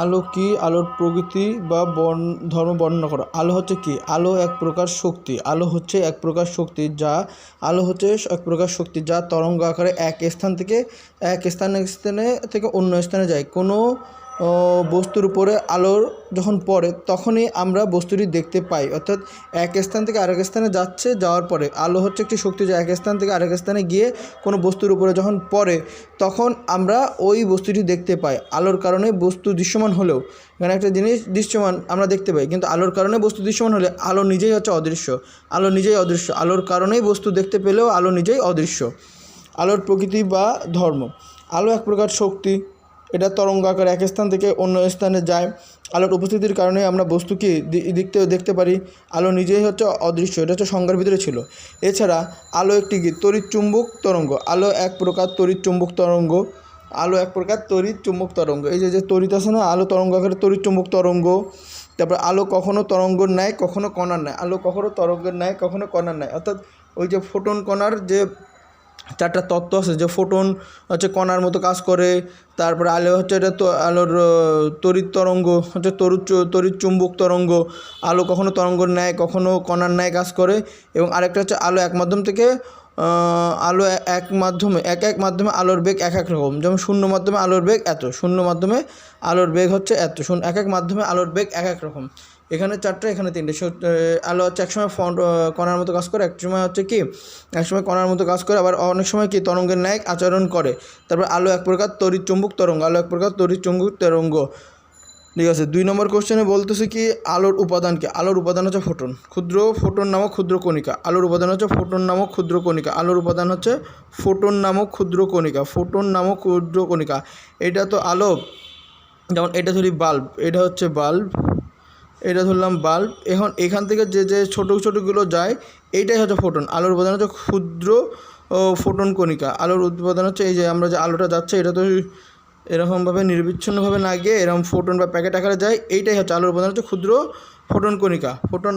আলো কি? আলোর প্রকৃতি বা ধর্ম বর্ণনা করো। আলো হচ্ছে কি? আলো এক প্রকার শক্তি। আলো হচ্ছে এক প্রকার শক্তি যা তরঙ্গ আকারে এক স্থান থেকে অন্য স্থানে যায়। কোনো বস্তুর উপরে আলোর যখন পড়ে তখনই আমরা বস্তুটি দেখতে পাই, অর্থাৎ এক স্থান থেকে আরেক স্থানে যাওয়ার পরে আলো হচ্ছে একটি শক্তি যা এক স্থান থেকে আরেক স্থানে গিয়ে কোনো বস্তুর উপরে যখন পড়ে তখন আমরা ওই বস্তুটি দেখতে পাই। আলোর কারণে বস্তু দৃশ্যমান হলেও, এখানে একটা জিনিস দৃশ্যমান আমরা দেখতে পাই, কিন্তু আলোর কারণে বস্তু দৃশ্যমান হলে আলো নিজেই হচ্ছে অদৃশ্য। আলোর কারণেই বস্তু দেখতে পেলেও আলো নিজেই অদৃশ্য। আলোর প্রকৃতি বা ধর্ম। আলো এক প্রকার শক্তি, এটা তরঙ্গ আকারে এক স্থান থেকে অন্য স্থানে যায়। আলোর উপস্থিতির কারণে আমরা বস্তুকে দেখতে পারি। আলো নিজেই হচ্ছে অদৃশ্য, এটা হচ্ছে সংজ্ঞার ভিতরে ছিল। এছাড়া আলো একটি তড়িৎচুম্বক তরঙ্গ। আলো এক প্রকার তড়িৎচুম্বক তরঙ্গ। এই যে তড়িৎ আছে না, আলো তরঙ্গ আকারে তড়িৎচুম্বক তরঙ্গ। তারপর আলো কখনো তরঙ্গের ন্যায় কখনো কণার ন্যায়। অর্থাৎ ওই যে ফোটন কণার যে চারটা তত্ত্ব আছে, যে ফোটন হচ্ছে কণার মতো কাজ করে, তারপরে আলো হচ্ছে এটা তো আলোর তড়িৎ তরঙ্গ হচ্ছে তড়িৎ চুম্বক তরঙ্গ। আলো কখনো তরঙ্গের ন্যায় কখনো কণার ন্যায় কাজ করে। এবং আরেকটা হচ্ছে আলো এক মাধ্যমে আলোর বেগ এক এক রকম। যেমন শূন্য মাধ্যমে আলোর বেগ এত, এক এক মাধ্যমে আলোর বেগ এক এক রকম। এখানে চারটে, এখানে তিনটে। আলো হচ্ছে একসময় কণার মতো কাজ করে, একসময় কণার মতো কাজ করে, আবার অনেক সময় কি তরঙ্গের ন্যায় আচরণ করে। তারপর আলো এক প্রকার তড়িৎ চুম্বক তরঙ্গ। ঠিক আছে। 2 নম্বর কোশ্চেনে বলতেছে কি আলোর উপাদান কি? আলোর উপাদান হচ্ছে ফোটন, ফোটন নামক ক্ষুদ্র কণিকা। আলোর উপাদান হচ্ছে ফোটন নামক ক্ষুদ্র কণিকা। এটা তো আলো, যেমন এটা ধরি বাল্ব, এটা হচ্ছে বাল্ব, এটা ধরলাম বাল্ব। এখন এখান থেকে যে ছোটোগুলো যায় এইটাই হচ্ছে ফোটন। আলোর উপাদান হচ্ছে ক্ষুদ্র ফোটন কণিকা। আলোর উৎপাদন হচ্ছে এই যে আমরা যে আলোটা যাচ্ছে এটা তো এরকমভাবে নিরবিচ্ছিন্নভাবে না গিয়ে এরকম ফোটন বা প্যাকেট আকারে যায়, এইটাই হচ্ছে আলোর উপাদান হচ্ছে ক্ষুদ্র ফোটন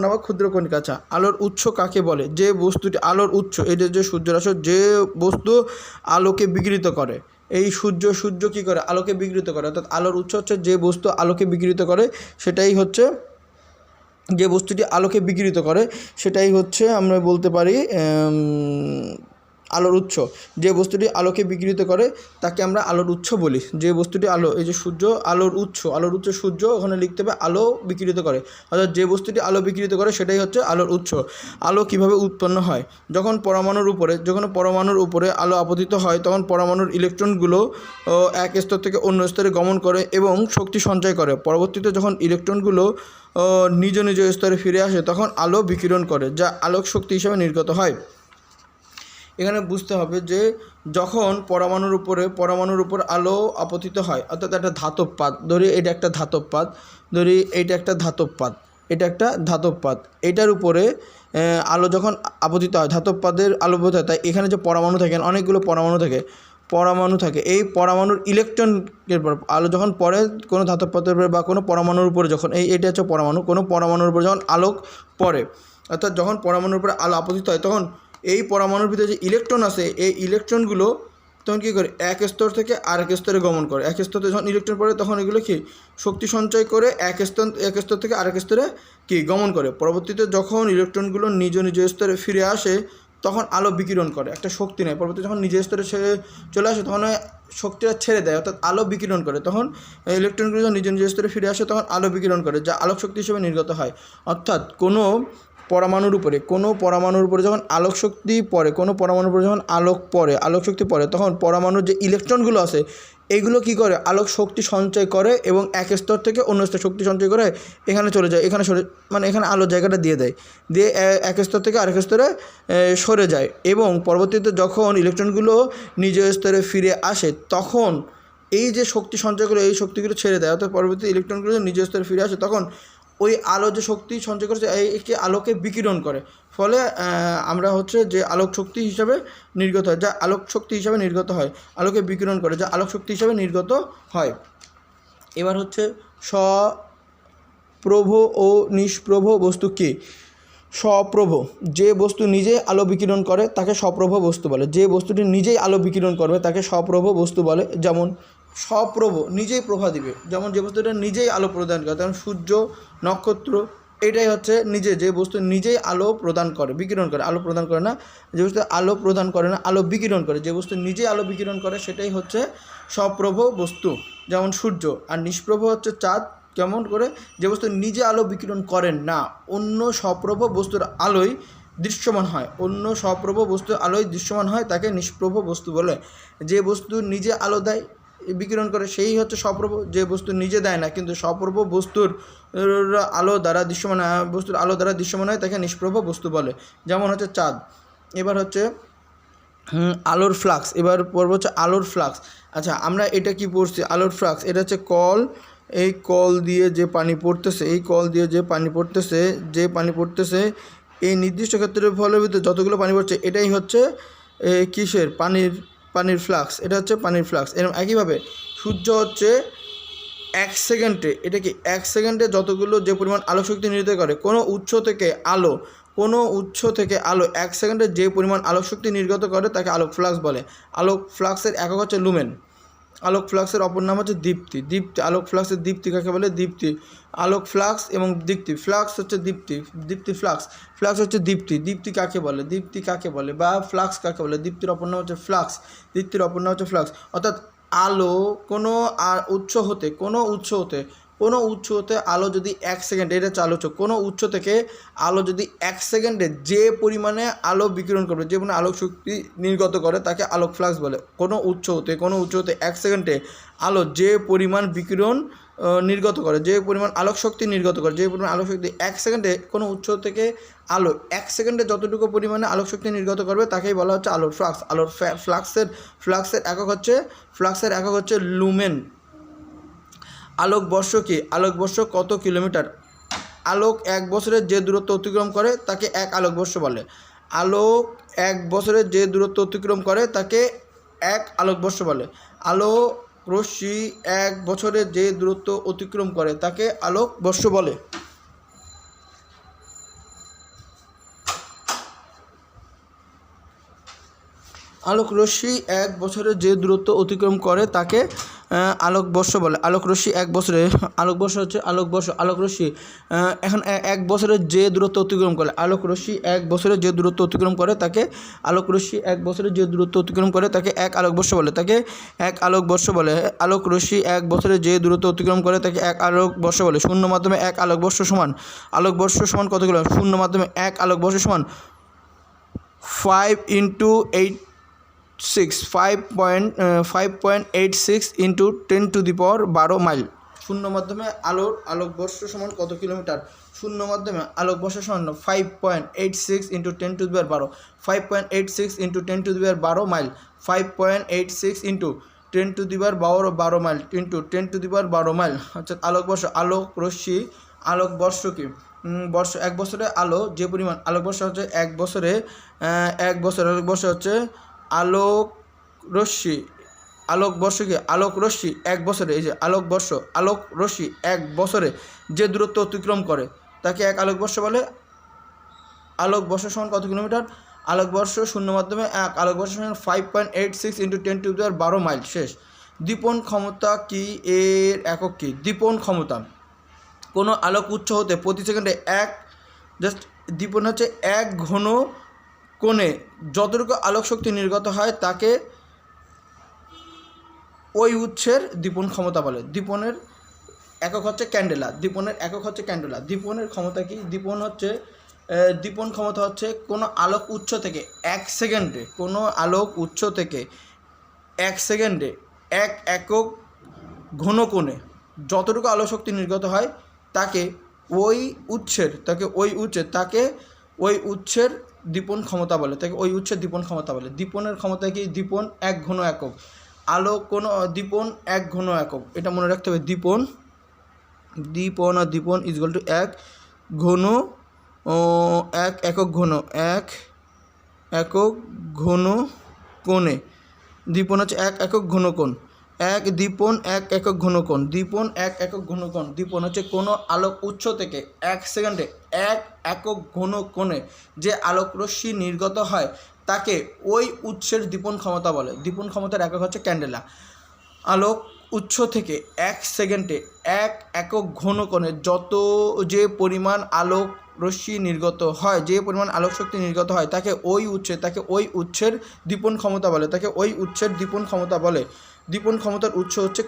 নামক ক্ষুদ্র কণিকা। আচ্ছা, আলোর উৎস কাকে বলে? যে বস্তুটি আলোর উৎস, এই যে সূর্যরশ্মি, যে বস্তু আলোকে বিকৃত করে। এই সূর্য কী করে? আলোকে বিকৃত করে। অর্থাৎ আলোর উৎস হচ্ছে যে বস্তু আলোকে বিকৃত করে, সেটাই হচ্ছে আমরা বলতে পারি আলোর উৎস। যে বস্তুটি আলোকে বিকৃত করে তাকে আমরা আলোর উৎস বলি। যে বস্তুটি এই যে সূর্য আলোর উৎস সূর্য, ওখানে লিখতে হবে আলো বিকৃত করে। অর্থাৎ যে বস্তুটি আলো বিকৃত করে সেটাই হচ্ছে আলোর উৎস। আলো কিভাবে উৎপন্ন হয়? যখন পরমাণুর উপরে আলো আপতিত হয় তখন পরমাণুর ইলেকট্রনগুলো এক স্তর থেকে অন্য স্তরে গমন করে এবং শক্তি সঞ্চয় করে। পরবর্তীতে যখন ইলেকট্রনগুলো নিজ স্তরে ফিরে আসে তখন আলো বিকিরণ করে, যা আলোক শক্তি হিসেবে নির্গত হয়। এখানে বুঝতে হবে যে যখন পরমাণুর উপর আলো আপতিত হয়, অর্থাৎ একটা ধাতব পাত, ধরি এটা একটা ধাতব পাত, এটার উপরে আলো যখন আপতিত হয়, ধাতব পাতের আলো আপতিত হয়, তাই এখানে যে পরমাণু থাকে, অনেকগুলো পরমাণু থাকে। এই পরমাণুর ইলেকট্রনের পর আলো যখন পড়ে কোনো ধাতব পাতের উপরে বা কোনো পরমাণুর উপরে, যখন এটা হচ্ছে পরমাণু, কোনো পরমাণুর উপরে যখন আলোক পড়ে, অর্থাৎ যখন পরমাণুর উপরে আলো আপতিত হয় তখন এই পরমাণুর ভিতরে যে ইলেকট্রন আছে এই ইলেকট্রনগুলো তখন কী করে? এক স্তর থেকে আরেক স্তরে গমন করে। এক স্তরে যখন ইলেকট্রন পড়ে তখন এগুলো কি শক্তি সঞ্চয় করে এক স্তর থেকে আরেক স্তরে কি গমন করে। পরবর্তীতে যখন ইলেকট্রনগুলো নিজ স্তরে ফিরে আসে তখন আলো বিকিরণ করে, একটা শক্তি নেয়। পরবর্তীতে যখন নিজের স্তরে চলে আসে তখন শক্তিটা ছেড়ে দেয়, অর্থাৎ আলো বিকিরণ করে। তখন ইলেকট্রনগুলো যখন নিজ স্তরে ফিরে আসে তখন আলো বিকিরণ করে, যা আলোক শক্তি হিসেবে নির্গত হয়। অর্থাৎ কোনো পরমাণুর উপরে যখন আলোক শক্তি পড়ে, আলোক শক্তি পড়ে, তখন পরমাণুর যে ইলেকট্রনগুলো আছে এইগুলো কী করে? আলোক শক্তি সঞ্চয় করে এবং এক স্তর থেকে অন্য স্তরে শক্তি সঞ্চয় করে এখানে চলে যায়, এখানে আলোর জায়গাটা দিয়ে এক স্তর থেকে আরেক স্তরে সরে যায়। এবং পরবর্তীতে যখন ইলেকট্রনগুলো নিজ স্তরে ফিরে আসে তখন এই যে শক্তি সঞ্চয় করে এই শক্তিগুলো ছেড়ে দেয়, অর্থাৎ পরবর্তী ইলেকট্রনগুলো নিজ স্তরে ফিরে আসে তখন ওই আলো যে শক্তি সঞ্চয় করেছে এইকে আলোকে বিকিরণ করে, ফলে আমরা হচ্ছে যে আলোক শক্তি হিসাবে নির্গত হয়, যা আলোক শক্তি হিসাবে নির্গত হয়, আলোকে বিকিরণ করে যা আলোক শক্তি হিসাবে নির্গত হয়। এবার হচ্ছে স্বপ্রভ ও নিষ্প্রভ বস্তু কী? স্বপ্রভ, যে বস্তু নিজেই আলো বিকিরণ করে তাকে স্বপ্রভ বস্তু বলে। যে বস্তুটি নিজেই আলো বিকিরণ করবে তাকে স্বপ্রভ বস্তু বলে। যেমন স্বপ্রভ নিজেই প্রভা দিবে, যেমন যে বস্তুটা নিজেই আলো প্রদান করে, যেমন সূর্য, নক্ষত্র, এটাই হচ্ছে নিজে যে বস্তু নিজেই আলো প্রদান করে, বিকিরণ করে, আলো প্রদান করে না, যে বস্তু আলো প্রদান করে না, আলো বিকিরণ করে, যে বস্তু নিজেই আলো বিকিরণ করে সেটাই হচ্ছে স্বপ্রভ বস্তু, যেমন সূর্য। আর নিষ্প্রভ হচ্ছে চাঁদ। কেমন করে? যে বস্তু নিজে আলো বিকিরণ করেন না, অন্য স্বপ্রভ বস্তুর আলোয় দৃশ্যমান হয়, অন্য স্বপ্রভ বস্তুর আলোয় দৃশ্যমান হয়, তাকে নিষ্প্রভ বস্তু বলে। যে বস্তু নিজে আলো দেয়, বিকিরণ করে, সেই হচ্ছে স্বপ্রভ। যে বস্তু নিজে দেয় না কিন্তু স্বপ্রভ বস্তুর আলো দ্বারা দৃশ্যমান, বস্তুর আলো দ্বারা দৃশ্যমান হয়, তাকে নিষ্প্রভ বস্তু বলে, যেমন হচ্ছে চাঁদ। এবার হচ্ছে আলোর ফ্লাক্স। এবার পর্ব হচ্ছে আলোর ফ্লাক্স। আচ্ছা, আমরা এটা কি পড়ছি? আলোর ফ্লাক্স, এটা হচ্ছে কল, এই কল দিয়ে যে পানি পড়তেছে, এই কল দিয়ে যে পানি পড়তেছে, এই নির্দিষ্ট ক্ষেত্রের ফলের ভিতরে যতগুলো পানি পড়ছে, এটাই হচ্ছে কিসের? পানির ফ্লাক্স। এটা হচ্ছে পানির ফ্লাক্স। এরকম একইভাবে সূর্য হচ্ছে 1 সেকেন্ডে, এটা কি 1 সেকেন্ডে যতগুলো যে পরিমাণ আলো শক্তি নির্গত করে, কোনো উৎস থেকে আলো 1 সেকেন্ডে যে পরিমাণ আলোক শক্তি নির্গত করে তাকে আলোক ফ্লাক্স বলে। আলোক ফ্লাক্সের একক হচ্ছে লুমেন। আলোক ফ্লাক্সের অপর নাম হচ্ছে দীপ্তি। আলোক ফ্লাক্সের দীপ্তি কাকে বলে? দীপ্তি। আলোক ফ্লাক্স এবং দীপ্তি, ফ্লাক্স হচ্ছে দীপ্তি ফ্লাক্স হচ্ছে দীপ্তি কাকে বলে বা ফ্লাক্স কাকে বলে? দীপ্তির অপর নাম হচ্ছে ফ্লাক্স। অর্থাৎ আলো কোনো উৎস হতে আলো যদি 1 সেকেন্ডে, এটা হচ্ছে আলোচক, কোনো উৎস থেকে আলো যদি 1 সেকেন্ডে যে পরিমাণে আলো বিকিরণ করবে, যে পরিমাণে আলোক শক্তি নির্গত করে, তাকে আলোক ফ্লাক্স বলে। কোনো উৎস হতে 1 সেকেন্ডে আলো যে পরিমাণ বিকিরণ নির্গত করে, যে পরিমাণ আলোক শক্তি নির্গত করে, যে পরিমাণ আলোক শক্তি 1 সেকেন্ডে কোনো উৎস থেকে আলো 1 সেকেন্ডে যতটুকু পরিমাণে আলোক শক্তি নির্গত করবে তাকেই বলা হচ্ছে আলোর ফ্লাক্স। আলোর ফ্লাক্সের একক হচ্ছে লুমেন। আলোকবর্ষ কি? আলোকবর্ষ কত কিলোমিটার? আলোক 1 বছরের যে দূরত্ব অতিক্রম করে তাকে 1 আলোকবর্ষ বলে। আলোক 1 বছরের যে দূরত্ব অতিক্রম করে তাকে 1 আলোকবর্ষ বলে। আলোক রশ্মি 1 বছরে যে দূরত্ব অতিক্রম করে তাকে আলোকবর্ষ বলে। আলোক রশ্মি 1 বছরে যে দূরত্ব অতিক্রম করে তাকে আলোকবর্ষ বলে। আলোক রশ্মি 1 বছরে, আলোকবর্ষ হচ্ছে আলোক রশ্মি এখন 1 বছরের যে দূরত্ব অতিক্রম করে, আলোক রশ্মি 1 বছরে যে দূরত্ব অতিক্রম করে তাকে আলোক রশ্মি 1 বছরে যে দূরত্ব অতিক্রম করে তাকে 1 আলোকবর্ষ বলে। আলোক রশ্মি 1 বছরে যে দূরত্ব অতিক্রম করে তাকে 1 আলোকবর্ষ বলে। শূন্য মাধ্যমে 1 আলোকবর্ষ সমান কত কিলো? শূন্য মাধ্যমে 1 আলোকবর্ষ সমান 5 × 5.86 × 10⁻12 মাইল। শূন্য মাধ্যমে আলোকবর্ষ সমান কত কিলোমিটার? শূন্য মাধ্যমে আলোকবর্ষ সমান 5.86 × 10⁻12, 5.86 × 10⁻12 মাইল, 5.86 × 10⁻12 মাইল ইন্টু 10⁻12 মাইল হচ্ছে আলোকবর্ষ। আলোকবর্ষ কি? বর্ষ 1 বছরে আলো যে পরিমাণ, আলোকবর্ষ হচ্ছে 1 বছরে আলোকবর্ষ হচ্ছে আলোক রশ্মি। আলোকবর্ষ কি? আলোক রশ্মি 1 বছরে, এই যে আলোক রশ্মি 1 বছরে যে দূরত্ব অতিক্রম করে তাকে 1 আলোকবর্ষ বলে। আলোকবর্ষ সমান কত কিলোমিটার? আলোকবর্ষ শূন্য মাধ্যমে 1 আলোকবর্ষ সমান 5.86 × 10⁻12 মাইল। শেষ। দীপন ক্ষমতা কি? এর একক কি? দীপন ক্ষমতা কোনো আলোক উৎস হতে প্রতি সেকেন্ডে দীপন হচ্ছে 1 ঘন কোণে যতটুকু আলোক শক্তি নির্গত হয় তাকে ওই উৎসের দীপন ক্ষমতা বলে। দীপনের একক হচ্ছে ক্যান্ডেলা। দীপনের ক্ষমতা কি? দীপন ক্ষমতা হচ্ছে কোনো আলোক উৎস থেকে 1 সেকেন্ডে, 1 একক ঘন কোণে যতটুকু আলোক শক্তি নির্গত হয় তাকে ওই উৎসের দীপন ক্ষমতা বলে। দীপনের ক্ষমতা কি? দীপন 1 ঘন একক। দীপন 1 ঘন একক, এটা মনে রাখতে হবে। দীপন ইকুয়াল টু 1 ঘন 1 একক ঘন, 1 একক ঘন কোণে। দীপন হচ্ছে 1 একক ঘন কোণ। দীপন 1 একক ঘন কোণ। দীপন হচ্ছে কোনো আলোক উৎস থেকে 1 সেকেন্ডে 1 একক ঘন কোণে যে আলোক রশ্মি নির্গত হয় তাকে ওই উৎসের দীপন ক্ষমতা বলে। দীপন ক্ষমতার একক হচ্ছে ক্যান্ডেলা। উৎস থেকে 1 সেকেন্ডে 1 একক ঘনকোণে যে পরিমাণ আলোক রশ্মি নির্গত হয়, যে পরিমাণ আলোক শক্তি নির্গত হয় তাকে ওই উৎসের দীপন ক্ষমতা বলে। দীপন ক্ষমতার উৎস হচ্ছে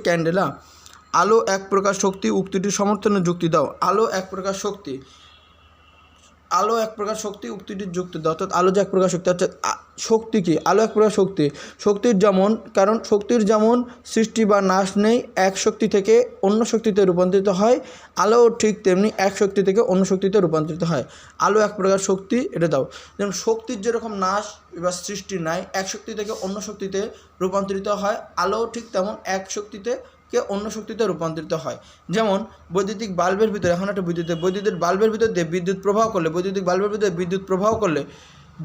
ক্যান্ডেলা। আলো এক প্রকার শক্তি, উক্তিটির সমর্থনে যুক্তি দাও। আলো এক প্রকার শক্তি, উক্তিটির যুক্তি দাও। অর্থাৎ আলো যে এক প্রকার শক্তি, অর্থাৎ শক্তি কি? আলো এক প্রকার শক্তি। শক্তির যেমন সৃষ্টি বা নাশ নেই, এক শক্তি থেকে অন্য শক্তিতে রূপান্তরিত হয়, আলো ঠিক তেমনি এক শক্তি থেকে অন্য শক্তিতে রূপান্তরিত হয়। আলো এক প্রকার শক্তি, এটা দাও। যেমন শক্তির যেরকম নাশ বা সৃষ্টি নাই, এক শক্তি থেকে অন্য শক্তিতে রূপান্তরিত হয়, আলো ঠিক তেমন এক শক্তিতে অন্য শক্তিতে রূপান্তরিত হয়। যেমন বৈদ্যুতিক বাল্বের ভিতরে, এখন একটা বৈদ্যুতিক বাল্বের ভিতর দিয়ে বিদ্যুৎ প্রবাহ করলে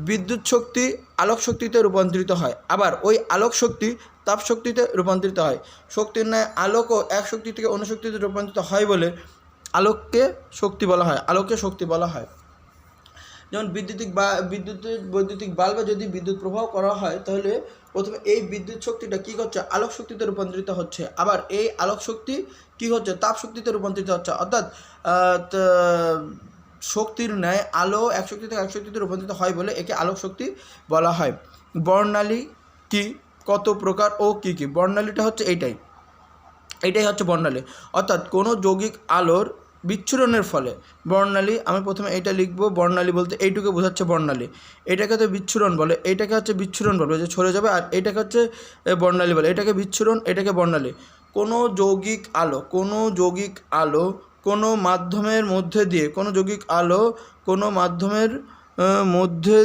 বিদ্যুৎ শক্তি আলোক শক্তিতে রূপান্তরিত হয়, আবার ওই আলোক শক্তি তাপ শক্তিতে রূপান্তরিত হয়। শক্তির ন্যায় আলোকও এক শক্তি থেকে অন্য শক্তিতে রূপান্তরিত হয় বলে আলোককে শক্তি বলা হয়। যেমন বৈদ্যুতিক বাল্বে যদি বিদ্যুৎ প্রবাহ করা হয়, তাহলে প্রথমে এই বিদ্যুৎ শক্তিটা কী করছে? আলোক শক্তিতে রূপান্তরিত হচ্ছে, আবার এই আলোক শক্তি কী হচ্ছে? তাপ শক্তিতে রূপান্তরিত হচ্ছে। অর্থাৎ শক্তির ন্যায় আলো এক শক্তি থেকে এক শক্তিতে রূপান্তরিত হয় বলে একে আলোক শক্তি বলা হয়। বর্ণালী কি? কত প্রকার ও কী কী? বর্ণালীটা হচ্ছে এইটাই হচ্ছে বর্ণালী। অর্থাৎ কোনো যৌগিক আলোর বিচ্ছুরণের ফলে বর্ণালী, আমি প্রথমে এইটা লিখব। বর্ণালী বলতে এইটুকু বোঝাচ্ছে বর্ণালী। এটাকে তো বিচ্ছুরণ বলে, এইটাকে হচ্ছে বিচ্ছুরণ বলে, যে ছড়ে যাবে, আর এইটাকে হচ্ছে বর্ণালী বলে। এটাকে বিচ্ছুরণ, এটাকে বর্ণালী। কোনো যৌগিক আলো কোনো মাধ্যমের মধ্যে দিয়ে কোনো যৌগিক আলো কোনো মাধ্যমের মধ্যে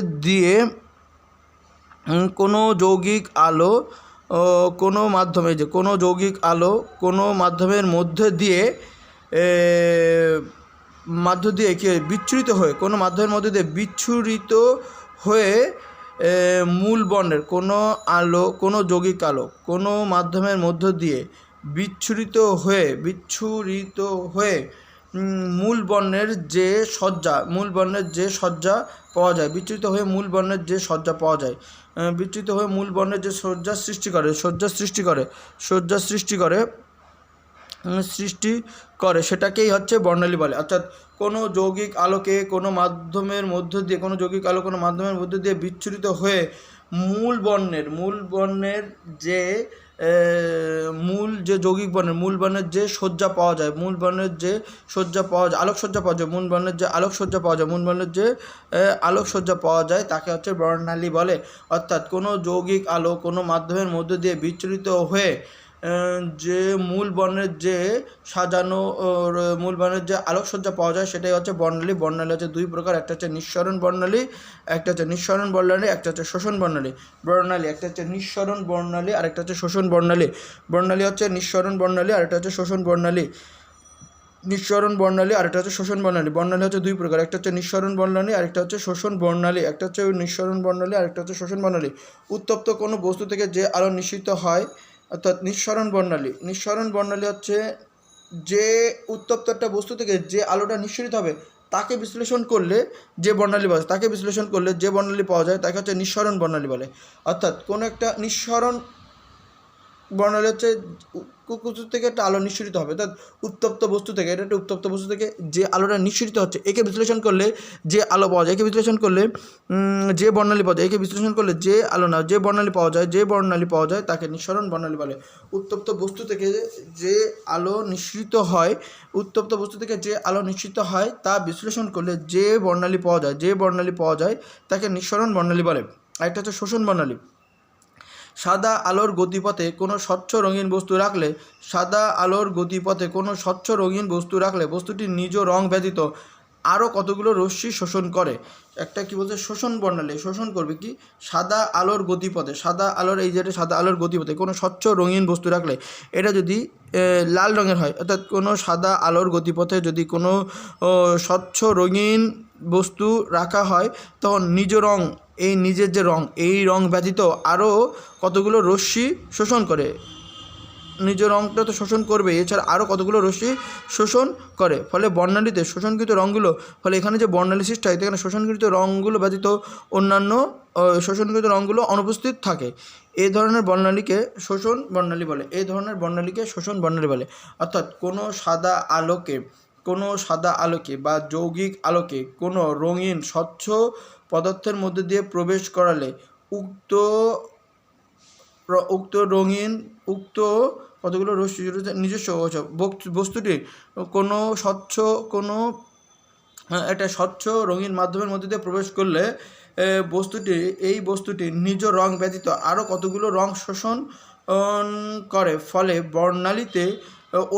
দিয়ে কি বিচ্ছুরিত হয়ে, কোনো মাধ্যমের মধ্যে দিয়ে বিচ্ছুরিত হয়ে মূল বর্ণের কোনো যৌগিক আলো কোনো মাধ্যমের মধ্য দিয়ে বিচ্ছুরিত হয়ে মূল বর্ণের যে সজ্জা পাওয়া যায়, সৃষ্টি করে সেটাকেই হচ্ছে বর্ণালী বলে। অর্থাৎ কোনো যৌগিক আলোকে কোনো মাধ্যমের মধ্য দিয়ে বিচ্ছুরিত হয়ে মূল বর্ণের যে যৌগিক বর্ণের যে সজ্জা পাওয়া যায়, আলোকসজ্জা পাওয়া যায় তাকে হচ্ছে বর্ণালী বলে। অর্থাৎ কোনো যৌগিক আলো কোনো মাধ্যমের মধ্য দিয়ে বিচ্ছুরিত হয়ে যে মূল বর্ণের যে আলোকসজ্জা পাওয়া যায় সেটাই হচ্ছে বর্ণালী। বর্ণালী হচ্ছে দুই প্রকার, একটা হচ্ছে নিঃসরণ বর্ণালী, একটা হচ্ছে শোষণ বর্ণালী। একটা হচ্ছে নিঃসরণ বর্ণালী আর একটা হচ্ছে শোষণ বর্ণালী। বর্ণালী হচ্ছে নিঃসরণ বর্ণালী আর একটা হচ্ছে শোষণ বর্ণালী। বর্ণালী হচ্ছে দুই প্রকার, একটা হচ্ছে নিঃসরণ বর্ণালী আর একটা হচ্ছে শোষণ বর্ণালী। উত্তপ্ত কোনো বস্তু থেকে যে আলো নিঃসৃত হয়, অর্থাৎ নিঃসরণ বর্ণালী হচ্ছে যে উত্তপ্ত একটা বস্তু থেকে যে আলোটা নিঃসরিত হবে তাকে বিশ্লেষণ করলে যে বর্ণালী পাওয়া যায় তাকে হচ্ছে নিঃসরণ বর্ণালী বলে। অর্থাৎ কোনো একটা নিঃসরণ বর্ণালী হচ্ছে কুকুর থেকে একটা আলো নিঃসরিত হবে, অর্থাৎ উত্তপ্ত বস্তু থেকে যে আলোটা নিঃসরিত হচ্ছে একে বিশ্লেষণ করলে যে আলো পাওয়া যায়, যে বর্ণালী পাওয়া যায়, যে বর্ণালী পাওয়া যায় তাকে নিঃসরণ বর্ণালী বলে। উত্তপ্ত বস্তু থেকে যে আলো নিঃসৃত হয় তা বিশ্লেষণ করলে যে বর্ণালী পাওয়া যায় তাকে নিঃসরণ বর্ণালী বলে। আরেকটা হচ্ছে শোষণ বর্ণালী। সাদা আলোর গতিপথে কোনো স্বচ্ছ রঙিন বস্তু রাখলে বস্তুটির নিজ রং ব্যতীত আরও কতগুলো রশ্মি শোষণ করে। একটা কি বলছে? শোষণ বর্ণালী। শোষণ করবে কি? সাদা আলোর গতিপথে কোনো স্বচ্ছ রঙিন বস্তু রাখলে, এটা যদি লাল রঙের হয়, অর্থাৎ কোনো সাদা আলোর গতিপথে যদি কোনো স্বচ্ছ রঙিন বস্তু রাখা হয় তখন নিজের যে রং, এই রং ব্যতীত আরও কতগুলো রশ্মি শোষণ করে। নিজ রঙটা তো শোষণ করবে, এছাড়া আরও কতগুলো রশ্মি শোষণ করে। ফলে বর্ণালীতে শোষণকৃত রঙগুলো, ফলে এখানে যে বর্ণালী সৃষ্টি হয় এখানে শোষণকৃত রঙগুলো ব্যতীত অন্যান্য শোষণকৃত রঙগুলো অনুপস্থিত থাকে। এই ধরনের বর্ণালীকে শোষণ বর্ণালী বলে। এই ধরনের বর্ণালীকে শোষণ বর্ণালী বলে। অর্থাৎ কোনো সাদা আলোকে বা যৌগিক আলোকে কোনো রঙিন স্বচ্ছ পদার্থের মধ্যে দিয়ে প্রবেশ করালে উক্ত কতগুলো রশ্মি নিজস্ব বস্তুটি কোনো একটা স্বচ্ছ রঙিন মাধ্যমের মধ্যে দিয়ে প্রবেশ করলে এই বস্তুটি নিজ রং ব্যতীত আরও কতগুলো রং শোষণ করে। ফলে বর্ণালীতে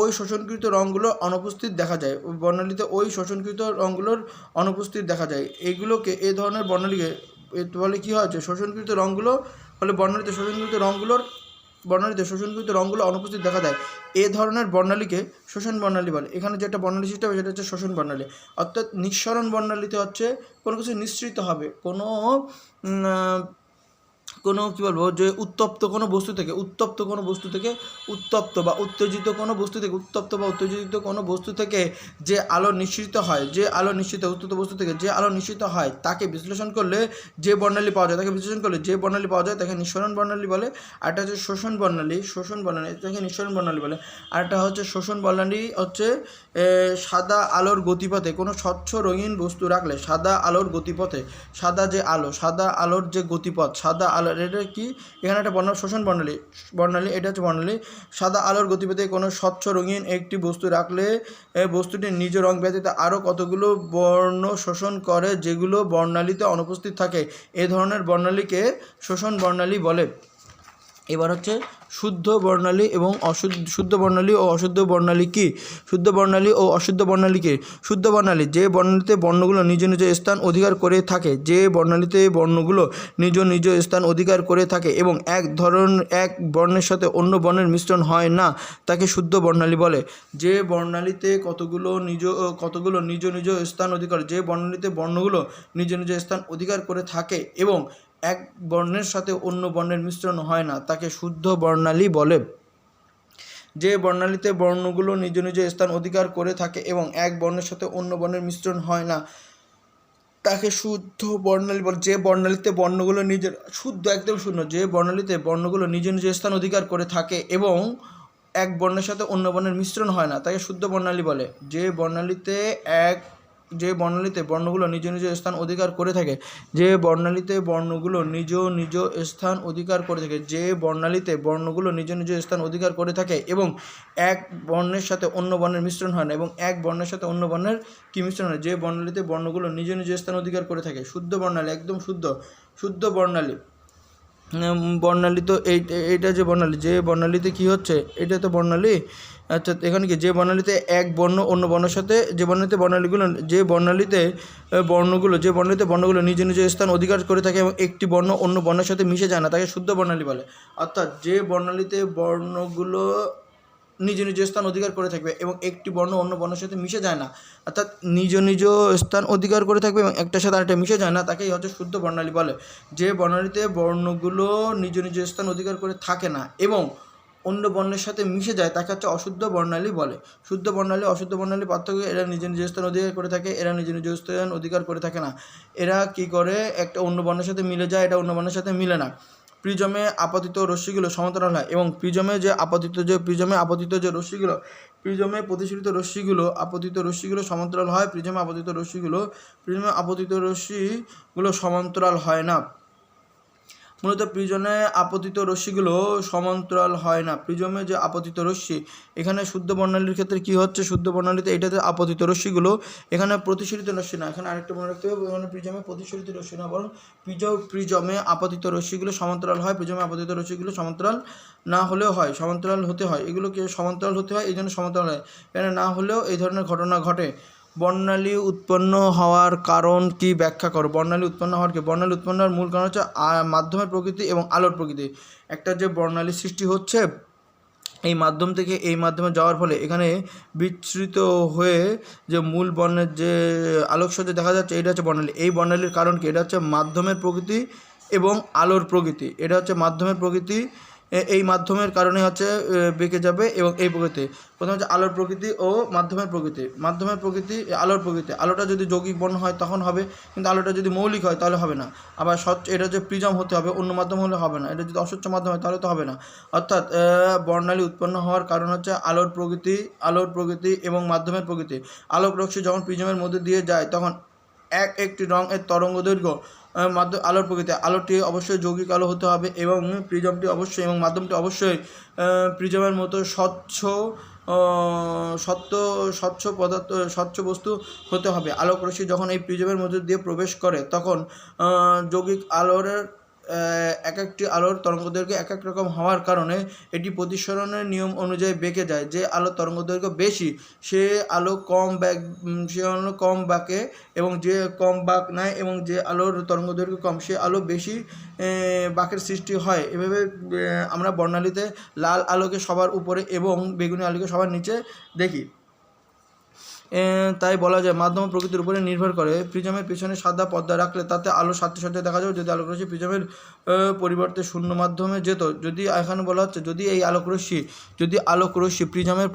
ওই শোষণকৃত রঙগুলো অনুপস্থিত দেখা যায়। এইগুলোকে এই ধরনের বর্ণালীকে ফলে কী হয়েছে, শোষণকৃত রঙগুলো, ফলে বর্ণালীতে শোষণকৃত রঙগুলো অনুপস্থিত দেখা যায়। এ ধরনের বর্ণালীকে শোষণ বর্ণালী বলে। এখানে যেটা বর্ণালী সৃষ্টি হবে সেটা হচ্ছে শোষণ বর্ণালী। অর্থাৎ নিঃসরণ বর্ণালীতে হচ্ছে কোনো কিছু নিঃসৃত হবে, কোনো কী বলবো, যে উত্তপ্ত কোনো বস্তু থেকে উত্তপ্ত বা উত্তেজিত কোনো বস্তু থেকে যে আলো নিঃসৃত হয়, উত্তপ্ত বস্তু থেকে যে আলো নিঃসৃত হয় তাকে বিশ্লেষণ করলে যে বর্ণালী পাওয়া যায় তাকে নিঃসরণ বর্ণালী বলে। আর একটা হচ্ছে শোষণ বর্ণালী তাকে নিঃসরণ বর্ণালী বলে। আর একটা হচ্ছে শোষণ বর্ণালী হচ্ছে সাদা আলোর গতিপথে কোনো স্বচ্ছ রঙিন বস্তু রাখলে সাদা আলোর যে গতিপথ, এটা কি, এখানে একটা শোষণ বর্ণালী, এটা হচ্ছে বর্ণালী। সাদা আলোর গতিপথে কোনো স্বচ্ছ রঙিন একটি বস্তু রাখলে বস্তুটির নিজ রং ব্যতীত আরও কতগুলো বর্ণ শোষণ করে যেগুলো বর্ণালীতে অনুপস্থিত থাকে। এ ধরনের বর্ণালীকে শোষণ বর্ণালী বলে। এবার হচ্ছে শুদ্ধ বর্ণালী এবং শুদ্ধ বর্ণালী ও অশুদ্ধ বর্ণালী কি? শুদ্ধ বর্ণালী ও অশুদ্ধ বর্ণালী কি? শুদ্ধ বর্ণালী যে বর্ণালীতে বর্ণগুলো নিজ নিজ স্থান অধিকার করে থাকে, এবং এক বর্ণের সাথে অন্য বর্ণের মিশ্রণ হয় না, তাকে শুদ্ধ বর্ণালী বলে। যে বর্ণালীতে কতগুলো নিজ নিজ স্থান অধিকার যে বর্ণালীতে বর্ণগুলো নিজ নিজ স্থান অধিকার করে থাকে এবং এক বর্ণের সাথে অন্য বর্ণের মিশ্রণ হয় না, তাকে শুদ্ধ বর্ণালী বলে। যে বর্ণালীতে বর্ণগুলো নিজ নিজ স্থান অধিকার করে থাকে এবং এক বর্ণের সাথে অন্য বর্ণের মিশ্রণ হয় না, তাকে শুদ্ধ বর্ণালী বলে। যে বর্ণালীতে বর্ণগুলো যে বর্ণালীতে বর্ণগুলো নিজ নিজ স্থান অধিকার করে থাকে এবং এক বর্ণের সাথে অন্য বর্ণের মিশ্রণ হয় না, তাকে শুদ্ধ বর্ণালী বলে। যে বর্ণালীতে বর্ণগুলো নিজ নিজ স্থান অধিকার করে থাকে যে বর্ণালীতে বর্ণগুলো নিজ স্থান অধিকার করে থাকে এবং এক বর্ণের সাথে অন্য বর্ণের মিশ্রণ হয় না, মিশ্রণ হয়, যে বর্ণালীতে বর্ণগুলো নিজ নিজ স্থান অধিকার করে থাকে, শুদ্ধ বর্ণালী, একদম শুদ্ধ বর্ণালী। তো এইটা যে বর্ণালীতে কি হচ্ছে, এটা তো বর্ণালী। আচ্ছা, এখানে কি, যে বর্ণালীতে এক বর্ণ অন্য বর্ণের সাথে যে বর্ণালীতে বর্ণগুলো নিজ নিজ স্থান অধিকার করে থাকে এবং একটি বর্ণ অন্য বর্ণের সাথে মিশে যায় না, তাকে শুদ্ধ বর্ণালী বলে। অর্থাৎ যে বর্ণালীতে বর্ণগুলো নিজ নিজ স্থান অধিকার করে থাকবে এবং একটি বর্ণ অন্য বর্ণের সাথে মিশে যায় না, অর্থাৎ নিজ স্থান অধিকার করে থাকবে এবং একটার সাথে আরেকটা মিশে যায় না, তাকেই হচ্ছে শুদ্ধ বর্ণালী বলে। যে বর্ণালীতে বর্ণগুলো নিজ স্থান অধিকার করে থাকে না এবং অন্য বর্ণের সাথে মিশে যায় তাকে হচ্ছে অশুদ্ধ বর্ণালী বলে। শুদ্ধ বর্ণালী অশুদ্ধ বর্ণালী পার্থক্য, এরা নিজ স্থান অধিকার করে থাকে, এরা নিজ স্থান অধিকার করে থাকে না। এরা কি করে, একটা অন্য বর্ণের সাথে মিলে যায়, এটা অন্য বর্ণের সাথে মিলে না। প্রিজমে আপতিত রশ্মিগুলো সমান্তরাল হয় এবং প্রিজমে আপতিত রশ্মিগুলো সমান্তরাল হয়। প্রিজমে আপতিত রশ্মিগুলো সমান্তরাল হয় না। মূলত প্রিজমে আপতিত রশ্মিগুলো সমান্তরাল হয় না। প্রিজমে যে আপতিত রশ্মি, এখানে শুদ্ধ বর্ণালীর ক্ষেত্রে কি হচ্ছে, শুদ্ধ বর্ণালীতে এটাতে আপতিত রশ্মিগুলো, এখানে প্রতিসরিত রশ্মি না, এখানে আরেকটা মনে রাখতে হবে, এখানে প্রিজমে প্রতিসরিত রশ্মি না, বরং প্রিজমে আপতিত রশ্মিগুলো সমান্তরাল হয়। প্রিজমে আপতিত রশ্মিগুলো সমান্তরাল না হলেও হয়, সমান্তরাল হতে হয়, এগুলোকে সমান্তরাল হতে হয়, এই জন্য সমান্তরাল হয়। এখানে না হলেও এই ধরনের ঘটনা ঘটে। বর্ণালী উৎপন্ন হওয়ার কারণ কি ব্যাখ্যা করো। বর্ণালী উৎপন্ন হওয়ার মূল কারণ হচ্ছে মাধ্যমের প্রকৃতি এবং আলোর প্রকৃতি। একটা যে বর্ণালী সৃষ্টি হচ্ছে এই মাধ্যম থেকে এই মাধ্যমে যাওয়ার ফলে এখানে বিচ্ছুরিত হয়ে যে মূল বর্ণের যে আলোকসজ্জা দেখা যাচ্ছে, এটা হচ্ছে বর্ণালী। এই বর্ণালীর কারণ কি, এটা হচ্ছে মাধ্যমের প্রকৃতি এবং আলোর প্রকৃতি। এটা হচ্ছে মাধ্যমের প্রকৃতি এই মাধ্যমের কারণে হচ্ছে বেঁকে যাবে এবং এই প্রকৃতি। প্রথম হচ্ছে আলোর প্রকৃতি ও মাধ্যমের প্রকৃতি। মাধ্যমের প্রকৃতি আলোর প্রকৃতি, আলোটা যদি যৌগিক বর্ণ হয় তখন হবে, কিন্তু আলোটা যদি মৌলিক হয় তাহলে হবে না। আবার এটা হচ্ছে প্রিজম হতে হবে, অন্য মাধ্যম হলে হবে না। এটা যদি অস্বচ্ছ মাধ্যম হয় তাহলে তো হবে না। অর্থাৎ বর্ণালী উৎপন্ন হওয়ার কারণ হচ্ছে আলোর প্রকৃতি এবং মাধ্যমের প্রকৃতি। আলোক রশ্মি যখন প্রিজমের মধ্যে দিয়ে যায় তখন একটি রঙের তরঙ্গ দৈর্ঘ্য আলোর প্রকৃতি, আলোটি অবশ্যই যৌগিক আলো হতে হবে এবং প্রিজমটি অবশ্যই এবং মাধ্যমটি অবশ্যই প্রিজমের মতো স্বচ্ছ পদার্থ, স্বচ্ছ বস্তু হতে হবে। আলোক রশ্মি যখন এই প্রিজমের মধ্যে দিয়ে প্রবেশ করে তখন যৌগিক আলোর এক একটি আলোর তরঙ্গদৈর্ঘ্য এক এক রকম হওয়ার কারণে এটি প্রতিসরণের নিয়ম অনুযায়ী বেঁকে যায়। যে আলোর তরঙ্গদৈর্ঘ্য বেশি সে আলো কম বাঁকে এবং যে কম বাঁক নেয়, এবং যে আলোর তরঙ্গদৈর্ঘ্য কম সে আলো বেশি বাঁকের সৃষ্টি হয়। এভাবে আমরা বর্ণালীতে লাল আলোকে সবার উপরে এবং বেগুনি আলোকে সবার নিচে দেখি। তাই বলা যায় মাধ্যম প্রকৃতির উপরে নির্ভর করে। প্রিজমের পেছনে সাদা পর্দা রাখলে তাতে আলো সাথে দেখা যাবে যদি আলোকরশ্মি প্রিজমের পরিবর্তে শূন্য মাধ্যমে যেত। যদি এখানে বলা হচ্ছে যদি আলোকরশ্মি প্রিজমের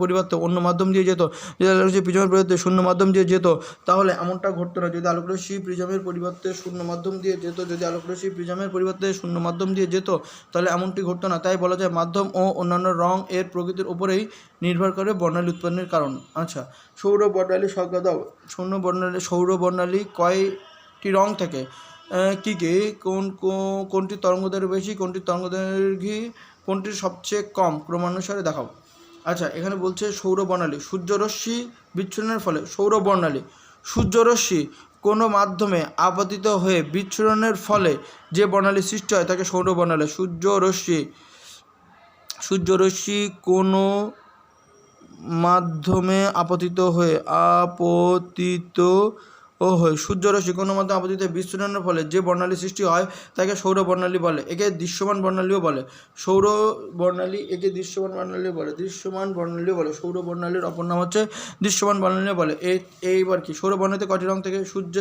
পরিবর্তে অন্য মাধ্যম দিয়ে যেত, যদি আলোকরশ্মি প্রিজমের পরিবর্তে শূন্য মাধ্যম দিয়ে যেত তাহলে এমনটা ঘটতো না। যদি আলোকরশ্মি প্রিজমের পরিবর্তে শূন্য মাধ্যম দিয়ে যেত তাহলে এমনটি ঘটতো না। তাই বলা যায় মাধ্যম ও অন্যান্য রং এর প্রকৃতির উপরেই নির্ভর করে বর্ণালী উৎপন্নের কারণ। আচ্ছা, সৌর বর্ণালী সংজ্ঞা দাও। সৌর বর্ণালী কয়টি রং থাকে? কী কোনটি তরঙ্গদৈর্ঘ্য বেশি, কোনটি তরঙ্গদৈর্ঘ্য, কোনটি সবচেয়ে কম, ক্রমানুসারে দেখাও। আচ্ছা, এখানে বলছে সৌর বর্ণালী সূর্যরশ্মি বিচ্ছুরণের ফলে। সূর্যরশ্মি কোনো মাধ্যমে আপতিত হয়ে বিচ্ছুরণের ফলে যে বর্ণালী সৃষ্টি হয় তাকে সৌর বর্ণালী। সূর্যরশ্মি কোনো মাধ্যমে আপতিত হয়ে সূর্যরশ্মি কোনো মাধ্যমে আপতিত হয়ে বিচ্ছুরণের ফলে যে বর্ণালী সৃষ্টি হয় তাকে সৌর বর্ণালী বলে। একে দৃশ্যমান বর্ণালীও বলে। সৌর বর্ণালীর অপর নাম হচ্ছে দৃশ্যমান বর্ণালীও বলে। এইবার কি সৌর বর্ণালীতে কয়টি রং থেকে? সূর্য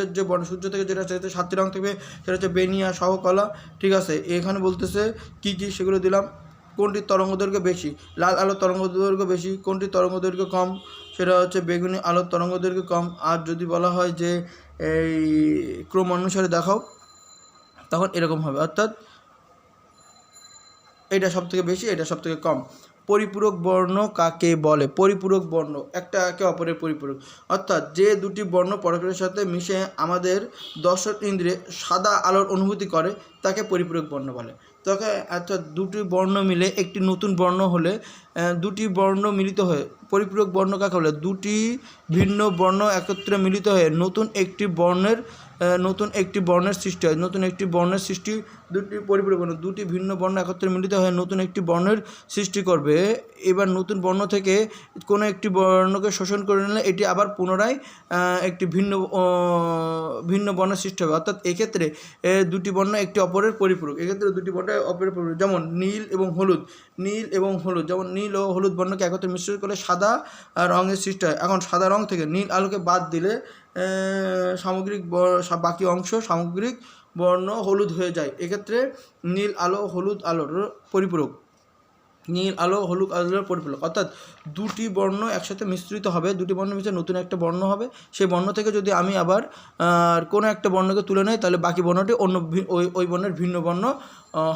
থেকে যেটা আছে 7টি রং থেকে, সেটা হচ্ছে বেনিয়া সহকলা। ঠিক আছে, এখানে বলতেছে কি সেগুলো দিলাম। কোনটি তরঙ্গদৈর্ঘ্য বেশি? লাল আলোর তরঙ্গদৈর্ঘ্য বেশি। কোনটি তরঙ্গদৈর্ঘ্য কম? সেটা হচ্ছে বেগুনি আলোর তরঙ্গদৈর্ঘ্য কম। আর যদি বলা হয় যে এই ক্রম অনুসারে দেখাও তখন এরকম হবে, অর্থাৎ এটা সবথেকে বেশি, এটা সবথেকে কম। পরিপূরক বর্ণ কাকে বলে? পরিপূরক বর্ণ একটা একে অপরের পরিপূরক, অর্থাৎ যে দুটি বর্ণ পরস্পরের সাথে মিশে আমাদের দর্শন ইন্দ্রিয়ে সাদা আলোর অনুভূতি করে তাকে পরিপূরক বর্ণ বলে। তবে অর্থাৎ দুটি বর্ণ মিলে একটি নতুন বর্ণ হলে দুটি বর্ণ মিলিত হয়ে পরিপূরক বর্ণ কাকে বলে? দুটি ভিন্ন বর্ণ একত্রে মিলিত হয়ে নতুন একটি বর্ণের সৃষ্টি হয়। দুটি পরিপূরক বর্ণ, দুটি ভিন্ন বর্ণ একত্রে মিলিত হয়ে নতুন একটি বর্ণের সৃষ্টি করবে। এবার নতুন বর্ণ থেকে কোনো একটি বর্ণকে শোষণ করে নিলে এটি আবার পুনরায় একটি ভিন্ন বর্ণের সৃষ্টি হবে। অর্থাৎ এক্ষেত্রে দুটি বর্ণ একটি অপরের পরিপূরক। যেমন নীল এবং হলুদ, যেমন নীল ও হলুদ বর্ণকে একত্রে মিশ্রণ করে সাদা রঙের সৃষ্টি হয়। এখন সাদা রং থেকে নীল আলোকে বাদ দিলে বাকি অংশ সামগ্রিক বর্ণ হলুদ হয়ে যায়। এক্ষেত্রে নীল আলো হলুদ আলোর পরিপূরক। অর্থাৎ দুটি বর্ণ একসাথে মিশ্রিত হবে, দুটি বর্ণ মিশে নতুন একটা বর্ণ হবে। সেই বর্ণ থেকে যদি আমি আবার কোনো একটা বর্ণকে তুলে নেই তাহলে বাকি বর্ণটি ওই বর্ণের ভিন্ন বর্ণ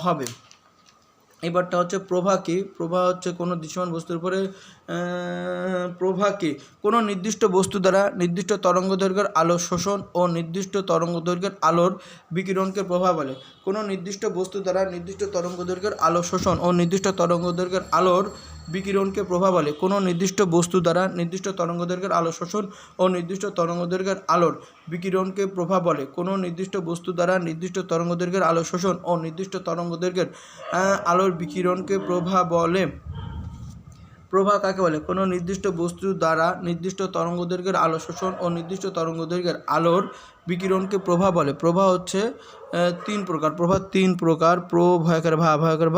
হবে। এবারটা হচ্ছে প্রভা কি? প্রভা হচ্ছে কোনো দৃশ্যমান বস্তুর উপরে কোনো নির্দিষ্ট বস্তু দ্বারা নির্দিষ্ট তরঙ্গদৈর্ঘ্যের আলো শোষণ ও নির্দিষ্ট তরঙ্গদৈর্ঘ্যের আলোর বিকিরণকে প্রভা বলে। কোনো নির্দিষ্ট বস্তু দ্বারা নির্দিষ্ট তরঙ্গদৈর্ঘ্যের আলো শোষণ ও নির্দিষ্ট তরঙ্গদৈর্ঘ্যের আলোর বিকিরণকে প্রভা বলে। কোনো নির্দিষ্ট বস্তু দ্বারা নির্দিষ্ট তরঙ্গদৈর্ঘ্যের আলো শোষণ ও নির্দিষ্ট তরঙ্গদৈর্ঘ্যের আলোর বিকিরণকে প্রভা বলে। কোনো নির্দিষ্ট বস্তু দ্বারা নির্দিষ্ট তরঙ্গদৈর্ঘ্যের আলো শোষণ ও নির্দিষ্ট তরঙ্গদৈর্ঘ্যের আলোর বিকিরণকে প্রভা বলে। প্রভা কাকে বলে? কোনো নির্দিষ্ট বস্তু দ্বারা নির্দিষ্ট তরঙ্গদৈর্ঘ্যের আলো শোষণ ও নির্দিষ্ট তরঙ্গদৈর্ঘ্যের আলোর বিকিরণকে প্রভা বলে। প্রভা হচ্ছে 3 প্রকার। প্রভা 3 প্রকার। ভয়কার ভয়কার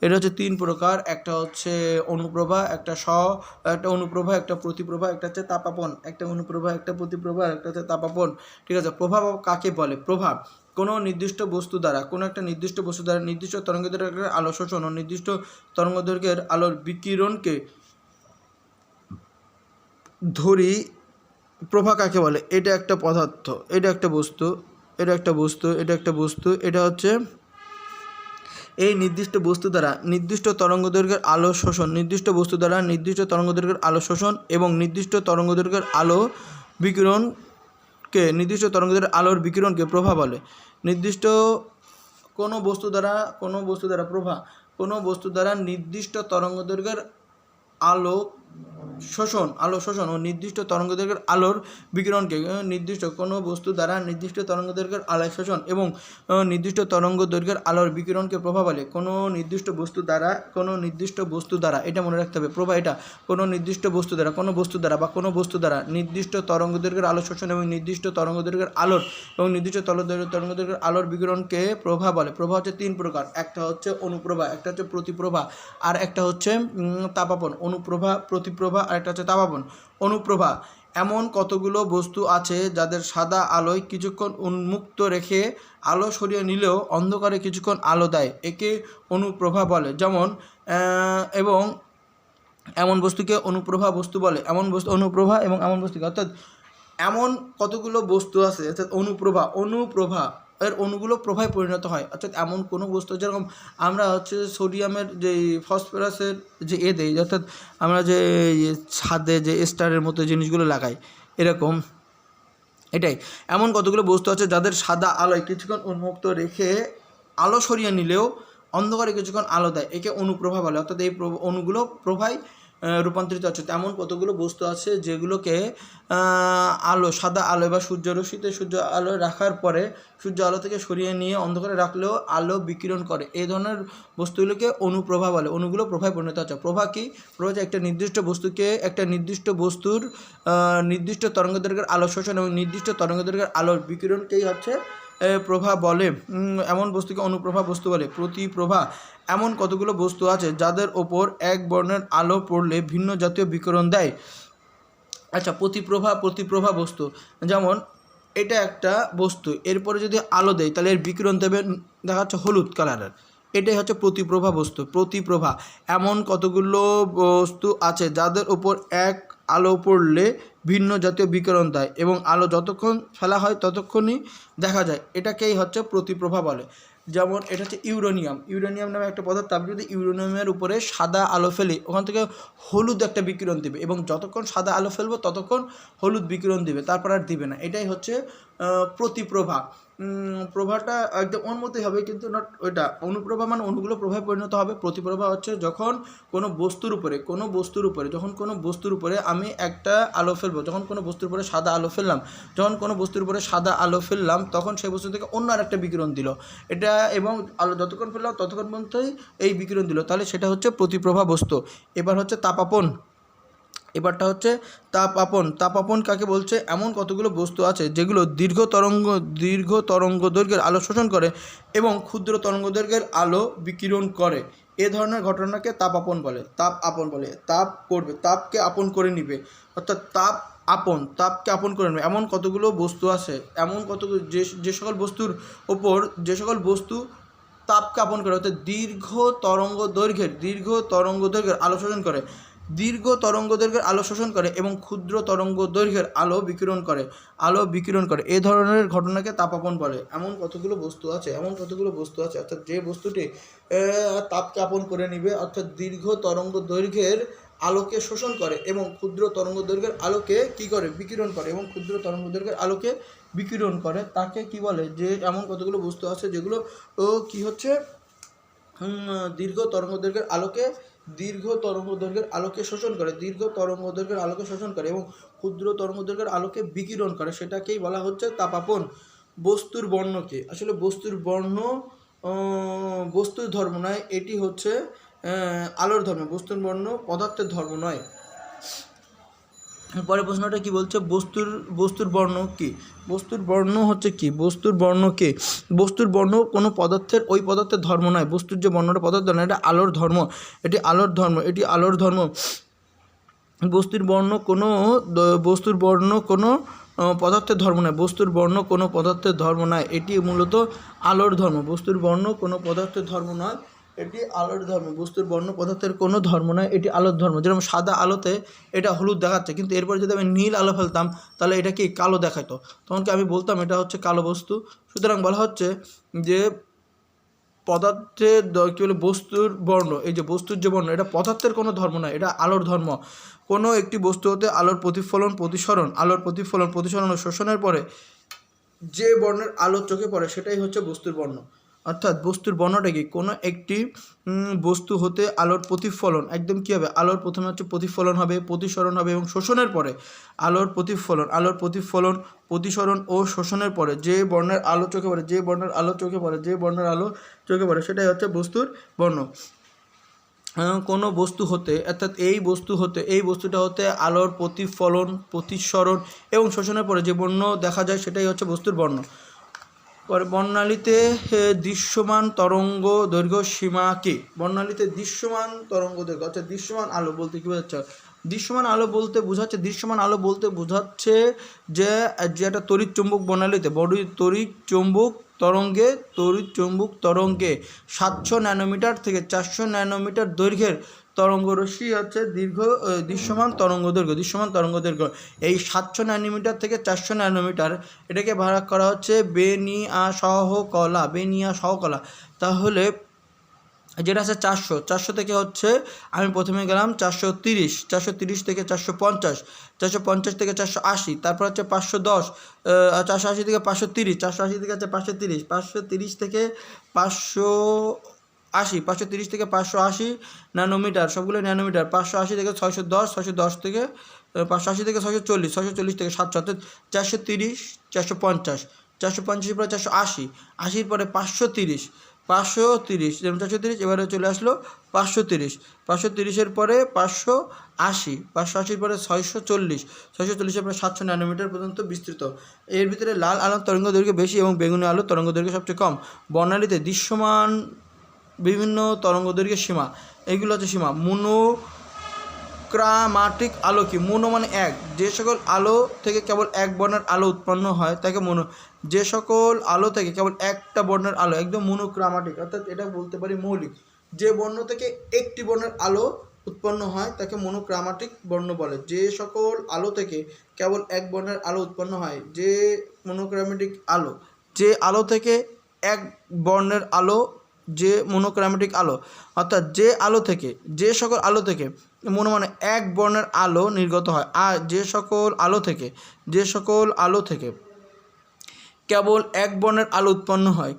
এটা হচ্ছে 3 প্রকার। একটা হচ্ছে অনুপ্রভা, একটা অনুপ্রভা, একটা প্রতিপ্রভা, একটা হচ্ছে তাপাপন। একটা অনুপ্রভা, একটা প্রতিপ্রভা, একটা হচ্ছে তাপাপন। ঠিক আছে। প্রভা কাকে বলে? প্রভা কোনো নির্দিষ্ট বস্তু দ্বারা, কোনো একটা নির্দিষ্ট বস্তু দ্বারা নির্দিষ্ট তরঙ্গদৈর্ঘ্যের আলো শোষণ ও নির্দিষ্ট তরঙ্গদৈর্ঘ্যের আলোর বিকিরণকে ধরি। প্রভা কাকে বলে? এটা একটা পদার্থ, এটা একটা বস্তু, এটা একটা বস্তু, এটা একটা বস্তু। এটা হচ্ছে এই নির্দিষ্ট বস্তু দ্বারা নির্দিষ্ট তরঙ্গদৈর্ঘ্যের আলো শোষণ, নির্দিষ্ট বস্তু দ্বারা নির্দিষ্ট তরঙ্গদৈর্ঘ্যের আলো শোষণ এবং নির্দিষ্ট তরঙ্গদৈর্ঘ্যের আলো বিকিরণকে, নির্দিষ্ট তরঙ্গদৈর্ঘ্যের আলোর বিকিরণকে প্রভা বলে। নির্দিষ্ট কোনো বস্তু দ্বারা প্রভা কোনো বস্তু দ্বারা নির্দিষ্ট তরঙ্গদৈর্ঘ্যের আলো শোষণ ও নির্দিষ্ট তরঙ্গদৈর্ঘ্যের আলোর বিকিরণকে, নির্দিষ্ট কোনো বস্তু দ্বারা নির্দিষ্ট তরঙ্গদৈর্ঘ্যের আলো শোষণ এবং নির্দিষ্ট তরঙ্গদৈর্ঘ্যের আলোর বিকিরণকে প্রভা বলে। কোনো নির্দিষ্ট বস্তু দ্বারা এটা মনে রাখতে হবে। প্রভা এটা কোনো নির্দিষ্ট বস্তু দ্বারা নির্দিষ্ট তরঙ্গদৈর্ঘ্যের আলো শোষণ এবং নির্দিষ্ট তরঙ্গদৈর্ঘ্যের আলোর বিকিরণকে প্রভা বলে। প্রভা হচ্ছে 3 প্রকার। একটা হচ্ছে অনুপ্রভা, একটা হচ্ছে প্রতিপ্রভা, আর একটা হচ্ছে তাপাপন। অনুপ্রভা, প্রতিপ্রভা আর একটা হচ্ছে তাপাপন। অনুপ্রভা এমন কতগুলো বস্তু আছে যাদের সাদা আলোয় কিছুক্ষণ উন্মুক্ত রেখে আলো সরিয়ে নিলেও অন্ধকারে কিছুক্ষণ আলো দেয়, একে অনুপ্রভা বলে। যেমন এবং এমন বস্তুকে অনুপ্রভা বস্তু বলে। অনুপ্রভা এবং এমন বস্তুকে, অর্থাৎ এমন কতগুলো বস্তু আছে, অর্থাৎ অনুপ্রভা এর অণুগুলো প্রভায় পরিণত হয়। অর্থাৎ এমন কোনো বস্তু, যেরকম আমরা হচ্ছে সোডিয়ামের যে ফসফরাসের যে দেই, অর্থাৎ আমরা যে ছাদে যে স্টারের মতো জিনিসগুলো লাগাই, এরকম এটাই। এমন কতগুলো বস্তু আছে যাদের সাদা আলোয় কিছুক্ষণ উন্মুক্ত রেখে আলো সরিয়ে নিলেও অন্ধকারে কিছুক্ষণ আলো দেয়, একে অনুপ্রভা বলে। অর্থাৎ এই অণুগুলো প্রভায় রূপান্তরিত হচ্ছে। তেমন কতগুলো বস্তু আছে যেগুলোকে সাদা আলো বা সূর্যরশ্মিতে সূর্য আলো রাখার পরে সূর্য আলো থেকে সরিয়ে নিয়ে অন্ধকারে রাখলেও আলো বিকিরণ করে। এই ধরনের বস্তুগুলোকে অনুপ্রভা বলে। অণুগুলো প্রভায় পরিণত হচ্ছে। প্রভা কি? প্রভা হচ্ছে একটা নির্দিষ্ট বস্তুকে, একটা নির্দিষ্ট বস্তুর নির্দিষ্ট তরঙ্গদৈর্ঘ্যের আলো শোষণ এবং নির্দিষ্ট তরঙ্গদৈর্ঘ্যের আলোর বিকিরণকেই হচ্ছে প্রভা বলে। এমন বস্তুকে অনুপ্রভা বস্তু বলে। প্রতিপ্রভা এমন কতগুলো বস্তু আছে যাদের ওপর এক বর্ণের আলো পড়লে ভিন্ন জাতীয় বিকিরণ দেয়। আচ্ছা, প্রতিপ্রভা বস্তু, যেমন এটা একটা বস্তু, এরপরে যদি আলো দেয় তাহলে এর বিকিরণ দেবে, দেখা যাচ্ছে হলুদ কালারের। এটাই হচ্ছে প্রতিপ্রভা বস্তু। প্রতিপ্রভা এমন কতগুলো বস্তু আছে যাদের ওপর এক আলো পড়লে ভিন্ন জাতীয় বিকিরণ দেয় এবং আলো যতক্ষণ ফেলা হয় ততক্ষণই দেখা যায়, এটাকেই হচ্ছে প্রতিপ্রভা বলে। যেমন এটা হচ্ছে ইউরেনিয়াম নামে একটা পদার্থ। আমি যদি ইউরেনিয়ামের উপরে সাদা আলো ফেলি, ওখান থেকে হলুদ একটা বিকিরণ দেবে এবং যতক্ষণ সাদা আলো ফেলবো ততক্ষণ হলুদ বিকিরণ দিবে, তারপর আর দিবে না। এটাই হচ্ছে প্রতিপ্রভা। প্রভাটা একদম ওর মতোই হবে, কিন্তু নট ওইটা। অনুপ্রভা মানে অণুগুলো প্রভাবে পরিণত হবে। প্রতিপ্রভা হচ্ছে যখন কোনো বস্তুর উপরে আমি একটা আলো ফেলবো, যখন কোনো বস্তুর উপরে সাদা আলো ফেললাম তখন সেই বস্তু থেকে অন্য আর একটা বিকিরণ দিল, এটা, এবং আলো যতক্ষণ ফেললাম ততক্ষণ পর্যন্তই এই বিকিরণ দিল, তাহলে সেটা হচ্ছে প্রতিপ্রভা বস্তু। এবার হচ্ছে তাপাপন। তাপাপন কাকে বলছে? এমন কতগুলো বস্তু আছে যেগুলো দীর্ঘ তরঙ্গ দৈর্ঘ্যের আলো শোষণ করে এবং ক্ষুদ্র তরঙ্গদৈর্ঘ্যের আলো বিকিরণ করে। এ ধরনের ঘটনাকে তাপকে আপন করে নিবে, অর্থাৎ তাপকে আপন করে নেবে। এমন কতগুলো বস্তু আছে, যে সকল বস্তু তাপকে আপন করে, অর্থাৎ দীর্ঘ তরঙ্গ দৈর্ঘ্যের আলো শোষণ করে এবং ক্ষুদ্র তরঙ্গ দৈর্ঘ্যের আলো বিকিরণ করে। এ ধরনের ঘটনাকে তাপাপন বলে। এমন কতগুলো বস্তু আছে, অর্থাৎ যে বস্তুটি তাপকে আপন করে নিবে, অর্থাৎ দীর্ঘ তরঙ্গ দৈর্ঘ্যের আলোকে শোষণ করে এবং ক্ষুদ্র তরঙ্গ দৈর্ঘ্যের আলোকে বিকিরণ করে, তাকে কি বলে? যে এমন কতগুলো বস্তু আছে যেগুলো কি হচ্ছে দীর্ঘ তরঙ্গ দৈর্ঘ্যের আলোকে শোষণ করে এবং ক্ষুদ্র তরঙ্গ দৈর্ঘ্যের আলোকে বিকিরণ করে, সেটাকেই বলা হচ্ছে তাপাপন। বস্তুর বর্ণ কি? আসলে বস্তুর ধর্ম নয়, এটি হচ্ছে আলোর ধর্ম। বস্তুর বর্ণ পদার্থের ধর্ম নয়। পরের প্রশ্নটা কি বলছে, বস্তুর বর্ণ কি? বস্তুর বর্ণ হচ্ছে কি? বস্তুর বর্ণ কি? বস্তুর বর্ণ কোনো পদার্থের, ওই পদার্থের ধর্ম নয়। বস্তুর যে বর্ণটা পদার্থ নয়, এটা আলোর ধর্ম, এটি আলোর ধর্ম, এটি আলোর ধর্ম। বস্তুর বর্ণ কোনো বস্তুর বর্ণ কোনো পদার্থের ধর্ম নয়। বস্তুর বর্ণ কোনো পদার্থের ধর্ম নয়, এটি মূলত আলোর ধর্ম। বস্তুর বর্ণ কোনো পদার্থের ধর্ম নয়, এটি আলোর ধর্ম। বস্তুর বর্ণ পদার্থের কোনো ধর্ম নয়, এটি আলোর ধর্ম। যেরকম সাদা আলোতে এটা হলুদ দেখাচ্ছে, কিন্তু এরপর যদি আমি নীল আলো ফেলতাম তাহলে এটা কি কালো দেখাতো, তখন কি আমি বলতাম এটা হচ্ছে কালো বস্তু। সুতরাং বলা হচ্ছে যে পদার্থের কী বলে বস্তুর বর্ণ, এই যে বস্তুর যে বর্ণ, এটা পদার্থের কোনো ধর্ম নয়, এটা আলোর ধর্ম। কোনো একটি বস্তু হতে আলোর প্রতিফলন প্রতিসরণ ও শোষণের পরে যে বর্ণের আলো চোখে পড়ে সেটাই হচ্ছে বস্তুর বর্ণ। অর্থাৎ বস্তুর বর্ণটা কি? কোনো একটি বস্তু হতে আলোর প্রতিফলন, একদম কী হবে, আলোর প্রথমে হচ্ছে প্রতিফলন হবে, প্রতিসরণ হবে এবং শোষণের পরে আলোর প্রতিফলন প্রতিসরণ ও শোষণের পরে যে বর্ণের আলো চোখে পড়ে সেটাই হচ্ছে বস্তুর বর্ণ। কোনো বস্তু হতে, অর্থাৎ এই বস্তুটা হতে আলোর প্রতিফলন প্রতিসরণ এবং শোষণের পরে যে বর্ণ দেখা যায় সেটাই হচ্ছে বস্তুর বর্ণ। পরে বর্ণালীতে দৃশ্যমান তরঙ্গ দৈর্ঘ্য সীমা কি? বর্ণালীতে দৃশ্যমান তরঙ্গ দৈর্ঘ্য, অর্থাৎ দৃশ্যমান আলো বলতে কী বোঝাচ্ছে? দৃশ্যমান আলো বলতে বোঝাচ্ছে যে একটা তড়িৎ চুম্বক বর্ণালীতে তড়িৎ চুম্বক তরঙ্গে 700 ন্যানোমিটার থেকে 400 ন্যানোমিটার দৈর্ঘ্যের তরঙ্গরশ্মি হচ্ছে দৃশ্যমান তরঙ্গ দৈর্ঘ্য। এই 700 ন্যানোমিটার থেকে 400 ন্যানোমিটার এটাকে ভাগ করা হচ্ছে বেনিয়াসহ কলা। তাহলে যেটা আছে 400 থেকে হচ্ছে, আমি প্রথমে গেলাম 430 থেকে 450 থেকে 480, তারপর হচ্ছে 510, 480 থেকে 530, 480 থেকে হচ্ছে 530, 530 থেকে 580 ন্যানোমিটার, সবগুলো ন্যানোমিটার। 580 থেকে 610, 610 থেকে 580 থেকে 640, 640 থেকে 700, অর্থাৎ 430, 450, 450 পরে 480, 80 পরে 530, যেমন 430, এবারে চলে আসলো 530 পরে 580 পরে 640 পরে 700 ন্যানোমিটার পর্যন্ত বিস্তৃত। এর ভিতরে লাল আলোর তরঙ্গ দৈর্ঘ্য বেশি এবং বেগুনি আলোর তরঙ্গ দৈর্ঘ্য সবচেয়ে কম। বর্ণালীতে দৃশ্যমান বিভিন্ন তরঙ্গ দৈর্ঘ্যের সীমা, এইগুলো হচ্ছে সীমা। মোনোক্রামাটিক আলো কি? মোনো মানে এক, যে সকল আলো থেকে কেবল এক বর্ণের আলো উৎপন্ন হয় তাকে যে সকল আলো থেকে কেবল একটা বর্ণের আলো, একদম মোনোক্রামাটিক, অর্থাৎ এটা বলতে পারি মৌলিক। যে বর্ণ থেকে একটি বর্ণের আলো উৎপন্ন হয় তাকে মোনোক্রামাটিক বর্ণ বলে। যে সকল আলো থেকে কেবল এক বর্ণের আলো উৎপন্ন হয়, যে মোনোক্রামেটিক আলো, যে আলো থেকে এক বর্ণের আলো, যে মোনোক্রামেটিক আলো, অর্থাৎ যে সকল আলো থেকে মোনো মানে এক বর্ণের আলো নির্গত হয়, আর যে সকল আলো থেকে কেবল এক বর্ণের আলো উৎপন্ন হয়,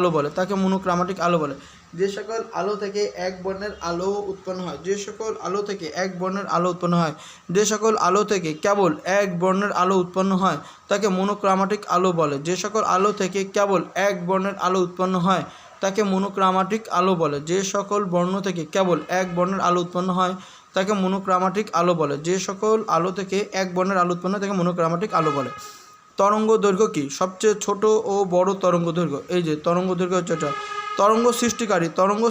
তাকে মোনোক্রামাটিক আলো বলে। যে সকল আলো থেকে এক বর্ণের আলো উৎপন্ন হয়, যে সকল আলো থেকে কেবল এক বর্ণের আলো উৎপন্ন হয় তাকে মোনোক্রামাটিক আলো বলে। যে সকল আলো থেকে কেবল এক বর্ণের আলো উৎপন্ন হয় তাকে মোনোক্রামাটিক আলো বলে। যে সকল বর্ণ থেকে কেবল এক বর্ণের আলো উৎপন্ন হয় তাকে মোনোক্রামাটিক আলো বলে। যে সকল আলো থেকে এক বর্ণের আলো উৎপন্ন হয় তাকে মোনোক্রামাটিক আলো বলে। তরঙ্গ দৈর্ঘ্য কি? সবচেয়ে ছোট ও বড় তরঙ্গ দৈর্ঘ্য। এই যে তরঙ্গ দৈর্ঘ্য হচ্ছে এটা। তরঙ্গ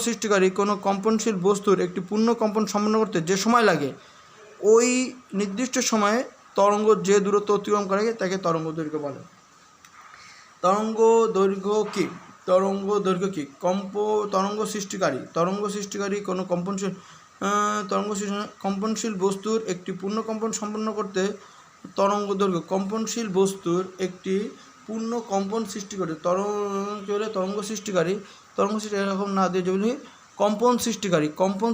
সৃষ্টিকারী কোনো কম্পনশীল বস্তুর একটি পূর্ণ কম্পন সম্পন্ন করতে যে সময় লাগে, ওই নির্দিষ্ট সময়ে তরঙ্গ যে দূরত্ব অতিক্রম করে তাকে তরঙ্গ দৈর্ঘ্য বলে। তরঙ্গ দৈর্ঘ্য কি? তরঙ্গ সৃষ্টিকারী কোনো কম্পনশীল বস্তুর একটি পূর্ণ কম্পন সম্পন্ন করতে তরঙ্গ দৈর্ঘ্য। কম্পনশীল বস্তুর একটি পূর্ণ কম্পন সৃষ্টি করে তরঙ্গ সৃষ্টিকারী এরকম না দিয়ে যদি কম্পন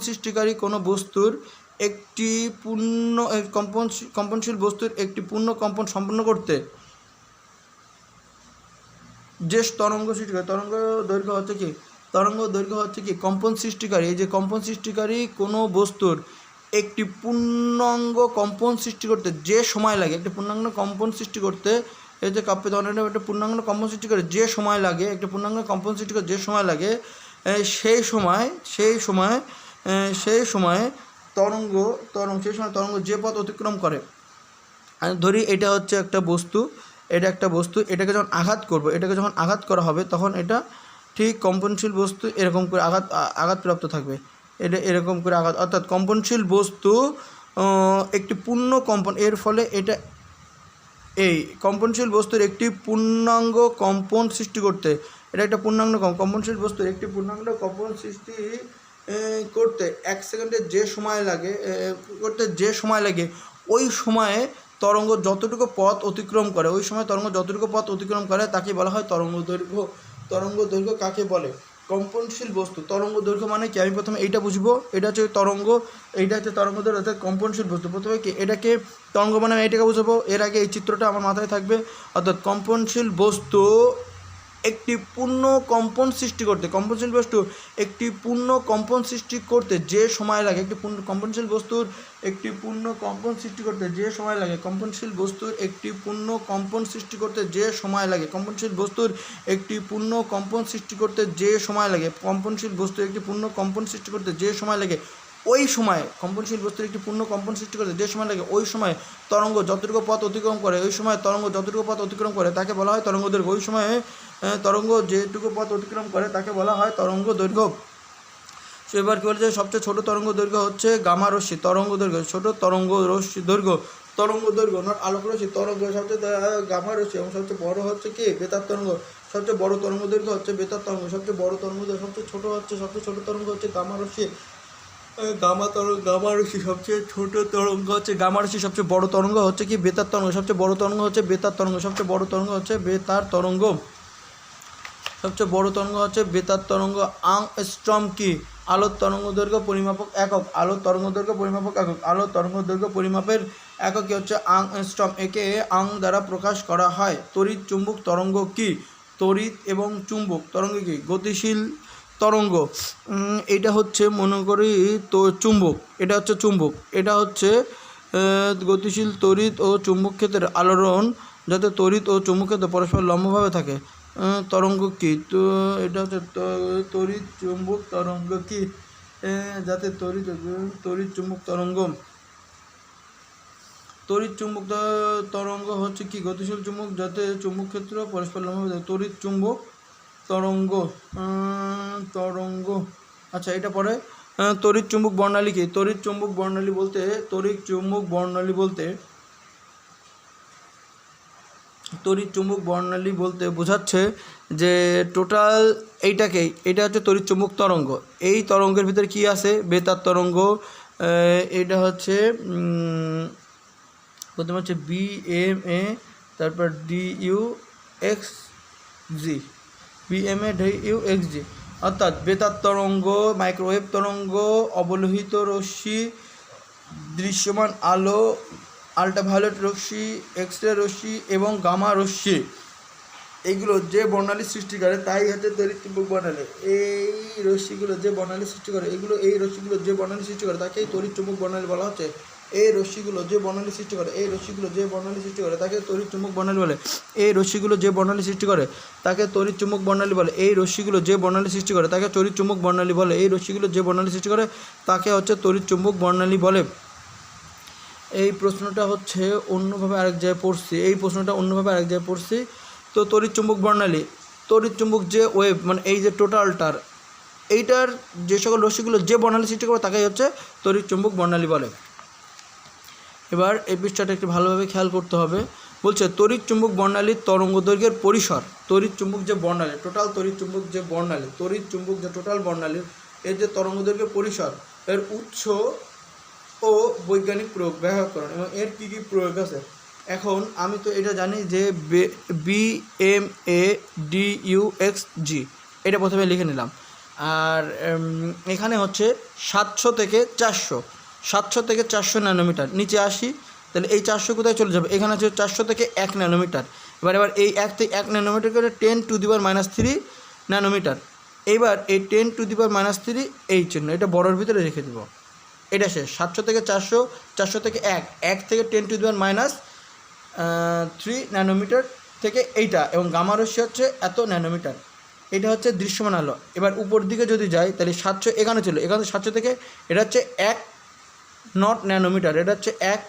সৃষ্টিকারী কোনো বস্তুর একটি কম্পনশীল বস্তুর একটি পূর্ণ কম্পন সম্পন্ন করতে যে তরঙ্গ সৃষ্টিকারী। তরঙ্গ দৈর্ঘ্য হচ্ছে কি? কম্পন সৃষ্টিকারী। এই যে কম্পন সৃষ্টিকারী কোনো বস্তুর একটি পূর্ণাঙ্গ কম্পন সৃষ্টি করতে যে সময় লাগে, একটি পূর্ণাঙ্গ কম্পন সৃষ্টি করতে এই যে কাপ্য দণ্ডায়মান একটা পূর্ণাঙ্গ কম্পন সৃষ্টি করে যে সময় লাগে, একটা পূর্ণাঙ্গ কম্পন সৃষ্টি করে যে সময় লাগে, সেই সময় তরঙ্গ সেই সময় তরঙ্গ যে পথ অতিক্রম করে, ধরি এটা হচ্ছে একটা বস্তু, এটাকে যখন আঘাত করা হবে তখন এটা ঠিক কম্পনশীল বস্তু এরকম করে আঘাতপ্রাপ্ত থাকবে, এটা এরকম করে অর্থাৎ কম্পনশীল বস্তু একটি পূর্ণ কম্পন, এর ফলে এটা এই কম্পনশীল বস্তুর একটি পূর্ণাঙ্গ কম্পন সৃষ্টি করতে, এটা একটা পূর্ণাঙ্গ কম্পনশীল বস্তুর একটি পূর্ণাঙ্গ কম্পন সৃষ্টি করতে 1 সেকেন্ডে যে সময় লাগে ওই সময়ে তরঙ্গ যতটুকু পথ অতিক্রম করে, তাকে বলা হয় তরঙ্গ দৈর্ঘ্য। তরঙ্গ দৈর্ঘ্য কাকে বলে? কম্পনশীল বস্তু। তরঙ্গ দৈর্ঘ্য মানে কি? আমি প্রথমে এইটা বুঝবো, এটা হচ্ছে তরঙ্গ, এইটা হচ্ছে তরঙ্গ দৈর্ঘ্য অর্থাৎ কম্পনশীল বস্তু। প্রথমে কি এটাকে তরঙ্গ মানে আমি এইটাকে বুঝবো, এর আগে এই চিত্রটা আমার মাথায় থাকবে। অর্থাৎ কম্পনশীল বস্তু একটি পূর্ণ কম্পন সৃষ্টি করতে, যে সময় লাগে, কম্পনশীল বস্তুর একটি পূর্ণ কম্পন সৃষ্টি করতে যে সময় লাগে, কম্পনশীল বস্তুর একটি পূর্ণ কম্পন সৃষ্টি করতে যে সময় লাগে, কম্পনশীল বস্তুর একটি পূর্ণ কম্পন সৃষ্টি করতে যে সময় লাগে, কম্পনশীল বস্তুর একটি পূর্ণ কম্পন সৃষ্টি করতে যে সময় লাগে, ওই সময় কম্পনশীল বস্তুর একটি পূর্ণ কম্পন সৃষ্টি করতে যে সময় লাগে, ওই সময় তরঙ্গ যতটুকু পথ অতিক্রম করে, তাকে বলা হয় তরঙ্গ দৈর্ঘ্য। ওই সময়ে তরঙ্গ যেটুকু পথ অতিক্রম করে তাকে বলা হয় তরঙ্গ দৈর্ঘ্য। সো এবার কী বলছে, সবচেয়ে ছোট তরঙ্গ দৈর্ঘ্য হচ্ছে গামা রশ্মি। তরঙ্গ দৈর্ঘ্য, ছোট তরঙ্গ রশ্মি দৈর্ঘ্য, নট আলোক রশ্মি, তরঙ্গ সবচেয়ে গামা রশ্মি, এবং সবচেয়ে বড় হচ্ছে কি বেতার তরঙ্গ। সবচেয়ে বড় তরঙ্গ দৈর্ঘ্য হচ্ছে বেতার তরঙ্গ, সবচেয়ে বড় তরঙ্গ দৈর্ঘ্য, সবচেয়ে ছোট তরঙ্গ হচ্ছে গামা রশ্মি। গামা রশ্মি সবচেয়ে ছোট তরঙ্গ হচ্ছে গামা রশ্মি, সবচেয়ে বড় তরঙ্গ হচ্ছে কি বেতার তরঙ্গ, সবচেয়ে বড় তরঙ্গ হচ্ছে বেতার তরঙ্গ, সবচেয়ে বড় তরঙ্গ হচ্ছে বেতার তরঙ্গ, সবচেয়ে বড় তরঙ্গ হচ্ছে বেতার তরঙ্গ। আংস্ট্রম কি? আলোর তরঙ্গ দৈর্ঘ্য পরিমাপক একক। আলোর তরঙ্গ দৈর্ঘ্য পরিমাপের একক কি হচ্ছে আংস্ট্রম, একে আং দ্বারা প্রকাশ করা হয়। তড়িৎ চুম্বক তরঙ্গ কি? তড়িৎ এবং চুম্বক তরঙ্গ কি? গতিশীল তরঙ্গ। এটা হচ্ছে মনে করি তো চুম্বক, এটা হচ্ছে গতিশীল তড়িৎ ও চুম্বক ক্ষেত্রের আলোড়ন, যাতে তড়িৎ ও চুম্বক ক্ষেত্র পরস্পর লম্বভাবে থাকে। তরঙ্গ কি? তো এটা হচ্ছে তড়িৎ চুম্বক তরঙ্গ কি? যাতে তড়িৎ চুম্বক তরঙ্গ হচ্ছে কি? গতিশীল চুম্বক, যাতে চুম্বক ক্ষেত্র পরস্পর লম্বভাবে থাকে। তড়িৎ চুম্বক তরঙ্গ। আচ্ছা, এটা পরে তড়িৎ চুম্বক বর্ণালী কি? তড়িৎ চুম্বক বর্ণালী বলতে বোঝাচ্ছে যে টোটাল এটা হচ্ছে তড়িৎ চুম্বক তরঙ্গ। এই তরঙ্গের ভিতরে কি আছে? বেতার তরঙ্গ। এটা হচ্ছে প্রথমে হচ্ছে BMA, তারপর DUXG, অর্থাৎ বেতার তরঙ্গ, মাইক্রোওয়েভ তরঙ্গ, অবলোহিত রশ্মি, দৃশ্যমান আলো, আল্ট্রাভায়োলেট রশ্মি, এক্সরে রশ্মি এবং গামা রশ্মি, এইগুলো যে বর্ণালী সৃষ্টি করে তাই হচ্ছে তড়িৎ চুম্বক বর্ণালী। এই রশ্মিগুলো যে বর্ণালী সৃষ্টি করে তাকেই তড়িৎ চুম্বক বর্ণালী বলা হচ্ছে। এই রশ্মিগুলো যে বর্ণালী সৃষ্টি করে তাকে তড়িৎ চুম্বক বর্ণালী বলে। এই রশ্মিগুলো যে বর্ণালী সৃষ্টি করে তাকে তড়িৎ চুম্বক বর্ণালী বলে। এই রশ্মিগুলো যে বর্ণালী সৃষ্টি করে তাকে তড়িৎ চুম্বক বর্ণালী বলে। এই রশ্মিগুলো যে বর্ণালী সৃষ্টি করে তাকে হচ্ছে তড়িৎ চুম্বক বর্ণালী বলে। এই প্রশ্নটা হচ্ছে অন্যভাবে আরেক জায়গায় পড়ছি। তো তড়িৎ চুম্বক বর্ণালী, তড়িৎ চুম্বক যে ওয়েভ, মানে এই যে এইটার যে সকল রশ্মিগুলো যে বর্ণালী সৃষ্টি করে তাকেই হচ্ছে তড়িৎ চুম্বক বর্ণালী বলে। এবার এই পৃষ্ঠাটা একটু ভালোভাবে খেয়াল করতে হবে। বলছে তড়িৎ চুম্বক বর্ণালীর তরঙ্গ দৈর্ঘ্যের পরিসর। তড়িৎ চুম্বক যে টোটাল বর্ণালীর এর যে তরঙ্গ দৈর্ঘ্যের পরিসর, এর উৎস ও বৈজ্ঞানিক প্রয়োগ ব্যাখ্যাকরণ এবং এর কী কী প্রয়োগ আছে। এখন আমি তো এটা জানি যে BMA DUXG, এটা প্রথমে লিখে নিলাম। আর এখানে হচ্ছে 700 থেকে 400 ন্যানোমিটার। নিচে আসি, তাহলে এই 400 কোথায় চলে যাবে? এখানে হচ্ছে 400 থেকে 1 ন্যানোমিটার। এবার এই 1 থেকে 1 ন্যানোমিটার করে 10⁻³ ন্যানোমিটার। এইবার এই 10⁻³ এই চিহ্ন এটা বড়োর ভিতরে রেখে দেব। এটা শেষ। 700 থেকে 400 থেকে 1 থেকে 10⁻³ ন্যানোমিটার থেকে এইটা, এবং গামা রশ্মি হচ্ছে এত ন্যানোমিটার। এটা হচ্ছে দৃশ্যমান আলো। এবার উপর দিকে যদি যাই তাহলে 700 এখানে ছিল, এখানে 700 থেকে এটা হচ্ছে 1 নট ন্যানোমিটার, এটা হচ্ছে 1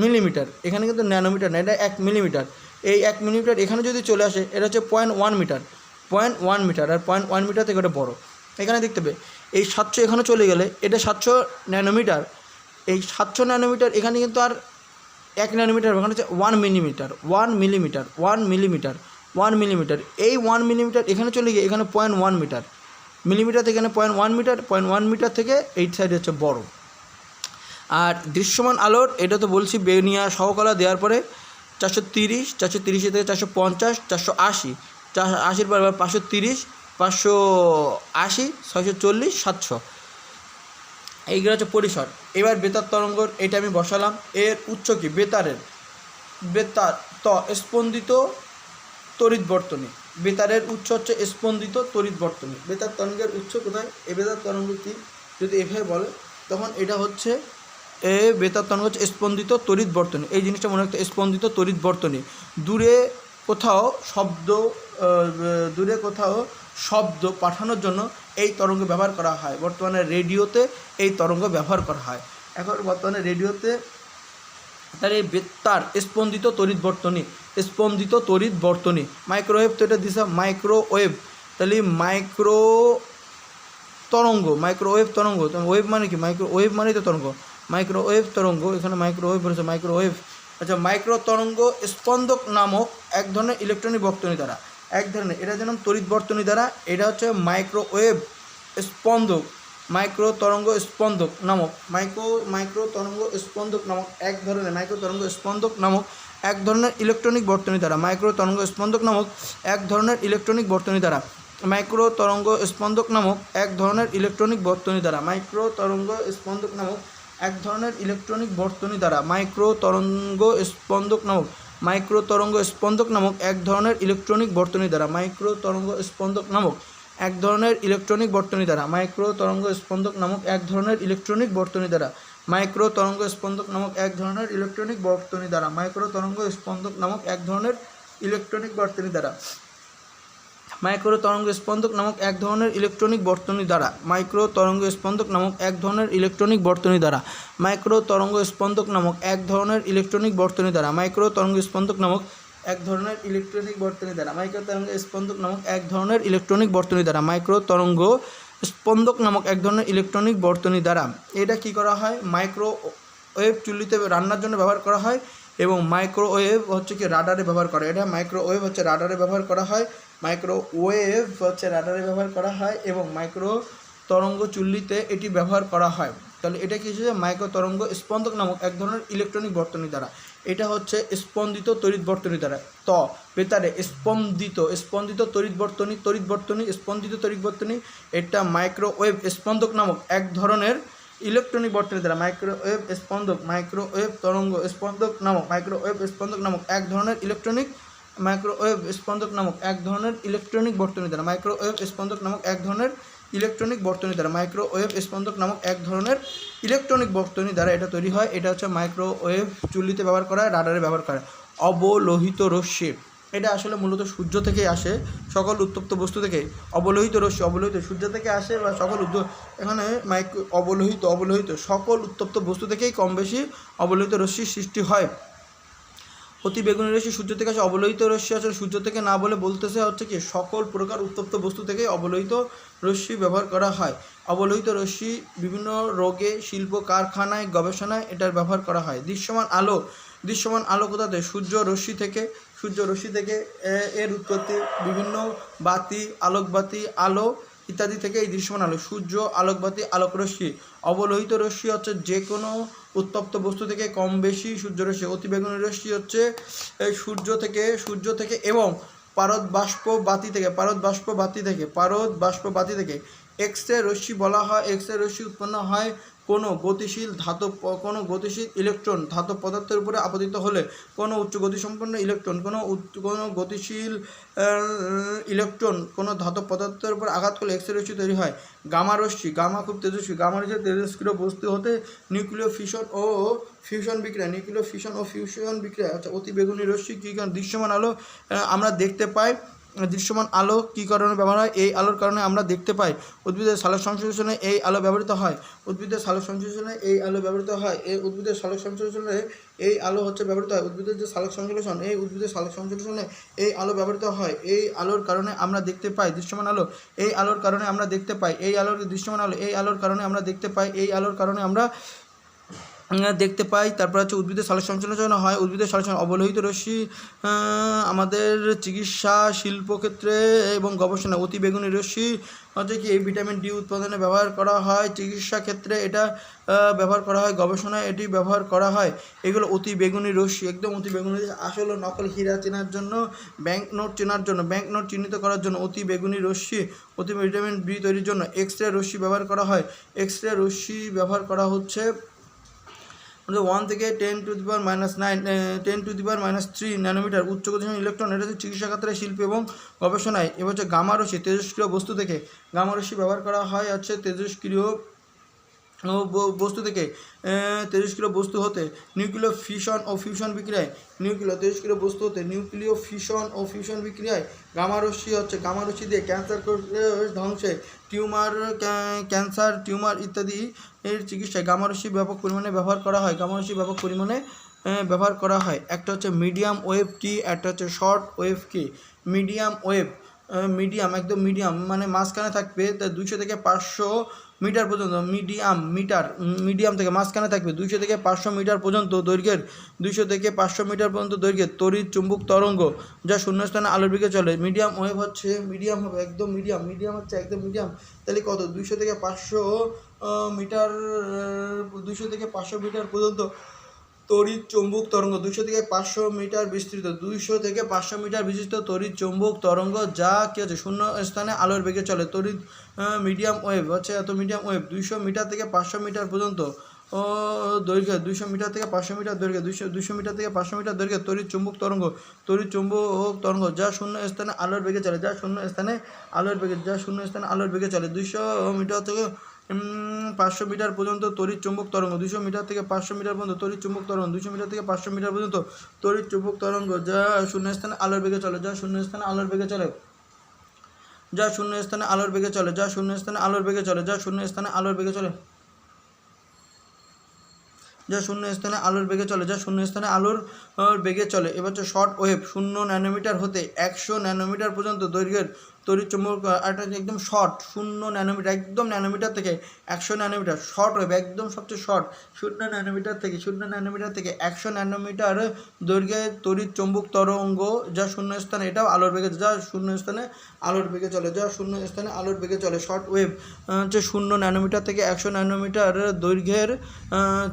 মিলিমিটার। এখানে কিন্তু ন্যানোমিটার না, এটা 1 মিলিমিটার। এই 1 মিলিমিটার এখানে যদি চলে আসে এটা হচ্ছে 0.1 মিটার, 0.1 মিটার। আর 0.1 মিটার থেকে ওটা বড়। এখানে দেখতে পেয়ে এই 700 এখানে চলে গেলে এটা 700 ন্যানোমিটার। এই 700 ন্যানোমিটার এখানে কিন্তু আর 1 ন্যানোমিটার, ওখানে হচ্ছে 1 মিলিমিটার, 1 মিলিমিটার, 1 মিলিমিটার, 1 মিলিমিটার। এই 1 মিলিমিটার এখানে চলে গিয়ে এখানে 0.1 মিটার, মিলিমিটার থেকে এখানে 0.1 মিটার, 0.1 মিটার থেকে এই সাইড হচ্ছে বড়। আর দৃশ্যমান আলোর এটা তো বলছি বেনিয়া সহকলা দেওয়ার পরে 430, 430 থেকে 450, 480, 480 পর 530, 580, 640, 700, এইগুলো হচ্ছে পরিসর। এবার বেতার তরঙ্গর এটা আমি বসালাম। এর উচ্চ কি বেতারের, বেতার স্পন্দিত তড়িৎ বর্তনী। বেতারের উচ্চ হচ্ছে স্পন্দিত তড়িৎ বর্তনী। বেতার তরঙ্গের উচ্চ কোথায়? এ বেতার তরঙ্গ কি যদি এভাবে বলে তখন এটা হচ্ছে বেতার তরঙ্গ হচ্ছে স্পন্দিত তড়িৎ বর্তনী। এই জিনিসটা মনে রাখতে, স্পন্দিত তড়িৎ বর্তনী। দূরে কোথাও শব্দ পাঠানোর জন্য এই তরঙ্গ ব্যবহার করা হয়। বর্তমানে রেডিওতে এই তরঙ্গ ব্যবহার করা হয়। এখন বর্তমানে রেডিওতে তার এই বেতার স্পন্দিত তড়িৎ বর্তনী, স্পন্দিত তড়িৎ বর্তনী। মাইক্রোওয়েভ তো এটা দিছে মাইক্রোওয়েভ, তাহলে মাইক্রো তরঙ্গ, মাইক্রোওয়েভ তরঙ্গ। ওয়েভ মানে কি? মাইক্রোওয়েভ মানে তো তরঙ্গ, মাইক্রোওয়েভ তরঙ্গ। এখানে মাইক্রোওয়েভ বলেছে, মাইক্রোওয়েভ। আচ্ছা, মাইক্রো তরঙ্গ স্পন্দক নামক এক ধরনের ইলেকট্রনিক বর্তনী দ্বারা, এক ধরনের, এটা যেমন তড়িৎ বর্তনী দ্বারা, এটা হচ্ছে মাইক্রোওয়েভ স্পন্দক, মাইক্রো তরঙ্গ স্পন্দক নামক, মাইক্রো তরঙ্গ স্পন্দক নামক এক ধরনের, মাইক্রো তরঙ্গ স্পন্দক নামক এক ধরনের ইলেকট্রনিক বর্তনী দ্বারা, মাইক্রো তরঙ্গ স্পন্দক নামক এক ধরনের ইলেকট্রনিক বর্তনী দ্বারা, মাইক্রো তরঙ্গ স্পন্দক নামক এক ধরনের ইলেকট্রনিক বর্তনী দ্বারা, মাইক্রো তরঙ্গ স্পন্দক নামক এক ধরনের ইলেকট্রনিক বর্তনী দ্বারা, মাইক্রো তরঙ্গ স্পন্দক নামক, মাইক্রো তরঙ্গ স্পন্দক নামক এক ধরনের ইলেকট্রনিক বর্তনী দ্বারা, মাইক্রো তরঙ্গ স্পন্দক নামক এক ধরনের ইলেকট্রনিক বর্তনী দ্বারা, মাইক্রো তরঙ্গ স্পন্দক নামক এক ধরনের ইলেকট্রনিক বর্তনী দ্বারা, মাইক্রো তরঙ্গ স্পন্দক নামক এক ধরনের ইলেকট্রনিক বর্তনী দ্বারা, মাইক্রো তরঙ্গ স্পন্দক নামক এক ধরনের ইলেকট্রনিক বর্তনী দ্বারা, মাইক্রো তরঙ্গ স্পন্দক নামক এক ধরনের ইলেকট্রনিক বর্তনী দ্বারা, মাইক্রো তরঙ্গ স্পন্দক নামক এক ধরনের ইলেকট্রনিক বর্তনী দ্বারা, মাইক্রো তরঙ্গ স্পন্দক নামক এক ধরনের ইলেকট্রনিক বর্তনী দ্বারা, মাইক্রো তরঙ্গ স্পন্দক নামক এক ধরনের ইলেকট্রনিক বর্তনী দ্বারা, মাইক্রো তরঙ্গ স্পন্দক নামক এক ধরনের ইলেকট্রনিক বর্তনী দ্বারা, মাইক্রো তরঙ্গ স্পন্দক নামক এক ধরনের ইলেকট্রনিক বর্তনী দ্বারা। এটা কি করা হয়? মাইক্রোওয়েভ চুল্লিতে রান্নার জন্য ব্যবহার করা হয়, এবং মাইক্রোওয়েভ হচ্ছে কি রাডারে ব্যবহার করে। এটা মাইক্রোওয়েভ হচ্ছে রাডারে ব্যবহার করা হয়, মাইক্রোওয়েভ হচ্ছে রাডারে ব্যবহার করা হয়, এবং মাইক্রো তরঙ্গ চুল্লিতে এটি ব্যবহার করা হয়। তাহলে এটা কি হচ্ছে? মাইক্রো তরঙ্গ স্পন্দক নামক এক ধরনের ইলেকট্রনিক বর্তনী দ্বারা। এটা হচ্ছে স্পন্দিত তড়িৎ বর্তনী দ্বারা। বেতারে স্পন্দিত তড়িৎ বর্তনী, স্পন্দিত তড়িৎ বর্তনী। এটা মাইক্রোওয়েভ স্পন্দক নামক এক ধরনের ইলেকট্রনিক বর্তনী দ্বারা, মাইক্রোওয়েভ স্পন্দক, মাইক্রোওয়েভ তরঙ্গ স্পন্দক নামক, মাইক্রোওয়েভ স্পন্দক নামক এক ধরনের ইলেকট্রনিক, মাইক্রোওয়েভ স্পন্দক নামক এক ধরনের ইলেকট্রনিক বর্তনী দ্বারা, মাইক্রোওয়েভ স্পন্দক নামক এক ধরনের ইলেকট্রনিক বর্তনী দ্বারা, মাইক্রোওয়েভ স্পন্দক নামক এক ধরনের ইলেকট্রনিক বর্তনী দ্বারা এটা তৈরি হয়। এটা হচ্ছে মাইক্রোওয়েভ চুল্লিতে ব্যবহার করা হয়, রাডারে ব্যবহার করা হয়। অবলোহিত রশ্মি, এটা আসলে মূলত সূর্য থেকেই আসে, সকল উত্তপ্ত বস্তু থেকে। অবলোহিত রশ্মি, অবলোহিত সূর্য থেকে আসে, বা সকল এখানে অবলোহিত সকল উত্তপ্ত বস্তু থেকেই কম বেশি অবলোহিত রশ্মির সৃষ্টি হয়। অতি বেগুনি রশ্মি সূর্য থেকে আসে, অবলোহিত রশ্মি আসলে সূর্য থেকে না বলে বলতেছে হচ্ছে কি সকল প্রকার উত্তপ্ত বস্তু থেকে অবলোহিত রশ্মি ব্যবহার করা হয়। অবলোহিত রশ্মি বিভিন্ন রোগে, শিল্প কারখানায়, গবেষণায় এটার ব্যবহার করা হয়। দৃশ্যমান আলো কোথাতে? সূর্য রশ্মি থেকে এর উৎপত্তি। বিভিন্ন বাতি, আলোকবাতি, আলো ইত্যাদি থেকে এই দৃশ্যমান আলো। সূর্য, আলোকবাতি, আলোকরশ্মি। অবলোহিত রশ্মি হচ্ছে যে কোনো উত্তপ্ত বস্তু থেকে কম বেশি সূর্যরশ্মি। অতিবেগুনি রশ্মি হচ্ছে সূর্য থেকে এবং পারদ বাষ্প বাতি থেকে এক্স রে রশ্মি বলা হয়, এক্স রে রশ্মি উৎপন্ন হয় কোনো গতিশীল ইলেকট্রন ধাতব পদার্থের উপরে আপতিত হলে, কোনো উচ্চ গতিসম্পন্ন ইলেকট্রন কোনো গতিশীল ইলেকট্রন কোনো ধাতব পদার্থের উপর আঘাত করলে এক্স রে রশ্মি তৈরি হয়। গামা রশ্মি, গামা খুব তেজস্বী, গামা রশ্মি তেজস্ক্রিয় বস্তু হতে নিউক্লিয় ফিশন ও ফিউশন বিক্রিয়া, আচ্ছা অতি বেগুনি রশ্মি কী কারণ দৃশ্যমান আলো আমরা দেখতে পাই, দৃশ্যমান আলো কী কারণে ব্যবহার হয়, এই আলোর কারণে আমরা দেখতে পাই। উদ্ভিদের সালোক সংশ্লেষণে এই আলো ব্যবহৃত হয়, উদ্ভিদের সালোক সংশ্লেষণে এই আলো ব্যবহৃত হয়, উদ্ভিদের সালোক সংশ্লেষণে এই আলো ব্যবহৃত হয়, উদ্ভিদের যে সালোক সংশ্লেষণ উদ্ভিদের সালোক সংশ্লেষণে এই আলো ব্যবহৃত হয়, এই আলোর কারণে আমরা দেখতে পাই দৃশ্যমান আলো, এই আলোর কারণে আমরা দেখতে পাই, এই আলোর দৃশ্যমান আলো, এই আলোর কারণে আমরা দেখতে পাই, এই আলোর কারণে আমরা দেখতে পাই। তারপর হচ্ছে উদ্ভিদের সালোক সংশ্লেষণ হয়, উদ্ভিদের সালোক অবলোহিত রশ্মি আমাদের চিকিৎসা শিল্পক্ষেত্রে এবং গবেষণা, অতি বেগুনি রশ্মি হচ্ছে কি এই ভিটামিন ডি উৎপাদনে ব্যবহার করা হয়, চিকিৎসা ক্ষেত্রে এটা ব্যবহার করা হয়, গবেষণায় এটি ব্যবহার করা হয়। এগুলো অতি বেগুনি রশ্মি, একদম অতি বেগুনি, আসল ও নকল হীরা চেনার জন্য, ব্যাংক নোট চেনার জন্য, ব্যাংক নোট চিহ্নিত করার জন্য অতি বেগুনি রশ্মি, অতি ভিটামিন ডি তৈরির জন্য এক্স রে রশ্মি ব্যবহার করা হয়। এক্স রে রশ্মি ব্যবহার করা হচ্ছে 1 থেকে 10⁻³ ন্যানোমিটার উচ্চ গতিশীল ইলেকট্রন, এটা হচ্ছে চিকিৎসা ক্ষেত্রে, শিল্প এবং গবেষণায়। এবার হচ্ছে গামা রশ্মি, তেজস্ক্রিয় বস্তু থেকে গামা রশ্মি ব্যবহার করা হয় হচ্ছে তেজস্ক্রিয় বস্তু থেকে, তেজস্ক্রিয় বস্তু হতে নিউক্লিয় ফিশন ও ফিউশন বিক্রিয়ায়, তেজস্ক্রিয় বস্তু হতে নিউক্লিয় ফিশন ও ফিউশন বিক্রিয়ায় গামা রশ্মি হচ্ছে, গামা রশ্মি দিয়ে ক্যান্সার ধ্বংসে, টিউমার ইত্যাদি এর চিকিৎসায় গামা রশ্মি ব্যাপক পরিমাণে ব্যবহার করা হয়, গামা রশ্মি ব্যাপক পরিমাণে ব্যবহার করা হয়। একটা হচ্ছে মিডিয়াম ওয়েভ কি, একটা হচ্ছে শর্ট ওয়েভ কি। মিডিয়াম ওয়েভ, একদম মিডিয়াম মানে মাঝখানে থাকবে 200 থেকে 500 মিটার পর্যন্ত, মিডিয়াম থেকে মাঝখানে থাকবে 200 থেকে 500 মিটার পর্যন্ত দৈর্ঘ্যের, 200 থেকে 500 মিটার পর্যন্ত দৈর্ঘ্যের তড়িৎ চুম্বক তরঙ্গ যা শূন্যস্থানে আলোর বেগে চলে। মিডিয়াম ওয়েভ হচ্ছে মিডিয়াম হবে, একদম মিডিয়াম হচ্ছে একদম মিডিয়াম, তাহলে কত 200 থেকে 500 মিটার, 200 থেকে 500 মিটার পর্যন্ত তড়িৎ চৌম্বক তরঙ্গ, 200 থেকে 500 মিটার বিস্তৃত, 200 থেকে 500 মিটার বিশিষ্ট তড়িৎ চৌম্বক তরঙ্গ যা কী হচ্ছে শূন্য স্থানে আলোর বেগে চলে। তড়িৎ মিডিয়াম ওয়েভ হচ্ছে মিডিয়াম ওয়েভ 200 মিটার থেকে 500 মিটার পর্যন্ত দৈর্ঘ্য, 200 মিটার থেকে 500 মিটার দৈর্ঘ্য, 200 মিটার থেকে 500 মিটার দৈর্ঘ্যে তড়িৎ চৌম্বক তরঙ্গ যা শূন্য স্থানে আলোর বেগে চলে, 200 মিটার থেকে 500 মিটার পর্যন্ত তড়িৎ চৌম্বক তরঙ্গ, 200 মিটার থেকে 500 মিটার পর্যন্ত তড়িৎ চৌম্বক তরঙ্গ, 200 মিটার থেকে 500 মিটার পর্যন্ত তড়িৎ চৌম্বক তরঙ্গ যা শূন্য স্থানে আলোর বেগে চলে, যা শূন্য স্থানে আলোর বেগে চলে, যা শূন্য স্থানে আলোর বেগে চলে, যা শূন্য স্থানে আলোর বেগে চলে, যা শূন্য স্থানে আলোর বেগে চলে, যা শূন্য স্থানে আলোর বেগে চলে, যা শূন্য স্থানে আলোর বেগে চলে। এবার হচ্ছে শর্ট ওয়েভ, 0 ন্যানোমিটার হতে 100 ন্যানোমিটার পর্যন্ত দৈর্ঘ্যের তড়িৎ চৌম্বক, এটা একদম শর্ট, 0 ন্যানোমিটার, একদম ন্যানোমিটার থেকে 100 ন্যানোমিটার, শর্ট ওয়েভ একদম সবচেয়ে শর্ট, 0 ন্যানোমিটার থেকে 100 ন্যানোমিটার দৈর্ঘ্যের তড়িৎ চৌম্বক তরঙ্গ যা শূন্য স্থানে, এটাও আলোর বেগে, যা শূন্য স্থানে আলোর বেগে চলে, যা শূন্য স্থানে আলোর বেগে চলে। শর্ট ওয়েভ হচ্ছে 0 ন্যানোমিটার থেকে 100 ন্যানোমিটার দৈর্ঘ্যের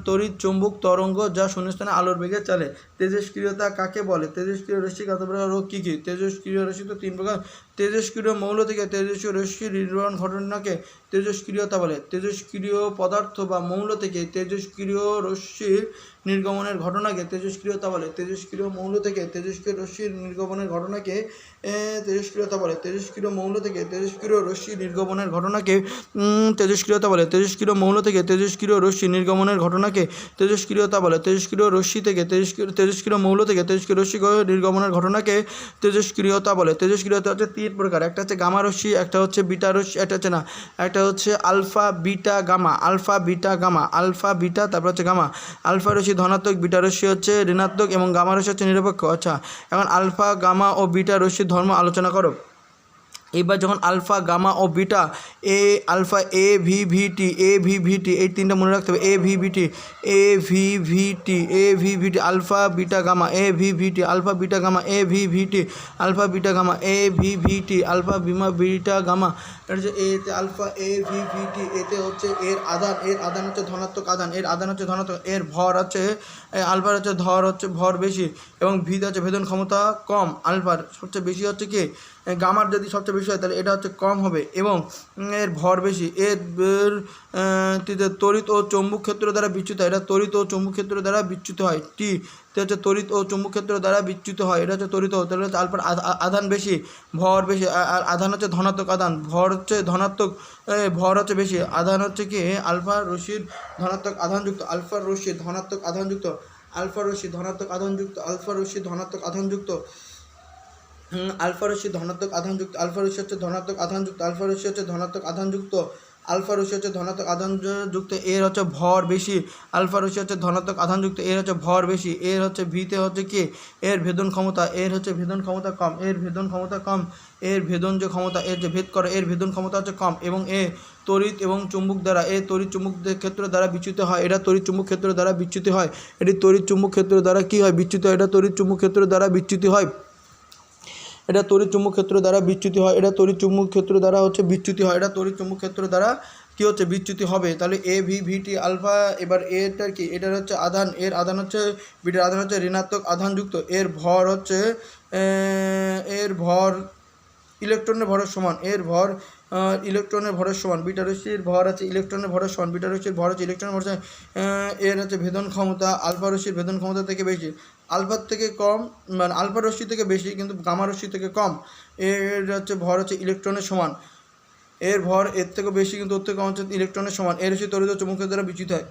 তড়িৎ চৌম্বক তরঙ্গ যা শূন্যস্থানে আলোর বেগে চলে। তেজস্ক্রিয়তা কাকে বলে? তেজস্ক্রিয় রশ্মি কত প্রকার ও কী কী? তেজস্ক্রিয় রশ্মি তো 3 প্রকার। তেজস্ক্রিয় মৌল থেকে তেজস্ক্রিয় রশ্মি নির্গমন ঘটনাকে তেজস্ক্রিয়তা বলে। তেজস্ক্রিয় পদার্থ বা মৌল থেকে তেজস্ক্রিয় রশ্মির নির্গমনের ঘটনাকে তেজস্ক্রিয়তা বলে। তেজস্ক্রিয় মৌল থেকে তেজস্ক্রিয় রশ্মির নির্গমনের ঘটনাকে তেজস্ক্রিয়তা বলে। তেজস্ক্রিয় মৌল থেকে তেজস্ক্রিয় রশ্মি নির্গমনের ঘটনাকে তেজস্ক্রিয়তা বলে। তেজস্ক্রিয় মৌল থেকে তেজস্ক্রিয় রশ্মি নির্গমনের ঘটনাকে তেজস্ক্রিয়তা বলে। তেজস্ক্রিয় রশ্মি থেকে তেজস্ক্রিয় মৌল থেকে তেজস্ক্রিয় রশ্মি নির্গমনের ঘটনাকে তেজস্ক্রিয়তা বলে। তেজস্ক্রিয়তা হচ্ছে 3 প্রকার, একটা হচ্ছে গামা রশ্মি, একটা হচ্ছে বিটা রশ্মি, একটা হচ্ছে alpha beta gamma. Alpha beta gamma, alpha beta তারপর হচ্ছে গামা। আলফা রশ্মি ধনাত্মক, বিটা রশ্মি হচ্ছে ঋণাত্মক এবং গামা রশ্মি হচ্ছে নিরপেক্ষ। আচ্ছা, এখন আলফা গামা ও বিটা রশ্মির ধর্ম আলোচনা করো। এবার যখন আলফা গামা ও বিটা আলফা এভিভিটি এই 3টা মনে রাখতে হবে। Activity alpha beta gamma activity, alpha beta gamma activity, alpha beta gamma activity, alpha beta gamma. এটা হচ্ছে এতে আলফা এভিভিটি, এতে হচ্ছে এর আধান হচ্ছে ধনাত্মক আধান, এর আধান হচ্ছে ধনাত্মক, এর ভর হচ্ছে আলফার হচ্ছে ভর বেশি এবং ভিদ হচ্ছে ভেদন ক্ষমতা কম। আলফার সবচেয়ে বেশি হচ্ছে কি গামার যদি সবচেয়ে বেশি হয় তাহলে এটা হচ্ছে কম হবে এবং এর ভর বেশি। এর তড়িৎ ও চৌম্বক ক্ষেত্র দ্বারা বিচ্যুত হয়, এটা তড়িৎ ও চৌম্বক ক্ষেত্র দ্বারা বিচ্যুত হয়। টি হচ্ছে তড়িৎ ও চৌম্বক ক্ষেত্র দ্বারা বিচ্যুত হয়, এটা হচ্ছে তড়িৎ ও, তাহলে হচ্ছে আলফার আধান বেশি, ভর বেশি। আর আধান হচ্ছে ধনাত্মক আধান, ভর হচ্ছে ধনাত্মক, ভর হচ্ছে বেশি। আধান হচ্ছে কি আলফা রশ্মির ধনাত্মক আধানযুক্ত, আলফা রশ্মি ধনাত্মক আধানযুক্ত, আলফা রশ্মি ধনাত্মক আধানযুক্ত, আলফা রশ্মি ধনাত্মক আধানযুক্ত, আলফা রশ্মি ধনাত্মক আধানযুক্ত, আলফা রশ্মি হচ্ছে ধনাত্মক আধানযুক্ত, আলফা রশ্মি হচ্ছে ধনাত্মক আধানযুক্ত, আলফা রশ্মি হচ্ছে ধনাত্মক আধানযুক্ত, এর হচ্ছে ভর বেশি। আলফা রশ্মি হচ্ছে ধনাত্মক আধানযুক্ত, এর হচ্ছে ভর বেশি। এর হচ্ছে ভিতে হচ্ছে কি এর ভেদন ক্ষমতা, এর হচ্ছে ভেদন ক্ষমতা কম, এর ভেদন ক্ষমতা কম, এর ভেদন যে ক্ষমতা, এর যে ভেদ করে এর ভেদন ক্ষমতা হচ্ছে কম এবং এ তড়িৎ এবং চুম্বক দ্বারা, এ তড়িৎ চুম্বক ক্ষেত্র দ্বারা বিচ্যুত হয়, এটা তড়িৎ চুম্বক ক্ষেত্র দ্বারা বিচ্যুত হয়, এটি তড়িৎ চুম্বক ক্ষেত্র দ্বারা কী হয় বিচ্যুত হয়, এটা তড়িৎ চুম্বক ক্ষেত্র দ্বারা বিচ্যুত হয়, এটা তড়িৎ চুম্বক ক্ষেত্র দ্বারা বিচ্যুতি হয়, এটা তড়িৎ চুম্বক ক্ষেত্র দ্বারা হচ্ছে বিচ্যুতি হয়, এটা তড়িৎ চুম্বক ক্ষেত্র দ্বারা কী হচ্ছে বিচ্যুতি হবে। তাহলে এ ভি ভিটি আলফা, এবার এটার কি এটার হচ্ছে আধান, এর আধান হচ্ছে বিটার আধান হচ্ছে ঋণাত্মক আধানযুক্ত, এর ভর হচ্ছে এর ভর ইলেকট্রনের ভরের সমান, এর ভর ইলেকট্রনের ভরের সমান, বিটা রশ্মির ভর আছে ইলেকট্রনের ভরের সমান, বিটা রশ্মির ভর হচ্ছে ইলেকট্রনের ভর, এর হচ্ছে ভেদন ক্ষমতা আলফা রশ্মির ভেদন ক্ষমতা থেকে বেশি, আলফার থেকে কম, মানে আলফা রশ্মি থেকে বেশি কিন্তু গামা রশ্মি থেকে কম। এর হচ্ছে ভর হচ্ছে ইলেকট্রনের সমান, এর ভর এর থেকে বেশি কিন্তু ওর থেকে কম হচ্ছে ইলেকট্রনের সমান। এর হচ্ছে তড়িৎ ও চুম্বক ক্ষেত্র দ্বারা বিচ্যুত হয়,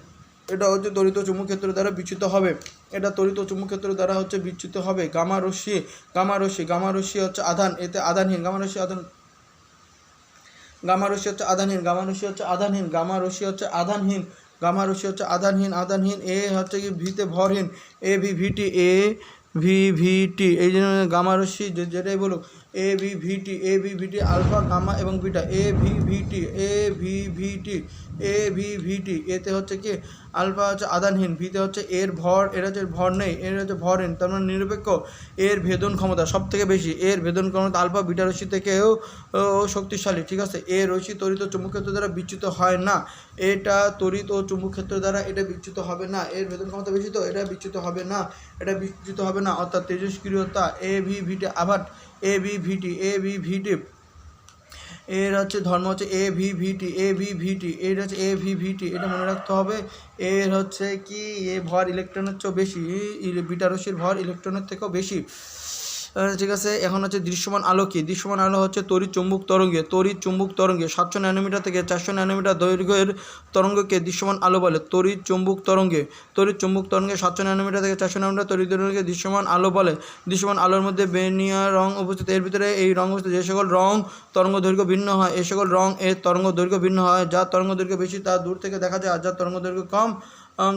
এটা হচ্ছে তড়িৎ ও চুম্বক ক্ষেত্র দ্বারা বিচ্যুত হবে, এটা তড়িৎ ও চুম্বক ক্ষেত্র দ্বারা হচ্ছে বিচ্যুত হবে। গামা রশ্মি, গামা রশ্মি, গামা রশ্মি হচ্ছে আধান, এতে আধানহীন, গামা রশ্মি আধান, গামা রশ্মি হচ্ছে আধানহীন, গামা রশ্মি হচ্ছে আধানহীন, গামা রশ্মি হচ্ছে আধানহীন, গামা রশ্মি হচ্ছে আধানহীন, আধানহীন। এ হচ্ছে কি ভিতে ভরহীন, A V VT, A V ভিটি, এই জন্য গামা রশ্মি যেটাই বলুক A V VT, A V VT alpha gamma এবং beta, A V VT, A V VT, A V ভিটি। এতে হচ্ছে কি আলফা হচ্ছে আধানহীন, ভিতে হচ্ছে এর ভর, এর হচ্ছে ভর নেই, এর হচ্ছে ভরহীন, তার মানে নিরপেক্ষ। এর ভেদন ক্ষমতা সব থেকে বেশি, এর ভেদন ক্ষমতা আলফা বিটা রশ্মি থেকেও শক্তিশালী, ঠিক আছে। এ রশ্মি তড়িৎ ও চুম্বক ক্ষেত্র দ্বারা বিচ্যুত হয় না, এটা তড়িৎ ও চুম্বক ক্ষেত্র দ্বারা এটা বিচ্যুত হবে না, এর ভেদন ক্ষমতা বেশি তো এটা বিচ্যুত হবে না, এটা বিচ্যুত হবে না, অর্থাৎ তেজস্ক্রিয়তা এ ভি ভিটি আবার A V VT, A V ভিটি। এর হচ্ছে ধর্ম হচ্ছে A V VT, A V ভিটি, এর হচ্ছে এ ভি ভিটি, এটা মনে রাখতে হবে। এর হচ্ছে কি এ ভর ইলেকট্রনের চেয়েও বেশি, বিটা রশ্মির ভর ইলেকট্রনের থেকেও বেশি, ঠিক আছে। এখন হচ্ছে দৃশ্যমান আলো কি, দৃশ্যমান আলো হচ্ছে তড়িৎ চুম্বক তরঙ্গে, তড়িৎ চুম্বক তরঙ্গে 700 ন্যানোমিটার থেকে 400 ন্যানোমিটার দৈর্ঘ্যের তরঙ্গকে দৃশ্যমান আলো বলে। তড়িৎ চুম্বক তরঙ্গে, তড়িৎ চুম্বক তরঙ্গে 700 ন্যানোমিটার থেকে 400 ন্যানোমিটার তড়িৎ দৈর্ঘ্যকে দৃশ্যমান আলো বলে। দৃশ্যমান আলোর মধ্যে বেনিয়া রং উপস্থিত, এর ভিতরে এই রং উপস্থিত, যে সকল রং তরঙ্গ দৈর্ঘ্য ভিন্ন হয়, এ সকল রং এর তরঙ্গ দৈর্ঘ্য ভিন্ন হয়, যার তরঙ্গ দৈর্ঘ্য বেশি তা দূর থেকে দেখা যায়, আর যার তরঙ্গ দৈর্ঘ্য কম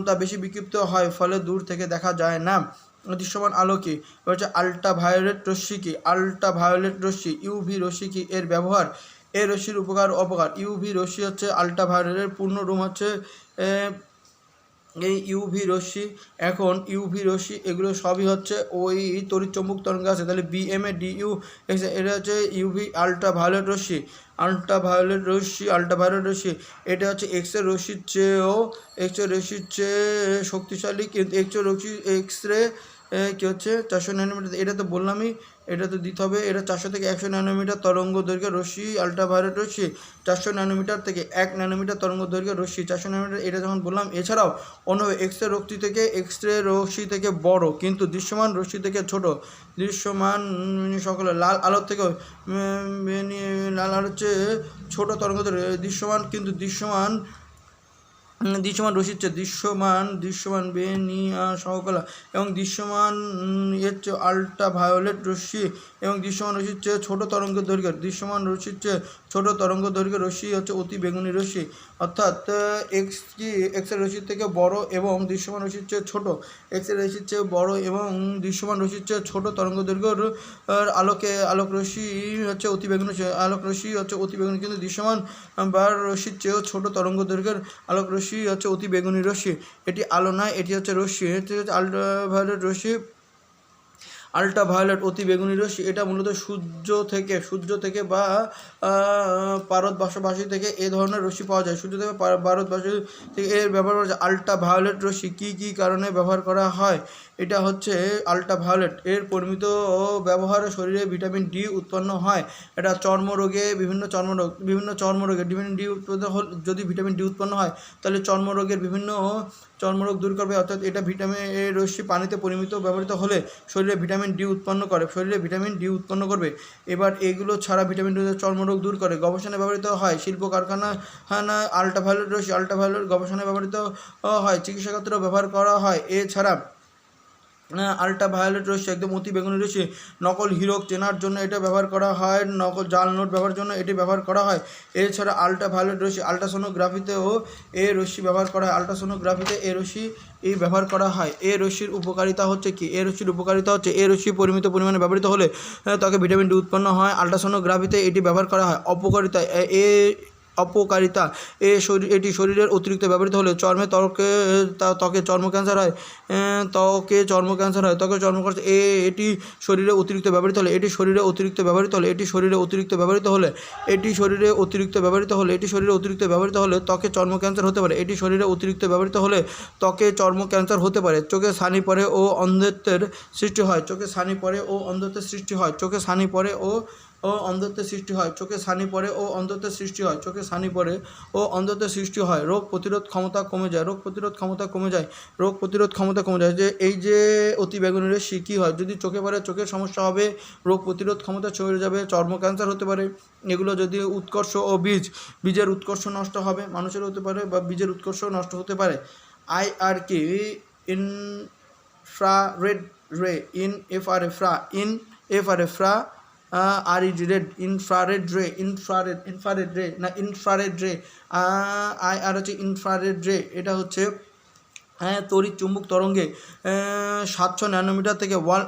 তা বেশি বিক্ষিপ্ত হয়, ফলে দূর থেকে দেখা যায় না। দৃশ্যমান আলো কি হচ্ছে আল্ট্রাভায়োলেট রশ্মি কি, আল্ট্রাভায়োলেট রশ্মি, ইউভি রশ্মি কি, এর ব্যবহার, এর রশ্মির উপকার অপকার। ইউভি রশ্মি হচ্ছে আল্ট্রাভায়োলেটের পূর্ণ রূপ হচ্ছে এই ইউভি রশ্মি। এখন ইউভি রশ্মি এগুলো সবই হচ্ছে ওই তড়িৎ চুম্বক তরঙ্গ আছে, তাহলে বিএমএ ডিইউ এটা হচ্ছে ইউভি আল্ট্রাভায়োলেট রশ্মি, আল্ট্রাভায়োলেট রশ্মি, আল্ট্রাভায়োলেট রশ্মি এটা হচ্ছে এক্সরে রশ্মির চেয়েও, এক্সরে রশ্মির চেয়ে শক্তিশালী, কিন্তু এক্সরে রশ্মি এক্সরে কী হচ্ছে 400 ন্যানোমিটার, এটা তো বললামই, এটা তো দিতে হবে। এটা 400 থেকে 100 ন্যানোমিটার তরঙ্গ দৈর্ঘ্যের রশ্মি আল্ট্রাভায়োলেট রশ্মি, 400 ন্যানোমিটার থেকে 1 ন্যানোমিটার তরঙ্গ দৈর্ঘ্যের রশ্মি, 400 ন্যানোমিটার এটা যখন বললাম। এছাড়াও অন্য এক্সরে রশ্মি থেকে বড় কিন্তু দৃশ্যমান রশ্মি থেকে ছোট, দৃশ্যমান সকলে লাল আলোর থেকে লাল আলোর চেয়ে ছোটো তরঙ্গ দৈর্ঘ্য, দৃশ্যমান কিন্তু দৃশ্যমান রশ্মির চেয়ে দৃশ্যমান বেনিয়া সহকলা এবং দৃশ্যমান এর চেয়ে আল্ট্রাভায়োলেট রশ্মি এবং দৃশ্যমান রশ্মির চেয়ে ছোটো তরঙ্গ দৈর্ঘ্যের, দৃশ্যমান রশ্মির চেয়ে ছোটো তরঙ্গ দৈর্ঘ্যের রশ্মি হচ্ছে অতি বেগুনি রশ্মি, অর্থাৎ এক্সরে রশ্মির থেকে বড় এবং দৃশ্যমান রশ্মির চেয়ে ছোটো, এক্সরে রশ্মির চেয়ে বড় এবং দৃশ্যমান রশ্মির চেয়ে ছোটো তরঙ্গ দৈর্ঘ্যের আলোক রশ্মি হচ্ছে অতি বেগুনি, আলোক রশ্মি হচ্ছে অতি বেগুনি, কিন্তু দৃশ্যমান বা রশ্মির চেয়েও ছোটো তরঙ্গ দৈর্ঘ্যের আলোক রশ্মি হচ্ছে অতি বেগুনি রশ্মি। এটি আলো নয়, এটি হচ্ছে রশ্মি, এটি হচ্ছে আল্ট্রাভায়োলেট রশ্মি, আল্ট্রাভায়োলেট অতি বেগুনি রশ্মি। এটা মূলত সূর্য থেকে বা ভারতবর্ষবাসী থেকে এ ধরনের রশ্মি পাওয়া যায়, সূর্য থেকে ভারতবাসী থেকে এর ব্যবহার করা যায়। আল্ট্রাভায়োলেট রশ্মি কী কী কারণে ব্যবহার করা হয়, এটা হচ্ছে আল্ট্রাভায়োলেট। এর পরিমিত ব্যবহারে শরীরে ভিটামিন ডি উৎপন্ন হয়। এটা চর্মরোগে বিভিন্ন চর্মরোগে ভিটামিন ডি উৎপন্ন যদি ভিটামিন ডি উৎপন্ন হয় তাহলে চর্মরোগ দূর করবে। অর্থাৎ এটা ভিটামিন এর রশ্মি পানিতে পরিমিত ব্যবহৃত হলে শরীরে ভিটামিন ডি উৎপন্ন করবে। এবার এগুলো ছাড়া ভিটামিন ডি চর্মরোগ দূর করে। গবেষণায় ব্যবহৃত হয় শিল্প কারখানা আল্ট্রাভায়োলেট গবেষণায় ব্যবহৃত হয়, চিকিৎসা ক্ষেত্রেও ব্যবহার করা হয়। এছাড়া আল্ট্রাভায়োলেট রশ্মি একদম অতি বেগুনি রশ্মি, নকল হীরক চেনার জন্য এটা ব্যবহার করা হয়, নকল জাল নোট ব্যবহারের জন্য এটি ব্যবহার করা হয়। এছাড়া আল্ট্রাভায়োলেট রশ্মি আল্ট্রাসোনোগ্রাফিতেও এই রশ্মি ব্যবহার করা হয়। এই ব্যবহার করা হয়। এই রশ্মির উপকারিতা হচ্ছে কি? এই রশ্মি পরিমিত পরিমাণে ব্যবহৃত হলে ত্বকে ভিটামিন ডি উৎপন্ন হয়। আল্ট্রাসোনোগ্রাফিতে এটি ব্যবহার করা হয়। অপকারিতা এটি শরীরের অতিরিক্ত ব্যবহৃত হলে ত্বকে চর্ম ক্যান্সার হয়। এটি শরীরে অতিরিক্ত ব্যবহৃত হলে ত্বকে চর্ম ক্যান্সার হতে পারে। চোখে ছানি পড়ে ও অন্ধত্বের সৃষ্টি হয়। চোখে ছানি পড়ে ও অন্ধত্বের সৃষ্টি হয়। রোগ প্রতিরোধ ক্ষমতা কমে যায়। যে এই যে অতি বেগুনি রশ্মি কী হয়, যদি চোখে পড়ে চোখের সমস্যা হবে, রোগ প্রতিরোধ ক্ষমতা চলে যাবে, চর্ম ক্যান্সার হতে পারে। এগুলো যদি উৎকর্ষ ও বীজের উৎকর্ষ নষ্ট হবে, মানুষের হতে পারে বা বীজের উৎকর্ষ নষ্ট হতে পারে। IR কি? ইনফ্রারেড রে, ইনফ্রারেড রে। IR হচ্ছে ইনফ্রারেড রে। এটা হচ্ছে তড়িৎ চুম্বক তরঙ্গে 700 ন্যানোমিটার থেকে 1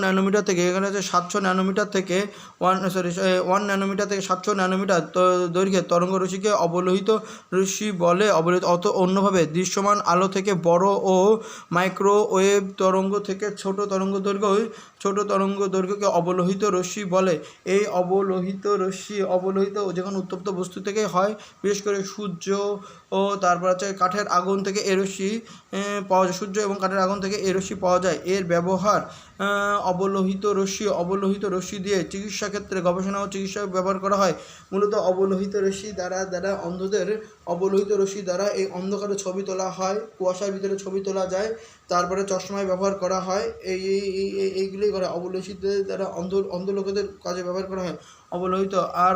ন্যানোমিটার থেকে এখানে হচ্ছে 700 ন্যানোমিটার থেকে 1 ন্যানোমিটার থেকে 700 ন্যানোমিটার দৈর্ঘ্যের তরঙ্গ রশ্মিকে অবলোহিত রশ্মি বলে। অন্যভাবে দৃশ্যমান আলো থেকে বড় ও মাইক্রোওয়েভ তরঙ্গ থেকে ছোট তরঙ্গ দৈর্ঘ্যকে অবলোহিত রশ্মি বলে। এই অবলোহিত যেখানে উত্তপ্ত বস্তু থেকে হয়, বিশেষ করে সূর্য ও তারপর হচ্ছে কাঠের আগুন থেকে এই রশ্মি পাওয়া যায়। সূর্য এবং কাঠের আগুন থেকে এই রশ্মি পাওয়া যায়। এর ব্যবহার অবলোহিত রশ্মি দিয়ে চিকিৎসা ক্ষেত্রে গবেষণা ও চিকিৎসা ব্যবহার করা হয়। মূলত অবলোহিত রশ্মি দ্বারা এই অন্ধকারে ছবি তোলা হয়, কুয়াশার ভিতরে ছবি তোলা যায়, তারপরে চশমায় ব্যবহার করা হয়। এইগুলোই করা অবলোহিত দ্বারা অন্ধ লোকেদের কাজে ব্যবহার করা হয় অবলোহিত। আর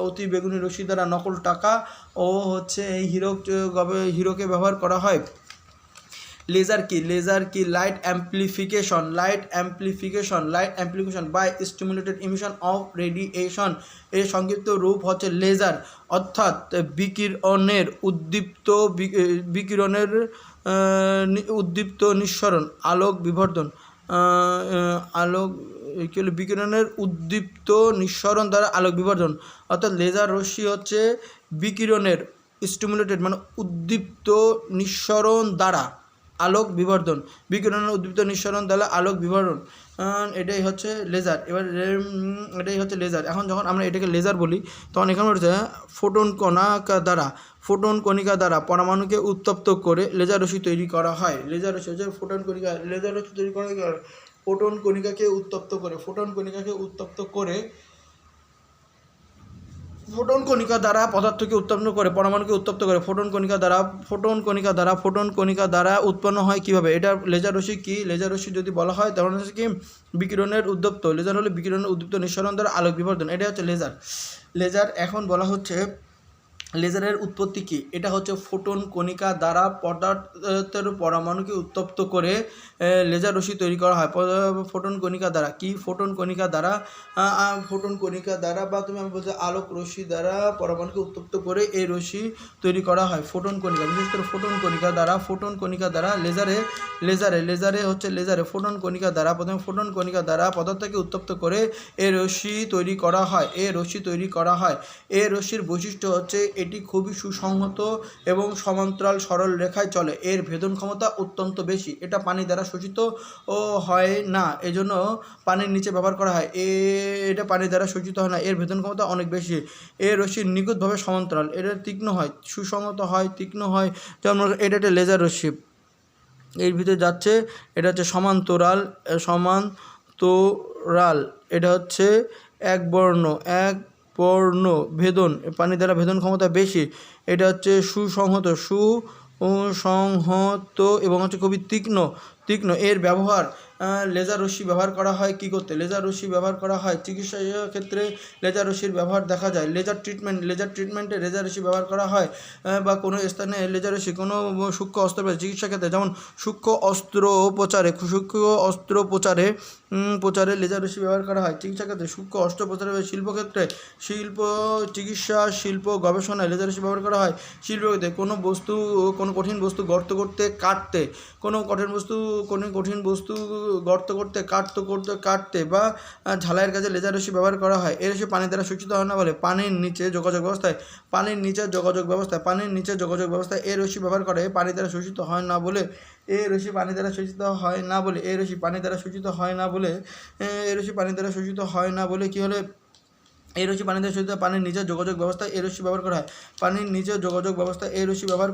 অতি বেগুনি রশ্মি দ্বারা নকল টাকা ও হচ্ছে এই হীরকে ব্যবহার করা হয়। লেজার কি? Light amplification by stimulated emission of radiation. এর সংক্ষিপ্ত রূপ হচ্ছে লেজার, অর্থাৎ বিকিরণের উদ্দীপ্ত নিঃসরণ, আলোক বিবর্ধন। বিকিরণের উদ্দীপ্ত নিঃসরণ দ্বারা আলোক বিবর্ধন। অর্থাৎ লেজার রশ্মি হচ্ছে বিকিরণের স্টিমুলেটেড মানে উদ্দীপ্ত নিঃসরণ দ্বারা আলোক বিবর্ধন। এটাই হচ্ছে লেজার। এখন যখন আমরা এটাকে লেজার বলি তখন এখানে হচ্ছে ফোটন কণিকা দ্বারা পরমাণুকে উত্তপ্ত করে লেজার রশ্মি তৈরি করা হয়। ফোটন কণিকাকে উত্তপ্ত করে ফোটন কণিকা দ্বারা পদার্থকে উত্তপ্ত করে পরমাণুকে উত্তপ্ত করে ফোটন কণিকা দ্বারা উৎপন্ন হয় কিভাবে? এটা লেজার রশ্মি কি? লেজার রশ্মি যদি বলা হয় তাহলে হচ্ছে কি বিকিরণের উদ্দীপ্ত। লেজার হলে বিকিরণের উদ্দীপ্ত নিঃসরণ দ্বারা আলোক বিবর্ধন। এটা হচ্ছে লেজার। এখন বলা হচ্ছে লেজারের উৎপত্তি কি? এটা হচ্ছে ফোটন কণিকা দ্বারা পদার্থের পরমাণুকে উত্তপ্ত করে লেজার রশ্মি তৈরি করা হয়। ফোটন কণিকা দ্বারা বা তুমি আমি বলছি আলোক রশ্মি দ্বারা পরমাণুকে উত্তপ্ত করে এই রশ্মি তৈরি করা হয়। বিশেষ করে ফোটন কণিকা দ্বারা লেজারে ফোটন কণিকা দ্বারা পদার্থকে উত্তপ্ত করে এই রশ্মি তৈরি করা হয়। এই রশ্মির বৈশিষ্ট্য হচ্ছে এটি খুবই সুসংহত এবং সমান্তরাল সরল রেখায় চলে। এর ভেদন ক্ষমতা অত্যন্ত বেশি। এটা পানি দ্বারা শোষিত হয় না, এজন্য পানির নিচে ব্যবহার করা হয়। এটা পানি দ্বারা শোষিত হয় না, এর ভেদন ক্ষমতা অনেক বেশি। এর রশ্মি নিখুঁতভাবে সমান্তরাল, এটা তীক্ষ্ণ হয়, সুসংহত হয়, তীক্ষ্ণ হয়। যেমন এটা একটা লেজার রশ্মি। এর ভিতরে যাচ্ছে, এটা হচ্ছে সমান্তরাল, এটা হচ্ছে এক বর্ণ ভেদন, পানি দ্বারা ভেদন ক্ষমতা বেশি। এটা হচ্ছে সুসংহত এবং হচ্ছে খুবই তীক্ষ্ণ। এর ব্যবহার লেজার রশ্মি ব্যবহার করা হয় কী করতে? লেজার রশ্মি ব্যবহার করা হয় চিকিৎসা ক্ষেত্রে, লেজার রশ্মির ব্যবহার দেখা যায়। লেজার ট্রিটমেন্টে লেজার রশ্মি ব্যবহার করা হয়, বা কোনো স্থানে লেজার রশ্মি কোনো সূক্ষ্ম অস্ত্রোপচার চিকিৎসা ক্ষেত্রে, যেমন সূক্ষ্ম অস্ত্রোপচারে লেজার রশ্মি ব্যবহার করা হয় চিকিৎসা ক্ষেত্রে, সূক্ষ্ম অস্ত্রোপচারে, শিল্পক্ষেত্রে, শিল্প গবেষণায় লেজার রশ্মি ব্যবহার করা হয়। শিল্পক্ষেত্রে কোনো কঠিন বস্তু গর্ত করতে কাটতে, কাটতে বা ঝালাইয়ের কাজে লেজার রশ্মি ব্যবহার করা হয়। এই রশ্মি পানি দ্বারা শোষিত হয় না বলে পানির নিচে যোগাযোগ ব্যবস্থায় এই রশ্মি ব্যবহার করে পানি দ্বারা শোষিত হয় না বলে কি হলে এই রশ্মি পানি দ্বারা শোষিত পানির নিচের যোগাযোগ ব্যবস্থায় এই রশ্মি ব্যবহার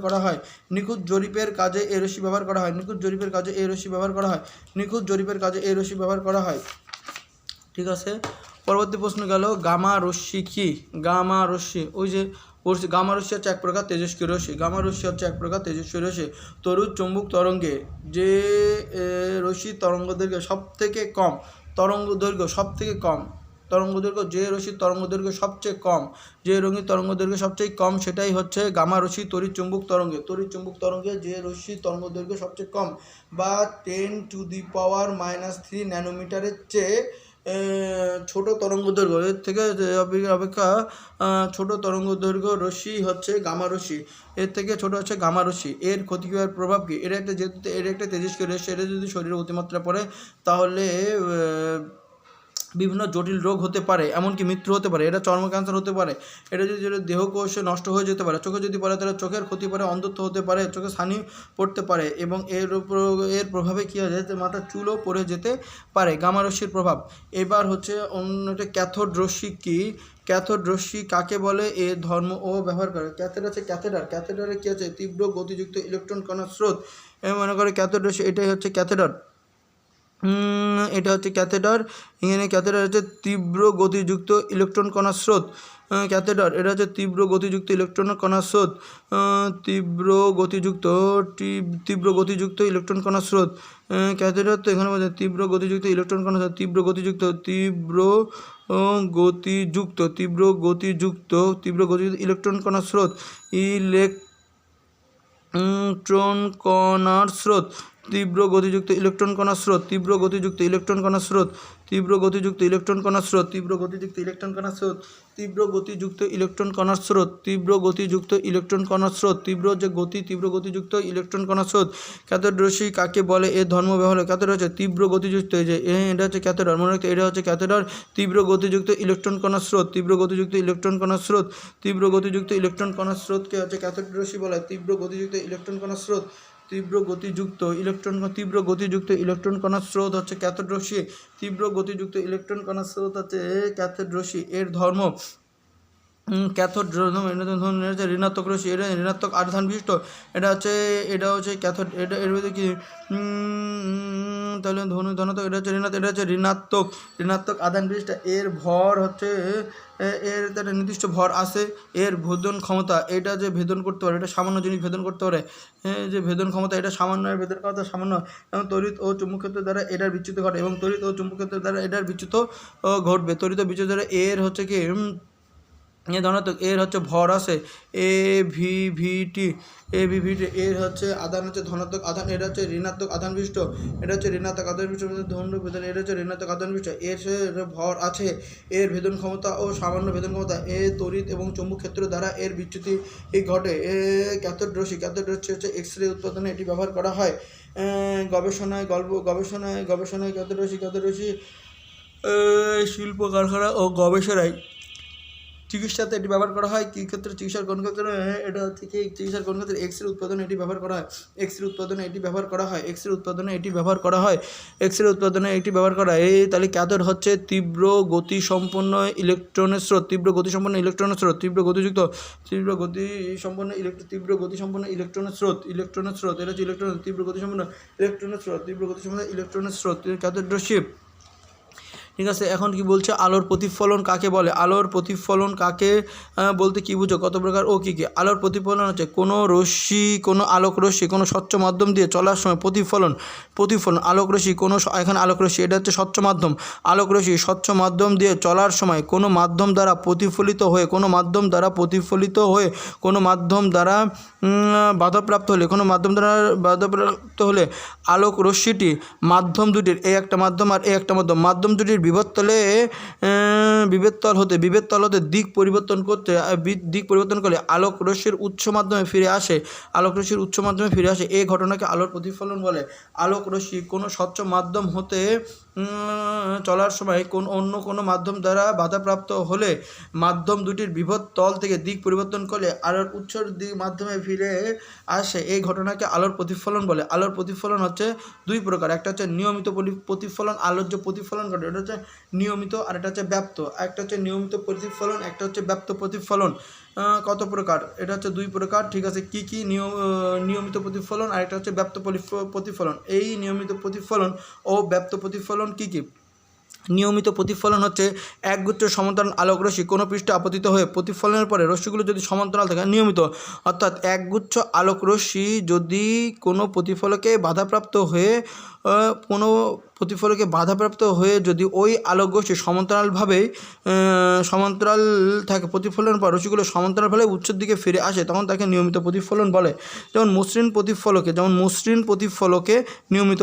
করা হয়। নিখুঁত জরিপের কাজে এই রশ্মি ব্যবহার করা হয়। ঠিক আছে, পরবর্তী প্রশ্ন গেল গামা রশ্মি কি? গামা রশ্মি, ওই যে গামা রশ্মি হচ্ছে এক প্রকার তেজস্ক্রিয় রশ্মি। তড়িৎ চৌম্বক তরঙ্গে যে রশ্মি তরঙ্গ দৈর্ঘ্য সব থেকে কম, যে রশ্মির তরঙ্গ দৈর্ঘ্য সবচেয়ে কম, সেটাই হচ্ছে গামা রশ্মি। তড়িৎ চৌম্বক তরঙ্গে যে রশ্মির তরঙ্গ দৈর্ঘ্য সবচেয়ে কম বা 10⁻³ ন্যানোমিটারের চেয়ে ছোট তরঙ্গ দৈর্ঘ্য, এর থেকে অপেক্ষা ছোট তরঙ্গ দৈর্ঘ্য রশ্মি হচ্ছে গামা রশ্মি। এর থেকে ছোট হচ্ছে গামা রশ্মি। এর ক্ষতিকর প্রভাব কি? এটা একটা তেজস্ক্রিয় রশ্মি। এটা যদি শরীরে অতিমাত্রা পড়ে তাহলে বিভিন্ন জটিল রোগ হতে পারে, এমনকি মৃত্যু হতে পারে। এটা চর্ম ক্যান্সার হতে পারে। এটা যদি দেহকোষে নষ্ট হয়ে যেতে পারে। চোখে যদি পড়ে তাহলে চোখের ক্ষতি পারে, অন্ধত্ব হতে পারে, চোখে ছানি পড়তে পারে, এবং এর প্রভাবে কী হয়, মাথার চুলও পড়ে যেতে পারে। গামা রশ্মির প্রভাব। এবার হচ্ছে অন্যটা ক্যাথোড রশ্মি কি? ক্যাথোড রশ্মি কাকে বলে? এর ধর্ম ও ব্যবহার করে। ক্যাথেডারে কী আছে? তীব্র গতিযুক্ত ইলেকট্রন কণার স্রোত। মনে করে ক্যাথোড রশ্মি, এটাই হচ্ছে ক্যাথেডার। এখানে ক্যাথেডার হচ্ছে তীব্র গতিযুক্ত ইলেকট্রন কণার স্রোত। এটা হচ্ছে তীব্র গতিযুক্ত ইলেকট্রন কণার স্রোত। ক্যাথেডার তো এখানে বলছে তীব্র গতিযুক্ত ইলেকট্রন কণার স্রোত। তীব্র গতিযুক্ত ইলেকট্রন কণার স্রোত। তীব্র গতিযুক্ত ইলেকট্রন কণার স্রোত। ক্যাথোড রশ্মি কাকে বলে? এর ধর্ম ব্যবহার। ক্যাথোড হচ্ছে তীব্র গতিযুক্ত, এটা হচ্ছে ক্যাথোডার, মনে রাখতে, এটা হচ্ছে ক্যাথোডার। তীব্র গতিযুক্ত ইলেকট্রন কণার স্রোতকে হচ্ছে ক্যাথোড রশ্মি বলে। তীব্র গতিযুক্ত ইলেকট্রন কণার স্রোত হচ্ছে ক্যাথোড রশ্মি। এর ধর্ম ক্যাথোড ঋণাত্মক রশ্মি, এটা ঋণাত্মক আধান বিশিষ্ট। এটা হচ্ছে ক্যাথোড। এর মধ্যে কি তাহলে ধনাত্মক, এটা হচ্ছে ঋণাত্মক আধান বিশিষ্ট। এর ভর হচ্ছে, এর একটা নির্দিষ্ট ভর আছে। এর ভেদন ক্ষমতা, এটা যে ভেদন করতে পারে, এটা সামান্য জিনিস ভেদন করতে পারে। যে ভেদন ক্ষমতা, এটা সামান্য, ভেদন ক্ষমতা সামান্য। এবং তড়িৎ ও চুম্বক ক্ষেত্রের দ্বারা এটার বিচ্যুত ঘটে, তড়িৎ ও বিচ্যুত দ্বারা এর হচ্ছে কি ধনাত্মক। এর হচ্ছে ভর আছে AVVT। এর হচ্ছে আধান হচ্ছে ধনাত্মক আধান। এটা হচ্ছে ঋণাত্মক আধান বিশিষ্ট। এটা হচ্ছে ঋণাত্মক আধান বিশিষ্ট। এর ভর আছে। এর ভেদন ক্ষমতা ও সামান্য ভেদন ক্ষমতা। এর তড়িৎ এবং চৌম্বক ক্ষেত্র দ্বারা এর বিচ্যুতি ঘটে। ক্যাথোড রশ্মি হচ্ছে এক্স-রে উৎপাদনে এটি ব্যবহার করা হয়। গবেষণায় ক্যাথোড রশ্মি শিল্প কারখানা ও গবেষণায় চিকিৎসাতে এটি ব্যবহার করা হয় কী ক্ষেত্রে? চিকিৎসার কোন ক্ষেত্রে? এটা হচ্ছে কি চিকিৎসার কোন ক্ষেত্রে? এক্সরে উৎপাদনে এটি ব্যবহার করা হয়। এক্সরে উৎপাদনে এটি ব্যবহার করা হয়। এক্সরে উৎপাদনে এটি ব্যবহার করা হয়। এক্সরে উৎপাদনে এটি ব্যবহার করা হয়। এই তাহলে ক্যাথোড হচ্ছে তীব্র গতিসম্পন্ন ইলেকট্রনের স্রোত, তীব্র গতিসম্পন্ন ইলেকট্রনের স্রোত, তীব্র গতিযুক্ত তীব্র গতিসম্পন্ন ইলেকট্রনের স্রোত, এটা হচ্ছে ইলেকট্রন তীব্র গতিসম্পন্ন ইলেকট্রনের স্রোত, তীব্র গতিসম্পন্ন ইলেকট্রনের স্রোত, ক্যাথোড রশ্মি। ঠিক আছে, এখন কি বলছে? আলোর প্রতিফলন কাকে বলে? আলোর প্রতিফলন কাকে বলতে কী বুঝো? কত প্রকার ও কী কী? আলোর প্রতিফলন হচ্ছে কোনো রশ্মি, কোনো আলোক রশ্মি কোনো স্বচ্ছ মাধ্যম দিয়ে চলার সময় প্রতিফলন আলোক রশ্মি কোনো এখানে আলোক রশ্মি এটা হচ্ছে স্বচ্ছ মাধ্যম। আলোক রশ্মি স্বচ্ছ মাধ্যম দিয়ে চলার সময় কোনো মাধ্যম দ্বারা প্রতিফলিত হয়ে বাধাপ্রাপ্ত হলে আলোক রশ্মিটি মাধ্যম দুটির এই একটা মাধ্যম আর এই একটা মাধ্যম দুটির বিভব তল হতে দিক পরিবর্তন করলে আলোক রশ্মির উচ্চ মাধ্যমে ফিরে আসে। এই ঘটনাকে আলোর প্রতিফলন বলে। আলোক রশ্মি কোনো স্বচ্ছ মাধ্যম হতে চলার সময় অন্য কোনো মাধ্যম দ্বারা বাধাপ্রাপ্ত হলে মাধ্যম দুটির বিভব তল থেকে দিক পরিবর্তন করলে আলোর উচ্চ দিক মাধ্যমে ফিরে আসে। এই ঘটনাকে আলোর প্রতিফলন বলে। আলোর প্রতিফলন হচ্ছে দুই প্রকার, একটা হচ্ছে নিয়মিত প্রতিফলন, আলোর যে প্রতিফলন ঘটে এটা হচ্ছে নিয়মিত, আর এটা হচ্ছে ব্যাপ্ত। একটা হচ্ছে নিয়মিত প্রতিফলন, একটা হচ্ছে ব্যাপ্ত প্রতিফলন। কত প্রকার? এটা হচ্ছে দুই প্রকার। ঠিক আছে, কি কি? নিয়মিত প্রতিফলন আর একটা হচ্ছে ব্যাপ্ত প্রতিফলন। এই নিয়মিত প্রতিফলন ও ব্যাপ্ত প্রতিফলন কি কি? নিয়মিত প্রতিফলন হচ্ছে একগুচ্ছ সমান্তরাল আলোক রশ্মি কোনো পৃষ্ঠে আপতিত হয়ে প্রতিফলনের পরে রশ্মিগুলো যদি সমান্তরাল থাকে নিয়মিত, অর্থাৎ একগুচ্ছ আলোক রশ্মি যদি কোনো প্রতিফলকে বাধাপ্রাপ্ত হয়ে যদি ওই আলোক রশ্মি সমান্তরাল থাকে, প্রতিফলনের পর রশ্মিগুলো সমান্তরালভাবে উচ্চের দিকে ফিরে আসে, তখন তাকে নিয়মিত প্রতিফলন বলে। যেমন মসৃণ প্রতিফলকে নিয়মিত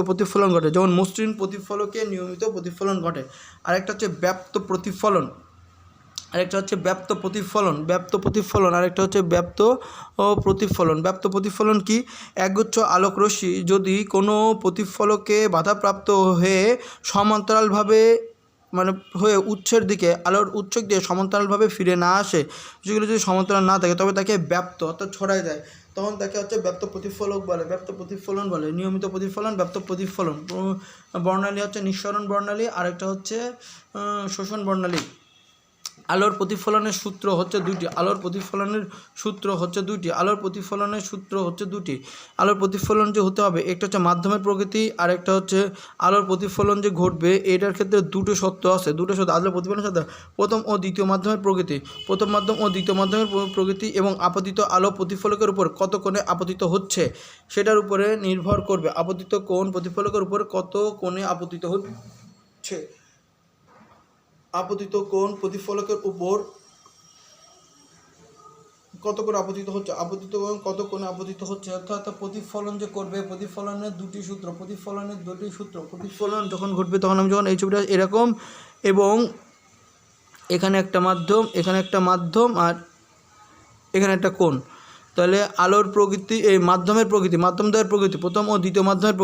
প্রতিফলন ঘটে। আরেকটা হচ্ছে ব্যাপ্ত প্রতিফলন, আরেকটা হচ্ছে ব্যাপ্ত প্রতিফলন কি? একগুচ্ছ আলোক রশ্মি যদি কোনো প্রতিফলকে বাধাপ্রাপ্ত হয়ে সমান্তরালভাবে হয়ে উৎসের দিকে আলোর উৎসক দিয়ে সমান্তরালভাবে ফিরে না আসে, যেগুলো যদি সমান্তরাল না থাকে তবে তাকে ব্যাপ্ত অর্থাৎ ছড়ায় যায়, তখন তাকে হচ্ছে ব্যাপ্ত প্রতিফলন বলে। নিয়মিত প্রতিফলন, ব্যাপ্ত প্রতিফলন। বর্ণালী হচ্ছে নিঃসরণ বর্ণালী, আরেকটা হচ্ছে শোষণ বর্ণালী। আলোর প্রতিফলনের সূত্র হচ্ছে দুটি। আলোর প্রতিফলনের সূত্র হচ্ছে দুটি। আলোর প্রতিফলন যে হতে হবে, একটা হচ্ছে মাধ্যমের প্রকৃতি, আর একটা হচ্ছে আলোর প্রতিফলন যে ঘটবে এটার ক্ষেত্রে দুটো সত্য আছে। আলোর প্রতিফলনের সাথে প্রথম ও দ্বিতীয় মাধ্যমের প্রকৃতি এবং আপতিত আলো প্রতিফলকের উপর কত কোণে আপতিত হচ্ছে সেটার উপরে নির্ভর করবে। আপতিত কোণ প্রতিফলকের উপর কত কোণে আপতিত হচ্ছে, আপতিত কোণ প্রতিফলকের উপর কত কোণে আপতিত হচ্ছে, অর্থাৎ প্রতিফলন যে করবে, প্রতিফলনের দুটি সূত্র। প্রতিফলন যখন ঘটবে তখন আমি যখন এই ছবিটা এরকম, এবং এখানে একটা মাধ্যম আর এখানে একটা কোণ, তাহলে আলোর প্রকৃতি এই মাধ্যমের প্রকৃতি প্রথম ও দ্বিতীয় মাধ্যমের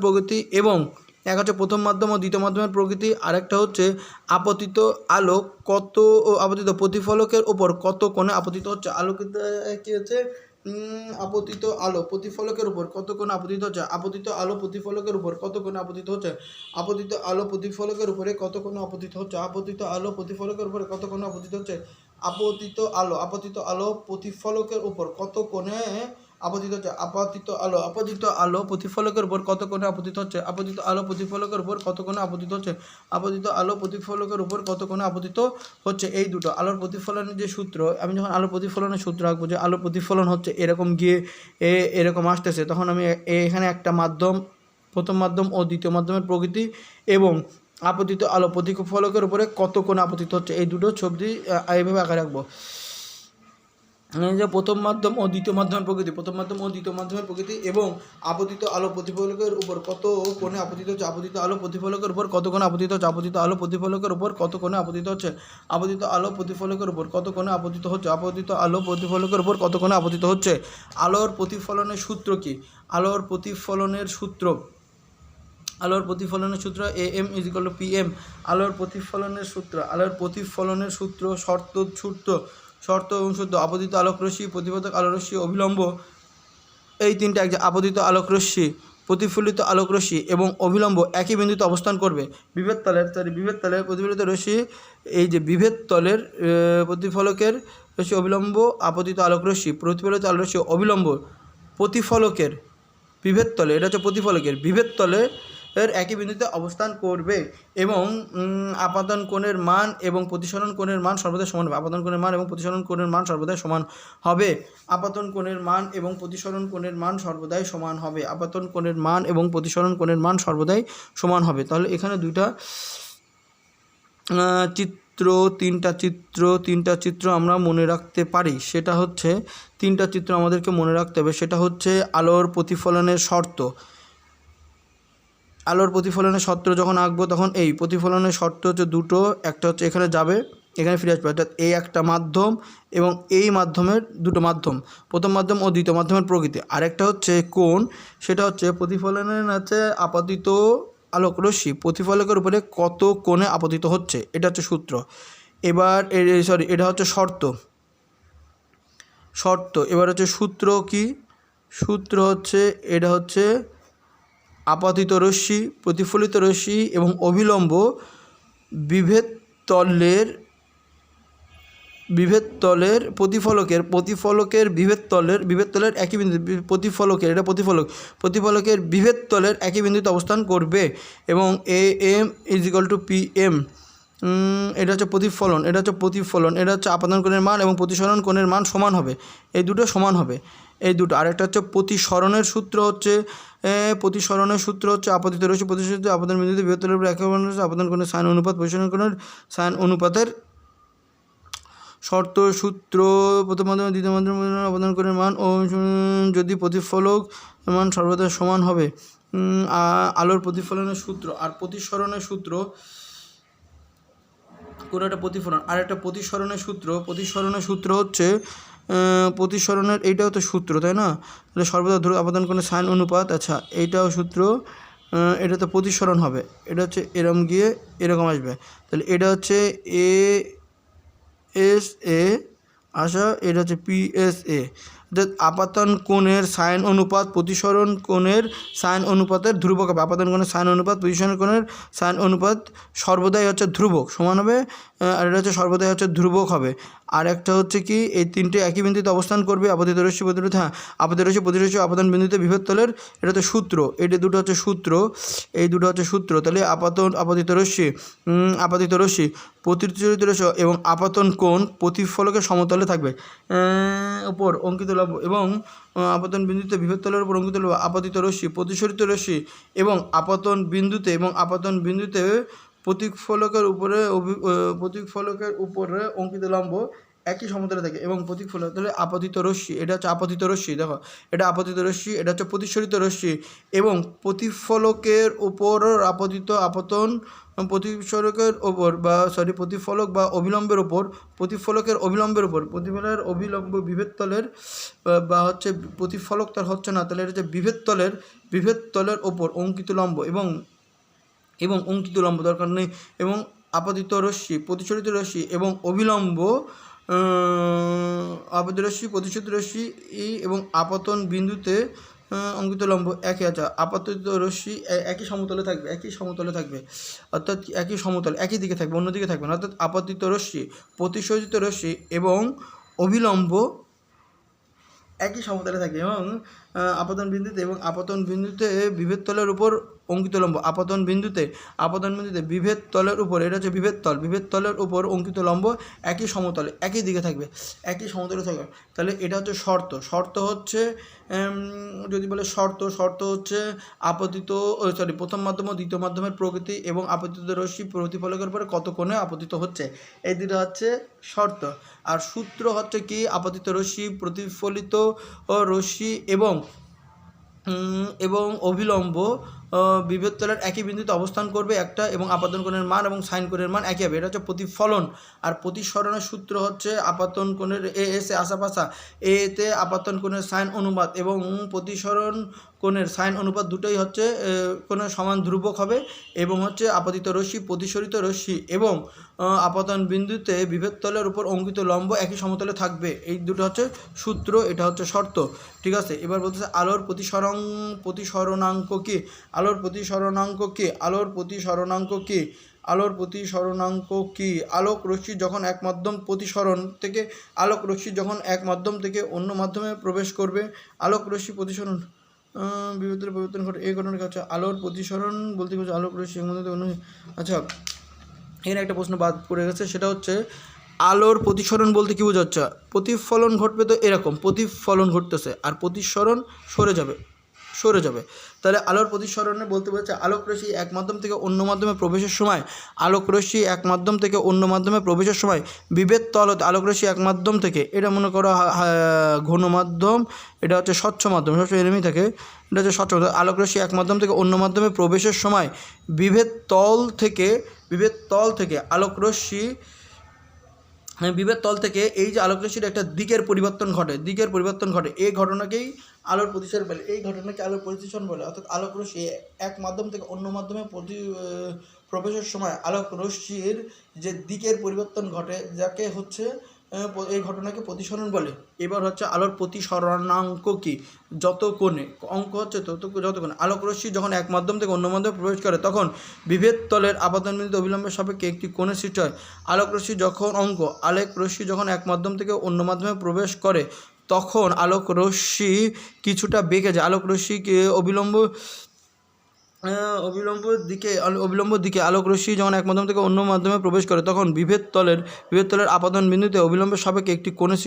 প্রকৃতি এবং এক হচ্ছে প্রথম মাধ্যম ও দ্বিতীয় মাধ্যমের প্রকৃতি, আরেকটা হচ্ছে আপতিত আলো আপতিত প্রতিফলকের ওপর কত কোণে আপতিত হচ্ছে। কি হচ্ছে? আপতিত আলো প্রতিফলকের উপর কত কোণে আপতিত হচ্ছে। আপতিত আলো প্রতিফলকের উপর কত কোণে আপতিত হচ্ছে। আপতিত আলো প্রতিফলকের উপরে কত কোণে আপতিত হচ্ছে। আপতিত আলো প্রতিফলকের উপরে কত কোণে আপতিত হচ্ছে। আপতিত আলো প্রতিফলকের উপর কত কোণে আপতিত হচ্ছে। আপতিত আলো প্রতিফলকের উপর কত কোণে আপতিত হচ্ছে। আপতিত আলো প্রতিফলকের উপর কত কোণে আপতিত হচ্ছে। এই দুটো আলোর প্রতিফলনের যে সূত্র, আমি যখন আলোর প্রতিফলনের সূত্র আঁকবো যে আলোর প্রতিফলন হচ্ছে এরকম গিয়ে এরকম আসতেছে, তখন আমি এখানে একটা মাধ্যম, প্রথম মাধ্যম ও দ্বিতীয় মাধ্যমের প্রকৃতি এবং আপতিত আলো প্রতিফলকের উপরে কত কোণে আপতিত হচ্ছে, এই দুটো ছবি এইভাবে আঁকা রাখবো। যে প্রথম মাধ্যম ও দ্বিতীয় মাধ্যমের প্রকৃতি এবং আপতিত আলো প্রতিফলকের উপর কত কোণে আপতিত হচ্ছে। আপতিত আলো প্রতিফলকের উপর কত কোণে আপতিত হচ্ছে। আপতিত আলো প্রতিফলকের উপর কত কোণে আপতিত হচ্ছে। আপতিত আলো প্রতিফলকের উপর কত কোণে আপতিত হচ্ছে। আপতিত আলো প্রতিফলকের উপর কত কোণে আপতিত হচ্ছে। আলোর প্রতিফলনের সূত্র কি? আলোর প্রতিফলনের সূত্র আলোর প্রতিফলনের সূত্র AM = PM। আলোর প্রতিফলনের সূত্র শর্ত এবং সূত্র আপতিত আলোকরশ্মি, প্রতিফলিত আলোকরশ্মি, অভিলম্ব, এই তিনটা এক আপতিত আলোকরশ্মি, প্রতিফলিত আলোকরশ্মি এবং অভিলম্ব একই বিন্দুতে অবস্থান করবে। বিভেদ তলের প্রতিফলিত রশ্মি, এই যে বিভেদ তলের প্রতিফলকের রশ্মি, অভিলম্ব, আপতিত আলোকরশ্মি, প্রতিফলিত আলোকরশ্মি, অভিলম্ব, প্রতিফলকের বিভেদ তলে, এটা হচ্ছে প্রতিফলকের বিভেদ তলের একই বিন্দুতে অবস্থান করবে এবং আপাতন কোণের মান এবং প্রতিসরণ কোণের মান সর্বদাই সমান হবে। আপাতন কোণের মান এবং প্রতিসরণ কোণের মান সর্বদাই সমান হবে। আপাতন কোণের মান এবং প্রতিসরণ কোণের মান সর্বদাই সমান হবে। আপাতন কোণের মান এবং প্রতিসরণ কোণের মান সর্বদাই সমান হবে। তাহলে এখানে দুইটা তিনটা চিত্র আমরা মনে রাখতে পারি। সেটা হচ্ছে তিনটা চিত্র আমাদেরকে মনে রাখতে হবে। সেটা হচ্ছে আলোর প্রতিফলনের শর্ত। আলোর প্রতিফলনের শর্ত যখন আঁকবো তখন এই প্রতিফলনের শর্ত হচ্ছে দুটো, একটা হচ্ছে এখানে যাবে, এখানে ফিরে আসবে, অর্থাৎ এই একটা মাধ্যম এবং এই মাধ্যমের দুটো মাধ্যম, প্রথম মাধ্যম ও দ্বিতীয় মাধ্যমের প্রকৃতি। আরেকটা হচ্ছে কোণ, সেটা হচ্ছে প্রতিফলনের হচ্ছে আপতিত আলোকরশ্মি প্রতিফলকের উপরে কত কোণে আপতিত হচ্ছে, এটা হচ্ছে সূত্র। এবার এটা হচ্ছে শর্ত। এবার হচ্ছে সূত্র কি? সূত্র হচ্ছে এটা হচ্ছে আপাতিত রশ্মি, প্রতিফলিত রশ্মি এবং অভিলম্ব বিভেদ তলের প্রতিফলকের বিভেদ তলের একই বিন্দু, প্রতিফলকের বিভেদ তলের একই বিন্দুতে অবস্থান করবে এবং AM = PM। এটা হচ্ছে প্রতিফলন, এটা হচ্ছে আপাতন কোণের মান এবং প্রতিসরণ কোণের মান সমান হবে, এই দুটো সমান হবে, এই দুটো। আরেকটা হচ্ছে প্রতিসরণের সূত্র হচ্ছে আপতিত রশ্মি প্রতিসরিত আপতন বিন্দুতে বৃহৎ তলের উপর একই আপতন কোণের সাইন অনুপাত প্রতিসরণ কোণের সাইন অনুপাতের শর্ত সূত্র। প্রথম মাধ্যমে দ্বিতীয় মাধ্যমে আপতন কোণের মান ও যদি প্রতিফলক মান সর্বদা সমান হবে। আলোর প্রতিফলনের সূত্র আর প্রতিসরণের সূত্র, কোনো একটা প্রতিফলন আর একটা প্রতিসরণের সূত্র হচ্ছে প্রতিসরণের, এইটাও তো সূত্র তাই না? তাহলে সর্বদা ধ্রুব আপতন কোণের সাইন অনুপাত, আচ্ছা এইটাও সূত্র, এটা তো প্রতিসরণ হবে, এটা হচ্ছে এরকম গিয়ে এরকম আসবে, তাহলে এটা হচ্ছে ASA আচ্ছা এটা হচ্ছে PSA। অর্থাৎ আপাতন কোণের সাইন অনুপাত প্রতিসরণ কোণের সাইন অনুপাতের ধ্রুবক হবে। আপাতন কোণের সাইন অনুপাত প্রতিসরণ কোণের সাইন অনুপাত সর্বদাই হচ্ছে ধ্রুবক সমান হবে, আর এটা হচ্ছে সর্বদাই হচ্ছে ধ্রুবক হবে। আর একটা হচ্ছে কি, এই তিনটে একই বিন্দুতে অবস্থান করবে, আপতিত রশ্মি প্রতিরশ্মি আপতন বিন্দুতে বিভেদ তলের, এটা হচ্ছে সূত্র, এই দুটো হচ্ছে সূত্র। তাহলে আপতিত রশ্মি প্রতিচলিত রশ্মি এবং আপতন কোণ প্রতিফলকের সমতলে থাকবে উপর অঙ্কিত লম্ব এবং আপতন বিন্দুতে বিভেদ তলের উপর অঙ্কিত লম্ব আপতিত রশ্মি প্রতিসরিত রশ্মি এবং আপতন বিন্দুতে প্রতিফলকের উপরে অঙ্কিত লম্ব একই সমতলে থাকে এবং প্রতিফলক, তাহলে আপতিত রশ্মি, এটা হচ্ছে আপতিত রশ্মি, দেখো এটা আপতিত রশ্মি, এটা হচ্ছে প্রতিসরিত রশ্মি এবং প্রতিফলকের উপর প্রতিফলকের ওপর প্রতিফলক বা অভিলম্বের ওপর প্রতিফলকের অভিলম্ব বিভেদ তলের বা হচ্ছে প্রতিফলক তল হচ্ছে না, তাহলে এটা হচ্ছে বিভেদ তলের ওপর অঙ্কিত লম্ব এবং অঙ্কিত লম্ব দরকার নেই এবং আপতিত রশ্মি প্রতিসরিত রশ্মি এবং অভিলম্ব আপতিত রশ্মি প্রতিসরিত রশ্মি এবং আপতন বিন্দুতে অঙ্কিত লম্ব একই আছে। আপতিত রশ্মি একই সমতলে থাকবে অর্থাৎ একই দিকে থাকবে, অন্যদিকে থাকবে না। অর্থাৎ আপতিত রশ্মি প্রতিসরিত রশ্মি এবং অভিলম্ব একই সমতলে থাকে এবং আপতন বিন্দুতে বিভেদ তলের উপর অঙ্কিত লম্ব আপতন বিন্দুতে বিভেদ তলের উপর, এটা হচ্ছে বিভেদ তলের উপর অঙ্কিত লম্ব একই সমতলে একই দিকে থাকবে, তাহলে এটা হচ্ছে শর্ত হচ্ছে যদি বলে শর্ত হচ্ছে প্রথম মাধ্যম ও দ্বিতীয় মাধ্যমের প্রকৃতি এবং আপতিত রশ্মি প্রতিফলকের উপরে কত কোণে আপতিত হচ্ছে, এই দুটো হচ্ছে শর্ত। আর সূত্র হচ্ছে কি, আপতিত রশ্মি প্রতিফলিত রশ্মি এবং অভিলম্ব বিভেদ তলের একই বিন্দুতে অবস্থান করবে একটা এবং আপতন কোণের মান এবং সাইন কোণের মান একই হবে, এটা হচ্ছে প্রতিফলন। আর প্রতিসরণের সূত্র হচ্ছে আপতন কোণের ASA আশাপাশা, এতে আপতন কোণের সাইন অনুপাত এবং প্রতিসরণ কোণের সাইন অনুপাত দুটোই হচ্ছে কোণের সমান ধ্রুবক হবে এবং হচ্ছে আপতিত রশ্মি প্রতিসরিত রশ্মি এবং আপতন বিন্দুতে বিভেদ তলের উপর অঙ্কিত লম্ব একই সমতলে থাকবে। এই দুটো হচ্ছে সূত্র, এটা হচ্ছে শর্ত। ঠিক আছে, এবার বলতেছে আলোর প্রতিসরণাঙ্ক কি? আলোর প্রতিসরণাঙ্ক কি? আলোর প্রতিসরণাঙ্ক কি? আলোর প্রতিসরণাঙ্ক কি? আলোক রশ্মি যখন এক মাধ্যম প্রতিসরণ থেকে আলোক রশ্মি যখন এক মাধ্যম থেকে অন্য মাধ্যমে প্রবেশ করবে, আলোক রশ্মি প্রতিসরণ বিভেদের পরিবর্তন ঘটে। এই ঘটনাকে হচ্ছে আলোর প্রতিসরণ বলতে গেছে আলোক রশ্মি অন্য। আচ্ছা, এখানে একটা প্রশ্ন বাদ পড়ে গেছে, সেটা হচ্ছে আলোর প্রতিসরণ বলতে কী বোঝাচ্ছে? প্রতিফলন ঘটবে, তো এরকম প্রতিফলন ঘটতেছে আর প্রতিসরণ সরে যাবে। তাহলে আলোর প্রতিসরণে বলতে বলছে আলোক রশ্মি এক মাধ্যম থেকে অন্য মাধ্যমে প্রবেশের সময়, আলোক রশ্মি এক মাধ্যম থেকে অন্য মাধ্যমে প্রবেশের সময় বিভেদ তল হতে আলোক রশ্মি এক মাধ্যম থেকে, এটা মনে করো ঘন মাধ্যম, এটা হচ্ছে স্বচ্ছ মাধ্যম, সবসময় এরমই থাকে, এটা হচ্ছে স্বচ্ছ। আলোক রশ্মি এক মাধ্যম থেকে অন্য মাধ্যমে প্রবেশের সময় বিভেদ তল থেকে আলোক রশ্মি বিভেদ তল থেকে এই যে আলোক রশ্মির একটা দিকের পরিবর্তন ঘটে, এই ঘটনাকেই আলোর প্রতিসরণ বলে। এই ঘটনাকে আলোর প্রতিসরণ বলে। অর্থাৎ আলোক রশ্মি এক মাধ্যম থেকে অন্য মাধ্যমে প্রবেশের সময় আলোক রশ্মির যে দিকের পরিবর্তন ঘটে, যাকে হচ্ছে এই ঘটনাকে প্রতিসরণ বলে। এবার হচ্ছে আলোর প্রতিসরণাঙ্ক কি? যত কোণে, অঙ্ক হচ্ছে যত কোণে আলোক রশ্মি যখন এক মাধ্যম থেকে অন্য মাধ্যমে প্রবেশ করে তখন বিভেদ তলের আপতন বিন্দুতে অবিলম্বের সাপেক্ষে একটি কোণের সৃষ্টি হয়। আলোক রশ্মি যখন এক মাধ্যম থেকে অন্য মাধ্যমে প্রবেশ করে তখন আলোক রশ্মি কিছুটা বেঁকে যায়। আলোক রশ্মিকে অবিলম্ব দিকে আলোক রশ্মি যখন এক মাধ্যম থেকে অন্য মাধ্যমে প্রবেশ করে তখন বিভেদ তলের আপতন বিন্দুতে অবিলম্বের সাপেক্ষে একটি কোণের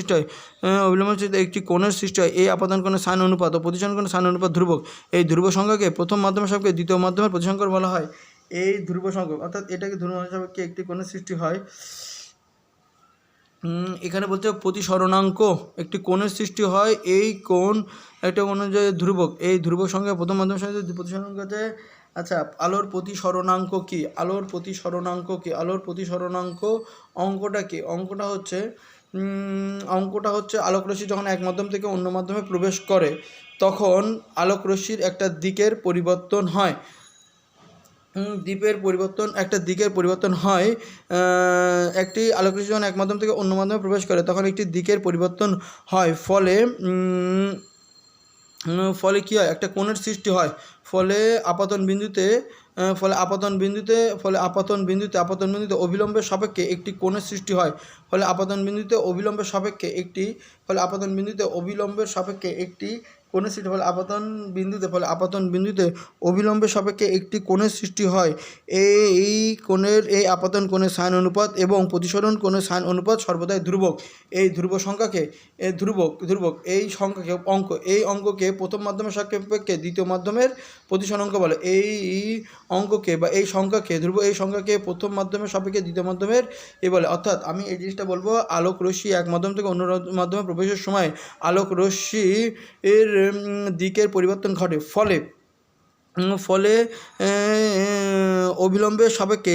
সৃষ্টি হয়। এই আপতন কোণের সাইন অনুপাত ও প্রতিসরণ কোণের সাইন অনুপাত ধ্রুবক। এই ধ্রুব সংখ্যাকে প্রথম মাধ্যমের সাপেক্ষে দ্বিতীয় মাধ্যমের প্রতিসংখ্যা বলা হয়। এই ধ্রুব সংখ্যক অর্থাৎ এটাকে ধ্রুব সাপেক্ষে একটি কোণের সৃষ্টি হয়। এখানে বলতে প্রতিসরণাঙ্ক একটি কোণের সৃষ্টি হয়। এই কোণ একটা অনুযায়ী ধ্রুবক। এই ধ্রুবক সংখ্যা প্রথম মাধ্যমের সাথে প্রতিসরণাঙ্ক আছে। আচ্ছা, আলোর প্রতিসরণাঙ্ক কি? আলোর প্রতিসরণাঙ্ক অঙ্কটা কি? অঙ্কটা হচ্ছে আলোক রশ্মি যখন এক মাধ্যম থেকে অন্য মাধ্যমে প্রবেশ করে তখন আলোক রশ্মির একটা দিকের পরিবর্তন হয়। দিকের পরিবর্তন হয়। একটি আলোক রশ্মি যখন এক মাধ্যম থেকে অন্য মাধ্যমে প্রবেশ করে তখন একটি দিকের পরিবর্তন হয়, ফলে কী হয়? একটা কোণের সৃষ্টি হয়। ফলে আপতন বিন্দুতে অবিলম্বের সাপেক্ষে একটি কোণের সৃষ্টি হয়। ফলে আপতন বিন্দুতে অবিলম্বের সাপেক্ষে একটি কোণের সৃষ্টি ফলে আপতন বিন্দুতে অবিলম্বের সাপেক্ষে একটি কোণের সৃষ্টি হয়। এই আপতন কোণের সাইন অনুপাত এবং প্রতিসরণ কোণের সাইন অনুপাত সর্বদাই ধ্রুবক। এই অঙ্ককে প্রথম মাধ্যমের সাপেক্ষে দ্বিতীয় মাধ্যমের প্রতিসরণাঙ্ক বলে। এই সংখ্যাকে প্রথম মাধ্যমের সাপেক্ষে দ্বিতীয় মাধ্যমের বলে। অর্থাৎ আমি এই জিনিসটা বলবো, আলোক রশ্মি এক মাধ্যম থেকে অন্য মাধ্যমে প্রবেশের সময় আলোক রশ্মি এর দিকের পরিবর্তন ঘটে, ফলে অবিলম্বের সাপেক্ষে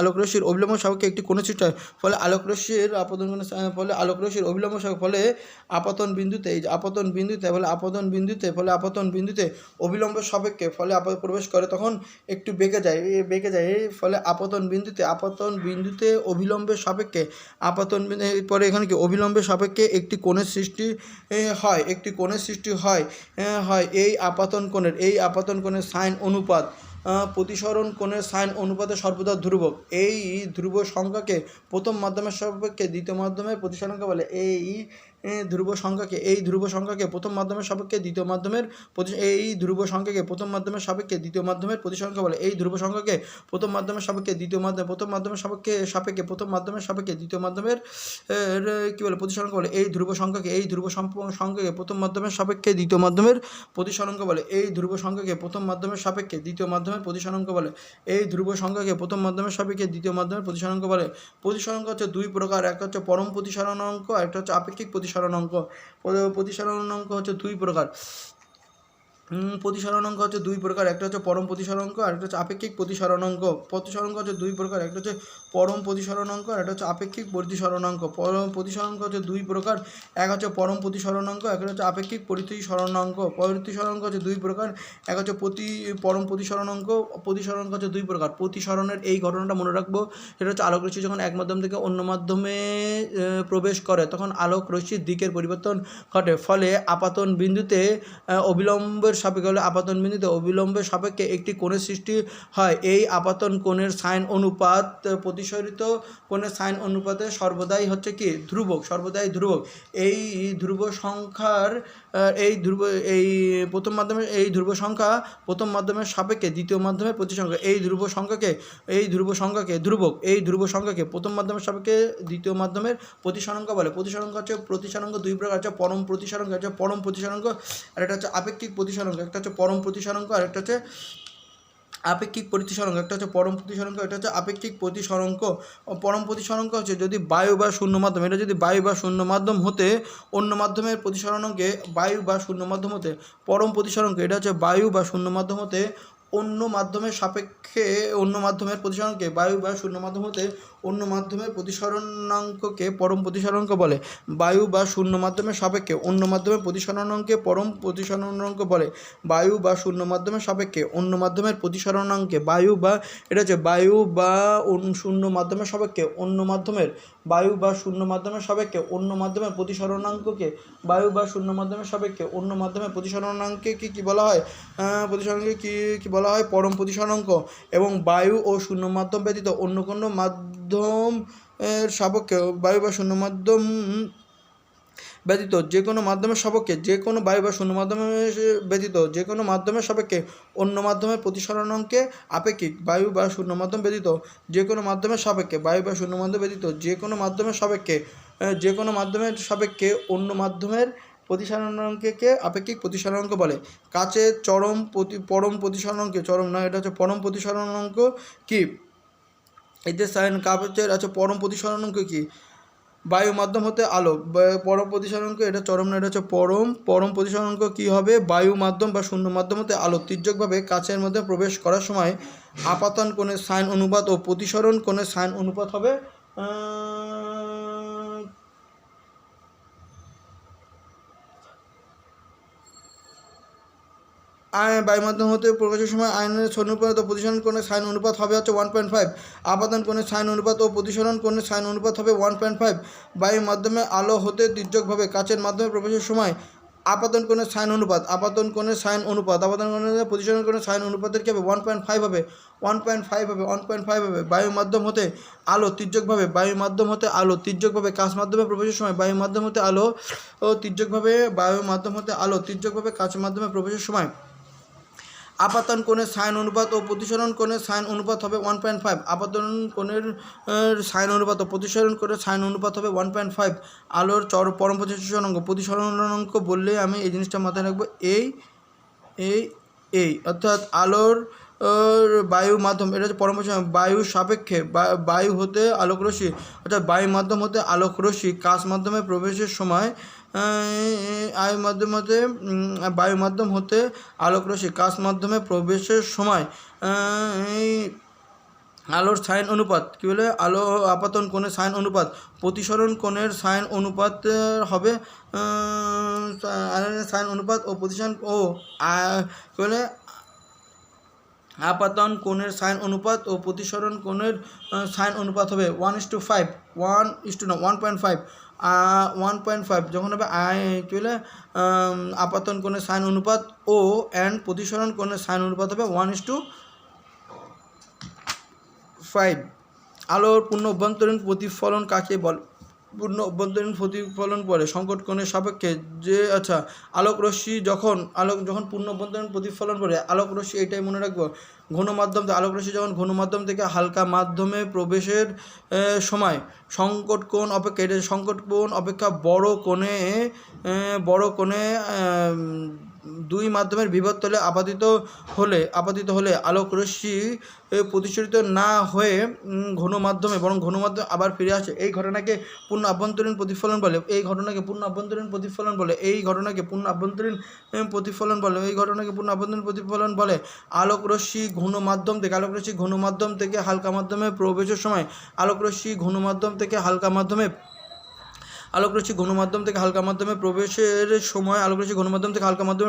আলোক রশ্মির অবিলম্ব সাপেক্ষে একটি কোণের সৃষ্টি হয়। ফলে আলোক রশ্মির আপতন বিন্দুতে অবিলম্বের সাপেক্ষে প্রবেশ করে তখন একটু বেঁকে যায়। ফলে আপতন বিন্দুতে অবিলম্বের সাপেক্ষে পরে এখানে কি অবিলম্বের সাপেক্ষে একটি কোণের সৃষ্টি হয়। এই আপতন কোণের সাইন অনুপাত প্রতিসরণ কোণের সাইন অনুপাতে সর্বদা ধ্রুবক। এই ধ্রুব সংখ্যাকে প্রথম মাধ্যমের সাপেক্ষে দ্বিতীয় মাধ্যমের প্রতিসরণকে বলে। এই ধ্রুব সংখ্যাকে প্রথম মাধ্যমের সাপেক্ষে দ্বিতীয় মাধ্যমের প্রতিসংখ্যা বলে। এই ধ্রুব সংখ্যাকে প্রথম মাধ্যমের সাপেক্ষে দ্বিতীয় মাধ্যমের কি বলে প্রতিসংখ্যা বলে। এই ধ্রুব সংখ্যাকে প্রথম মাধ্যমের সাপেক্ষে দ্বিতীয় মাধ্যমের প্রতিসংখ্যা বলে। এই ধ্রুব সংখ্যাকে প্রথম মাধ্যমের সাপেক্ষে দ্বিতীয় মাধ্যমের প্রতিসংখ্যা বলে। এই ধ্রুব সংখ্যাকে প্রথম মাধ্যমের সাপেক্ষে দ্বিতীয় মাধ্যমের প্রতিসংখ্যা বলে। প্রতিসংখ্যা হচ্ছে দুই প্রকার, একটা হচ্ছে পরম প্রতিসরণাঙ্ক, একটা হচ্ছে আপেক্ষিক প্রতিসরণাঙ্ক। প্রতিসরণাঙ্ক হচ্ছে দুই প্রকার। প্রতিসরণাঙ্ক হচ্ছে দুই প্রকার, একটা হচ্ছে পরম প্রতিসরণাঙ্ক আর একটা হচ্ছে আপেক্ষিক প্রতিসরণাঙ্ক। প্রতিসরণাঙ্ক হচ্ছে দুই প্রকার, একটা হচ্ছে পরম প্রতিসরণাঙ্ক আর একটা হচ্ছে আপেক্ষিক প্রতিসরণাঙ্ক। পরম প্রতিসরণাঙ্ক হচ্ছে দুই প্রকার, এক হচ্ছে পরম প্রতিসরণাঙ্ক, একটা হচ্ছে আপেক্ষিক প্রতিসরণাঙ্ক। প্রতিসরণাঙ্ক হচ্ছে দুই প্রকার, এক হচ্ছে পরম প্রতিসরণাঙ্ক। প্রতিসরণাঙ্ক হচ্ছে দুই প্রকার। প্রতিসরণের এই ঘটনাটা মনে রাখবো, সেটা হচ্ছে আলোক রশ্মি যখন এক মাধ্যম থেকে অন্য মাধ্যমে প্রবেশ করে তখন আলোক রশ্মির দিকের পরিবর্তন ঘটে, ফলে আপাতন বিন্দুতে অবিলম্বের সাপেক্ষে হলে আপতন বিন্দুতে অবিলম্বের সাপেক্ষে একটি কোণের সৃষ্টি হয়। এই আপতন কোণের সাইন অনুপাত প্রতিসরিত কোণের সাইন অনুপাতে সর্বদাই হচ্ছে কি ধ্রুবক, সর্বদাই ধ্রুবক। এই ধ্রুব সংখ্যার এই প্রথম মাধ্যমে এই ধ্রুব সংখ্যা প্রথম মাধ্যমের সাপেক্ষে দ্বিতীয় মাধ্যমের প্রতিসংখ্যা। এই ধ্রুব সংখ্যাকে ধ্রুবক, এই ধ্রুব সংখ্যাকে প্রথম মাধ্যমের সাপেক্ষে দ্বিতীয় মাধ্যমের প্রতিসরাঙ্ক বলে। প্রতিসরাঙ্ক হচ্ছে প্রতিসরাঙ্ক দুই প্রকার, হচ্ছে পরম প্রতিসরাঙ্ক, হচ্ছে পরম প্রতিসরাঙ্ক আর একটা হচ্ছে আপেক্ষিক প্রতিসরাঙ্ক। একটা হচ্ছে পরম প্রতিসরাঙ্ক আর একটা হচ্ছে আপেক্ষিক প্রতিসরাঙ্ক। একটা হচ্ছে পরম প্রতিসরাঙ্ক, এটা হচ্ছে আপেক্ষিক প্রতিসরাঙ্ক। পরম প্রতিসরাঙ্ক হচ্ছে যদি বায়ু বা শূন্য মাধ্যম, এটা যদি বায়ু বা শূন্য মাধ্যম হতে অন্য মাধ্যমের প্রতিসরাঙ্কে বায়ু বা শূন্য মাধ্যম হতে পরম প্রতিসরাঙ্ক, এটা হচ্ছে বায়ু বা শূন্য মাধ্যম হতে অন্য মাধ্যমের সাপেক্ষে অন্য মাধ্যমের প্রতিসরণকে বায়ু বা শূন্য মাধ্যম হতে অন্য মাধ্যমের প্রতিসরণাঙ্ককে পরম প্রতিসরণাঙ্ক বলে। বায়ু বা শূন্য মাধ্যমের সাপেক্ষে অন্য মাধ্যমের প্রতিসরণাঙ্কে পরম প্রতিসরণাঙ্ক বলে। বায়ু বা শূন্য মাধ্যমের সাপেক্ষে অন্য মাধ্যমের প্রতিসরণাঙ্কে বায়ু বা এটা হচ্ছে বায়ু বা শূন্য মাধ্যমের সাপেক্ষে অন্য মাধ্যমের বায়ু বা শূন্য মাধ্যমের সাপেক্ষে অন্য মাধ্যমের প্রতিসরণাঙ্ককে বায়ু বা শূন্য মাধ্যমের সাপেক্ষে অন্য মাধ্যমের প্রতিসরণাঙ্কে কি বলা হয়? প্রতিসরণাঙ্কে কি বলা হয়? পরম প্রতিসরণাঙ্ক। এবং বায়ু ও শূন্য মাধ্যম ব্যতীত অন্য কোনো মাধ্যম এর সাপেক্ষে বায়ু বা শূন্য মাধ্যম ব্যতীত যে কোনো মাধ্যমের সাপেক্ষে যে কোনো বায়ু বা শূন্য মাধ্যমের ব্যতীত যে কোনো মাধ্যমের সাপেক্ষে অন্য মাধ্যমের প্রতিসরণাঙ্কে আপেক্ষিক। বায়ু বা শূন্য মাধ্যম ব্যতীত যে কোনো মাধ্যমের সাপেক্ষে বায়ু বা শূন্য মাধ্যম ব্যতীত যে কোনো মাধ্যমের সাপেক্ষে যে কোনো মাধ্যমের সাপেক্ষে অন্য মাধ্যমের প্রতিসরণাঙ্ককে আপেক্ষিক প্রতিসরণাঙ্ক বলে। কাচের পরম প্রতিসরণাঙ্কে চরম না, এটা হচ্ছে পরম প্রতিসরণাঙ্ক কি? এতে সাইন কাচের আছে পরম প্রতিসরণাঙ্ক কি? বায়ু মাধ্যম হতে আলো। পরম প্রতিসরণাঙ্ক এটা চরম না, এটা হচ্ছে পরম প্রতিসরণাঙ্ক কি হবে? বায়ু মাধ্যম বা শূন্য মাধ্যম হতে আলো তির্যকভাবে কাচের মধ্যে প্রবেশ করার সময় আপাতন কোণের সাইন অনুপাত ও প্রতিসরণ কোণের সাইন অনুপাত হবে বায়ু মাধ্যম হতে প্রকাশের সময় আয়নের অনুপাত ও প্রতিসরণ কোণের সাইন অনুপাত হবে হচ্ছে 1.5। আপাতন কোণের সাইন অনুপাত ও প্রতিসরণ কোণের সাইন অনুপাত হবে 1.5। বায়ুর মাধ্যমে আলো হতে তির্যকভাবে কাচের মাধ্যমে প্রবেশের সময় আপাতন কোণের সাইন অনুপাত আপাতন কোণের প্রতিসরণ কোণের সাইন অনুপাতের কি হবে? 1.5 হবে। 1.5 হবে। বায়ু মাধ্যম হতে আলো তির্যকভাবে কাচ মাধ্যমে প্রবেশের সময় বায়ু মাধ্যম হতে আলো তির্যকভাবে কাচ মাধ্যমে প্রবেশের সময় আপাতন কোণের সাইন অনুপাত ও প্রতিসরণ কোণের সাইন অনুপাত হবে 1.5। আপাতন কোণের সাইন অনুপাত ও প্রতিসরণ কোণের সাইন অনুপাত হবে 1.5। আলোর পরম প্রতিসরণাঙ্ক বললে আমি এই জিনিসটা মাথায় রাখবো, এই অর্থাৎ আলোর বায়ু মাধ্যম, এটা হচ্ছে পরম বায়ুর সাপেক্ষে বায়ু হতে আলোক রশ্মি, অর্থাৎ বায়ু মাধ্যম হতে আলোক রশ্মি কাচ মাধ্যমে প্রবেশের সময় বায়ু মাধ্যম হতে আলোক রশ্মি কাচ মাধ্যমে প্রবেশের সময় আলোর সাইন অনুপাত কী বলে? আলো আপাতন কোণের সাইন অনুপাত প্রতিসরণ কোণের সাইন অনুপাত হবে সাইন অনুপাত ও প্রতিসরণ কী বলে? আপাতন কোণের সাইন অনুপাত ও প্রতিসরণ কোণের সাইন অনুপাত হবে 1:5 1.5 যখন হবে কী বলে? আপাতন কোণের সাইন অনুপাত ও প্রতিসরণ কোণের সাইন অনুপাত হবে 1:5। আলোর পূর্ণ অভ্যন্তরীণ প্রতিফলন কাকে বলে? পূর্ণ অভ্যন্তরীণ প্রতিফলন পরে সংকট কোণের সাপেক্ষে যে আলোক রশ্মি যখন পূর্ণ অভ্যন্তরীণ প্রতিফলন পরে আলোক রশ্মি, এটাই মনে রাখবো, ঘন মাধ্যম আলোক রশ্মি যখন ঘন মাধ্যম থেকে হালকা মাধ্যমে প্রবেশের সময় সংকট কোণ অপেক্ষা বড় কোণে দুই মাধ্যমের বিভব আপতিত হলে আলোক রশ্মি প্রতিসরিত না হয়ে ঘন মাধ্যমে বরং ঘন মাধ্যমে আবার ফিরে আসে। এই ঘটনাকে পূর্ণ আভ্যন্তরীণ প্রতিফলন বলে। আলোক রশ্মি ঘন মাধ্যম থেকে হালকা মাধ্যমে প্রবেশের সময় আলোক রশ্মি ঘন মাধ্যম থেকে হালকা মাধ্যমে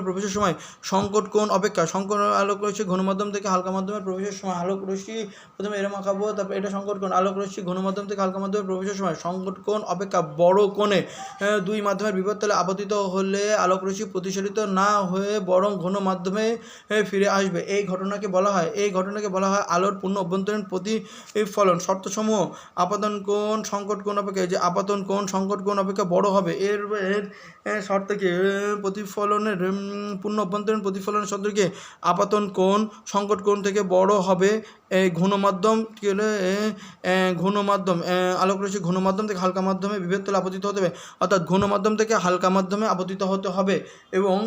প্রবেশের সময় সংকট কোণ অপেক্ষা আলোক রশ্মি ঘন মাধ্যম থেকে হালকা মাধ্যমে প্রবেশের সময় আলোক রশ্মি প্রথমে এরম আঁকাবো, তারপর এটা সংকট কোণ। আলোক রশ্মি ঘন মাধ্যম থেকে হালকা মাধ্যমে প্রবেশের সময় সংকট কোণ অপেক্ষা বড় কোণে দুই মাধ্যমের বিভবতলে আপতিত হলে আলোক রশ্মি প্রতিসরিত না হয়ে বরং ঘন মাধ্যমে ফিরে আসবে। এই ঘটনাকে বলা হয় আলোর পূর্ণ অভ্যন্তরীণ প্রতিফলন। শর্তসমূহ: আপাতন কোণ সংকট কোণ অপেক্ষা, যে আপাতন কোণ সংকট কোণ অপেক্ষা বড় হবে, এর শর্ত কি? প্রতিফলনের পূর্ণ অভ্যন্তরীণ প্রতিফলনের শর্ত কি? আপাতন কোণ সংকট কোণ থেকে বড় হবে। আলোক রশ্মি ঘন মাধ্যম থেকে হালকা মাধ্যমে বিভবতলে আপতিত হতে হবে, অর্থাৎ ঘন মাধ্যম থেকে হালকা মাধ্যমে আপতিত হতে হবে এবং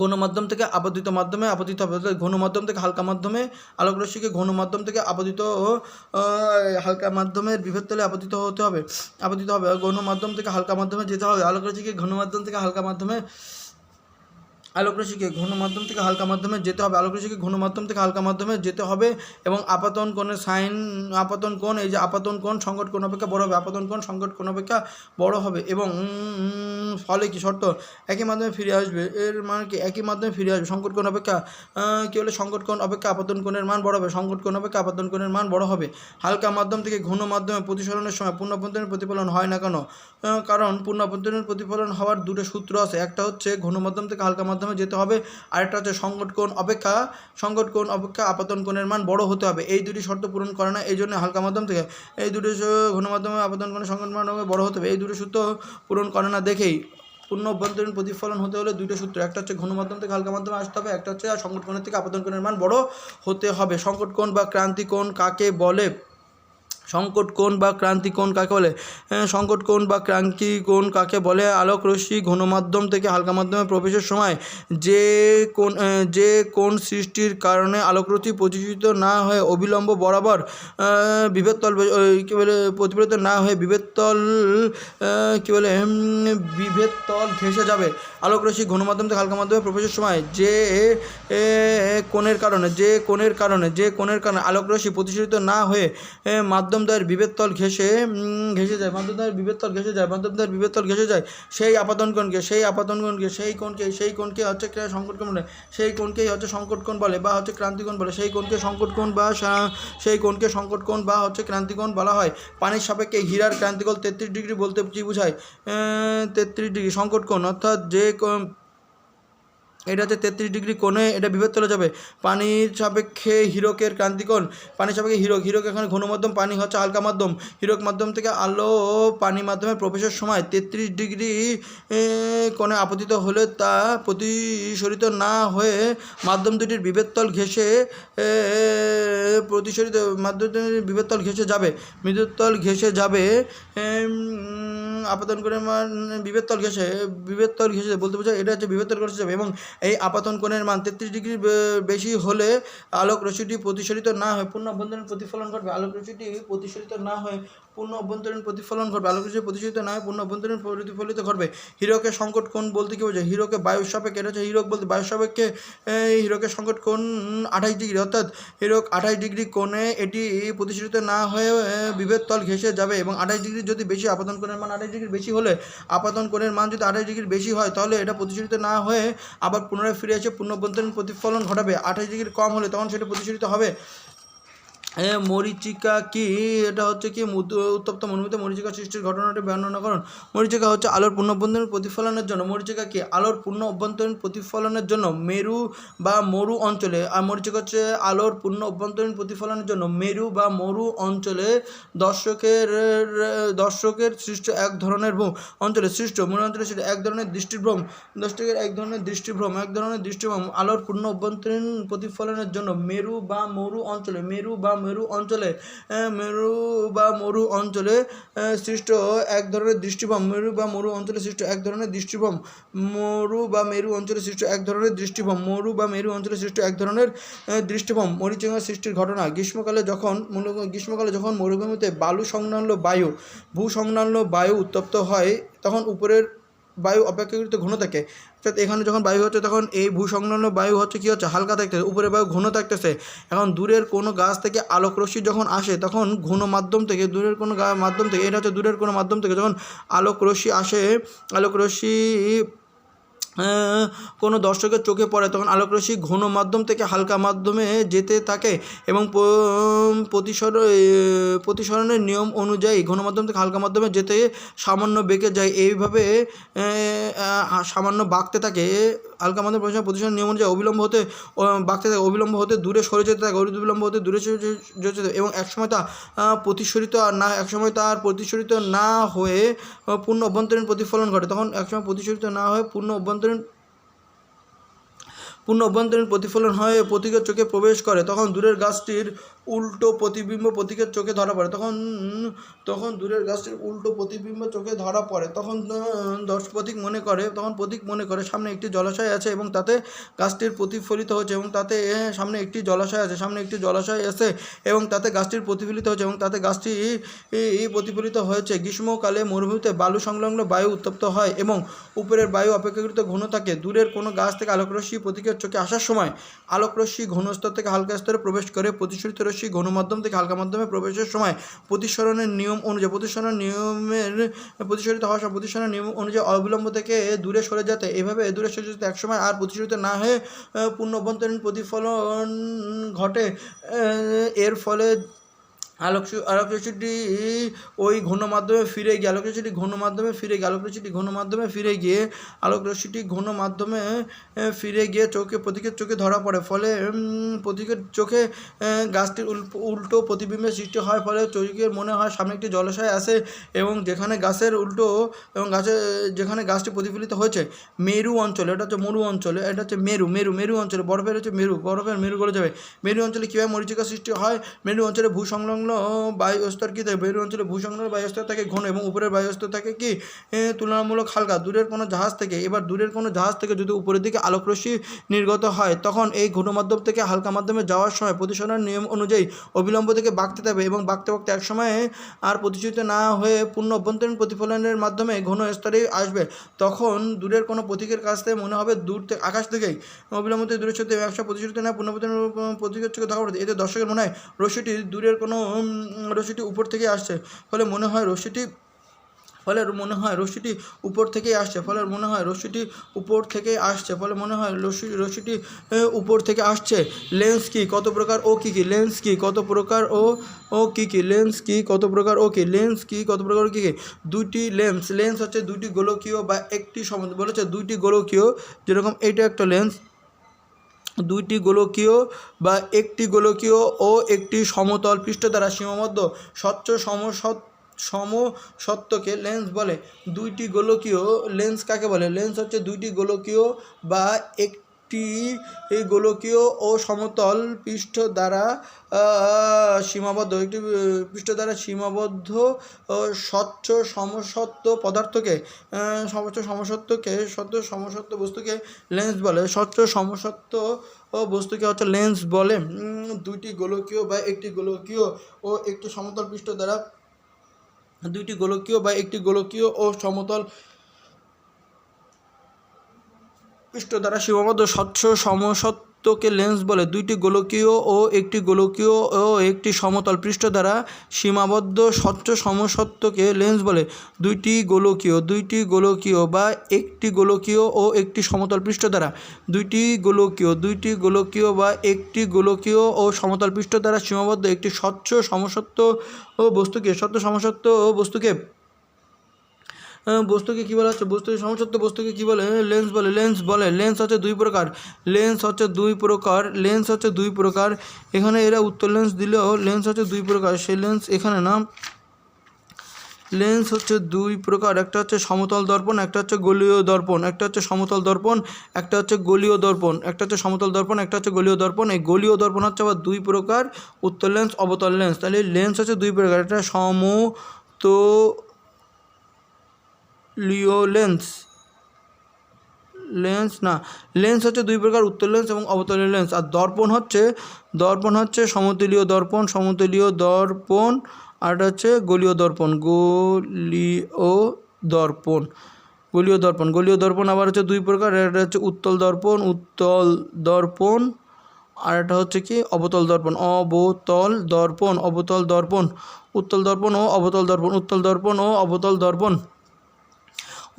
ঘন মাধ্যম থেকে আপতিত মাধ্যমে আপতিত হবে, অর্থাৎ ঘন মাধ্যম থেকে হালকা মাধ্যমে আলোক রশ্মিকে ঘন মাধ্যম থেকে হালকা মাধ্যমের বিভবতলে আপতিত হবে। ঘন মাধ্যম থেকে হালকা মাধ্যমে যেতে হবে। আলোক রশ্মিকে ঘন মাধ্যম থেকে হালকা মাধ্যমে যেতে হবে এবং আপাতন কোণ এই যে আপাতন কোণ সংকট কোণ অপেক্ষা বড় হবে এবং ফলে কি শর্ত? একই মাধ্যমে ফিরে আসবে। এর মানে কি? একই মাধ্যমে ফিরে আসবে। সংকট কোণ অপেক্ষা কি হলে সংকট কোণ অপেক্ষা আপাতন কোণের মান বড় হবে। হালকা মাধ্যম থেকে ঘন মাধ্যমে প্রতিসরণের সময় পূর্ণ অভ্যন্তরীণ প্রতিফলন হয় না কেন? কারণ পূর্ণ অভ্যন্তরীণ প্রতিফলন হওয়ার দুটো সূত্র আছে। একটা হচ্ছে ঘন মাধ্যম থেকে হালকা মাধ্যমে যেতে হবে, আরেকটা হচ্ছে সংকট কোণ অপেক্ষা আপাতন কোণের মান বড় হতে হবে। এই দুটি শর্ত পূরণ করে না, এই জন্য হালকা মাধ্যম থেকে ঘন মাধ্যমে আপাতন কোণের সংকট মান বড় হতে হবে। এই দুটো সূত্র পূরণ করে না দেখেই পূর্ণ অভ্যন্তরীণ প্রতিফলন হতে হলে দুটো সূত্র, একটা হচ্ছে ঘন মাধ্যম থেকে হালকা মাধ্যমে আসতে হবে, একটা হচ্ছে সংকট কোণের থেকে আপাতন কোণের মান বড় হতে হবে। সংকট কোণ বা ক্রান্তি কোণ কাকে বলে? আলোক রশ্মি ঘন মাধ্যম থেকে হালকা মাধ্যমে প্রবেশের সময় যে কোণ সৃষ্টির কারণে আলোক রশ্মি প্রতিসরিত না হয়ে অবিলম্ব বরাবর বিভবতল প্রতিফলিত না হয়ে বিভবতল ঘেঁষে যাবে। আলোক রশ্মি ঘন মাধ্যম থেকে হালকা মাধ্যমে প্রবেশের সময় যে কোণের কারণে আলোক রশ্মি প্রতিসরিত না হয়ে মাধ্যমদ্বয়ের বিভবতল ঘেঁষে যায় সেই আপাতন কোণকে হচ্ছে সংকট কোণ বলে বা হচ্ছে ক্রান্তি কোণ বলে। সেই কোণকে সংকট কোণ বা হচ্ছে ক্রান্তি কোণ বলা হয়। পানির সাপেক্ষে হীরার ক্রান্তিকোণ 33 ডিগ্রি বলতে কি বোঝায়? 33 ডিগ্রি সংকট কোণ, অর্থাৎ এটা হচ্ছে 33 ডিগ্রি কোণে এটা বিভবতলে যাবে। পানির সাপেক্ষে হীরকের ক্রান্তিকোণ, হীরক এখানে ঘন মাধ্যম, পানি হচ্ছে হালকা মাধ্যম। হীরক মাধ্যম থেকে আলো পানি মাধ্যমে প্রবেশের সময় 33 ডিগ্রি কোণে আপতিত হলে তা প্রতিসরিত না হয়ে মাধ্যম দুটির বিভবতল ঘেঁষে যাবে। আপাতন কোণের মান বিভবতল ঘেঁষে বলতে বোঝায় এটা হচ্ছে বিভবতল ঘেঁষে যাবে এবং এই আপাতন কোণের মান 33 ডিগ্রি বেশি হলে আলোক রশ্মিটি প্রতিসরিত না হয়ে পূর্ণ অভ্যন্তরীণ প্রতিফলন ঘটবে। আলোক রশ্মিটি প্রতিসরিত না হয়ে পূর্ণ অভ্যন্তরীণ প্রতিফলিত ঘটবে। হীরকের সংকট কোণ বলতে কি বোঝায়? হীরকে বায়ুর সাপেক্ষে, এটা হচ্ছে হীরক বলতে বায়ুর সাপেক্ষে হীরকের সংকট কোণ 28 ডিগ্রি, অর্থাৎ হীরক 28 ডিগ্রি কোণে এটি প্রতিসরিত না হয়ে বিভবতল ঘেঁষে যাবে এবং 28 ডিগ্রি যদি বেশি আপাতন কোণের মান 28 ডিগ্রি বেশি হলে আপাতন কোণের মান যদি 28 ডিগ্রি বেশি হয় তাহলে এটা প্রতিসরিত না হয়ে আবার পুনরায় ফিরে এসে পূর্ণ অভ্যন্তরীণ প্রতিফলন ঘটাবে। 28 ডিগ্রি কম হলে তখন সেটা প্রতিসরিত হবে। মরীচিকা কি? এটা হচ্ছে কি উত্তপ্ত মরুভূমিতে মরীচিকা সৃষ্টির ঘটনাটি বর্ণনা করুন। মরীচিকা হচ্ছে আলোর পূর্ণ অভ্যন্তরীণ প্রতিফলনের জন্য আলোর পূর্ণ অভ্যন্তরীণ প্রতিফলনের জন্য মেরু বা মরু অঞ্চলে, আর মরীচিকা হচ্ছে আলোর পূর্ণ অভ্যন্তরীণ প্রতিফলনের জন্য মেরু বা মরু অঞ্চলে দর্শকের সৃষ্ট এক ধরনের এক ধরনের দৃষ্টিভ্রম আলোর পূর্ণ অভ্যন্তরীণ প্রতিফলনের জন্য মেরু বা মেরু অঞ্চলে সৃষ্ট এক ধরনের দৃষ্টিভ্রম মরু বা মেরু অঞ্চলে সৃষ্ট এক ধরনের দৃষ্টিভ্রম মরীচিকা সৃষ্টির ঘটনা। গ্রীষ্মকালে যখন মরুভূমিতে ভূসংলগ্ন বায়ু উত্তপ্ত হয় তখন উপরের বায়ু অপেক্ষাকৃত ঘন থাকে। অর্থাৎ এখানে যখন বায়ু হচ্ছে তখন এই ভূসংলগ্ন বায়ু হচ্ছে কী হচ্ছে, হালকা থাকতেছে, উপরের বায়ু ঘন থাকতেছে। এখন দূরের কোনো গাছ থেকে আলোক রশ্মি যখন আসে তখন ঘন মাধ্যম থেকে এটা হচ্ছে দূরের কোনো মাধ্যম থেকে যখন আলোক রশ্মি কোনো দর্শকের চোখে পড়ে তখন আলোকরশ্মি ঘন মাধ্যম থেকে হালকা মাধ্যমে যেতে থাকে এবং প্রতিসরণের নিয়ম অনুযায়ী ঘন মাধ্যম থেকে হালকা মাধ্যমে যেতে সামান্য বেঁকে যায়। এইভাবে সামান্য বাঁকতে থাকে। হালকা মাধ্যমে প্রতিসরণের নিয়ম অনুযায়ী অবিলম্ব হতে দূরে সরে যেতে থাকে এবং একসময় তার প্রতিসরিত না হয়ে পূর্ণ অভ্যন্তরীণ প্রতিফলন ঘটে। তখন একসময় প্রতিসরিত না হয়ে পূর্ণ অভ্যন্তরীণ প্রতিফলন হয়ে পথিকের চোখে প্রবেশ করে। তখন দূরের গাছটির উল্টো প্রতিবিম্ব পথিকের চোখে ধরা পড়ে। তখন পথিক মনে করে সামনে একটি জলাশয় আছে এবং তাতে গাছটির প্রতিফলিত হচ্ছে এবং তাতে সামনে একটি জলাশয় আছে এবং তাতে গাছটির প্রতিফলিত হচ্ছে এবং তাতে গাছটি প্রতিফলিত হয়েছে। গ্রীষ্মকালে মরুভূমিতে বালু সংলগ্ন বায়ু উত্তপ্ত হয় এবং উপরের বায়ু অপেক্ষাকৃত ঘন থাকে। দূরের কোনো গাছ থেকে আলোকরশ্মি পথিকের চোখে আসার সময় আলোকরশ্মি ঘন স্তর থেকে হালকা স্তরে প্রবেশ করে। প্রতিসরিত রশ্মি ঘন মাধ্যম থেকে হালকা মাধ্যমে প্রবেশের সময় প্রতিসরণের নিয়ম অনুযায়ী অবিলম্ব থেকে দূরে সরে যেতে একসময় আর প্রতিসরিত না হয়ে পূর্ণ অভ্যন্তরীণ প্রতিফলন ঘটে। এর ফলে আলোকরশ্মিটি ওই ঘন মাধ্যমে ফিরে গিয়ে পথিকের চোখে ধরা পড়ে। ফলে পথিকের চোখে গাছটির উল্টো প্রতিবিম্বের সৃষ্টি হয়। ফলে চোখের মনে হয় সামনে একটি জলাশয় আছে এবং যেখানে গাছটি প্রতিফলিত হয়েছে। মেরু অঞ্চলে, এটা হচ্ছে মরু অঞ্চলে, এটা হচ্ছে মেরু অঞ্চলে বরফের মেরু গলে যাবে। মেরু অঞ্চলে কীভাবে মরীচিকা সৃষ্টি হয়? মেরু অঞ্চলে ভূসংলগ্ন বায়ুস্তর কী থাকে? মেরু অঞ্চলে ভূসংলগ্ন বায়ুস্তর থাকে ঘন এবং উপরের বায়ুস্তর থাকে কি তুলনামূলক হালকা। দূরের কোনো জাহাজ থেকে যদি উপরের দিকে আলোকরশ্মি নির্গত হয় তখন এই ঘন মাধ্যম থেকে হালকা মাধ্যমে যাওয়ার সময় প্রতিসরণের নিয়ম অনুযায়ী অবিলম্ব থেকে বাঁকতে থাকবে এবং বাঁকতে এক সময় আর প্রতিসরিত না হয়ে পূর্ণ অভ্যন্তরীণ প্রতিফলনের মাধ্যমে ঘন স্তরে আসবে। তখন দূরের কোনো পথিকের কাছ থেকে মনে হবে আকাশ থেকেই অবিলম্ব থেকে দূরে সত্যি একসময় প্রতিসরিত না পূর্ণ পথিকের চোখে ধরা পড়ে। এতে দর্শকের মনে হয় রশ্মিটি উপর থেকে আসছে, ফলে মনে হয় রশ্মিটি উপর থেকে আসছে। লেন্স কি, কত প্রকার ও কি কি? লেন্স কি, কত প্রকার ও কি কি? দুইটি লেন্স হচ্ছে দুইটি গোলকীয় বা একটি বলেছে দুইটি গোলকীয়, যেরকম এইটা একটা লেন্স। দুইটি গোলকীয় বা একটি গোলকীয় ও একটি সমতল পৃষ্ঠ দ্বারা সীমাবদ্ধ স্বচ্ছ সমসত্ত্বকে লেন্স বলে। দুইটি গোলকীয় লেন্স কাকে বলে? লেন্স হচ্ছে দুইটি গোলকীয় বা একটি গোলকীয় ও সমতল পৃষ্ঠ দ্বারা সীমাবদ্ধ স্বচ্ছ সমসত্ত্ব পদার্থকে স্বচ্ছ সমসত্ত্ব বস্তুকে লেন্স বলে। স্বচ্ছ সমসত্ত্ব বস্তুকে হচ্ছে লেন্স বলে। দুইটি গোলকীয় বা একটি গোলকীয় ও একটি সমতল পৃষ্ঠ দ্বারা সীমাবদ্ধ স্বচ্ছ সমসত্ত্বকে লেন্স বলে। দুইটি গোলকীয় ও একটি সমতল পৃষ্ঠ দ্বারা সীমাবদ্ধ স্বচ্ছ সমসত্ত্বকে লেন্স বলে। দুইটি গোলকীয় বা একটি গোলকীয় ও একটি সমতল পৃষ্ঠ দ্বারা বা একটি গোলকীয় ও সমতল পৃষ্ঠ দ্বারা সীমাবদ্ধ একটি স্বচ্ছ সমসত্ত্ব বস্তুকে কী বলা হচ্ছে? সমসত্ত্ব বস্তুকে কী বলে? লেন্স বলে। লেন্স হচ্ছে দুই প্রকার। এখানে এরা উত্তর লেন্স দিলেও লেন্স হচ্ছে দুই প্রকার। সেই লেন্স এখানে না, লেন্স হচ্ছে দুই প্রকার, একটা হচ্ছে সমতল দর্পণ, একটা হচ্ছে গোলীয় দর্পণ। একটা হচ্ছে সমতল দর্পণ, একটা হচ্ছে গোলীয় দর্পণ। একটা হচ্ছে সমতল দর্পণ, একটা হচ্ছে গোলীয় দর্পণ। এই গোলীয় দর্পণ হচ্ছে আবার দুই প্রকার, উত্তল লেন্স, অবতল লেন্স। তাহলে লেন্স হচ্ছে দুই প্রকার, একটা সমতলীয় লেন্স, লেন্স হচ্ছে দুই প্রকার, উত্তল লেন্স এবং অবতলীয় লেন্স। আর দর্পণ হচ্ছে সমতলীয় দর্পণ, আর এটা হচ্ছে গোলীয় দর্পণ, গোলীয় দর্পণ আবার হচ্ছে দুই প্রকার, এটা হচ্ছে উত্তল দর্পণ, আর এটা হচ্ছে কি অবতল দর্পণ, উত্তল দর্পণ ও অবতল দর্পণ।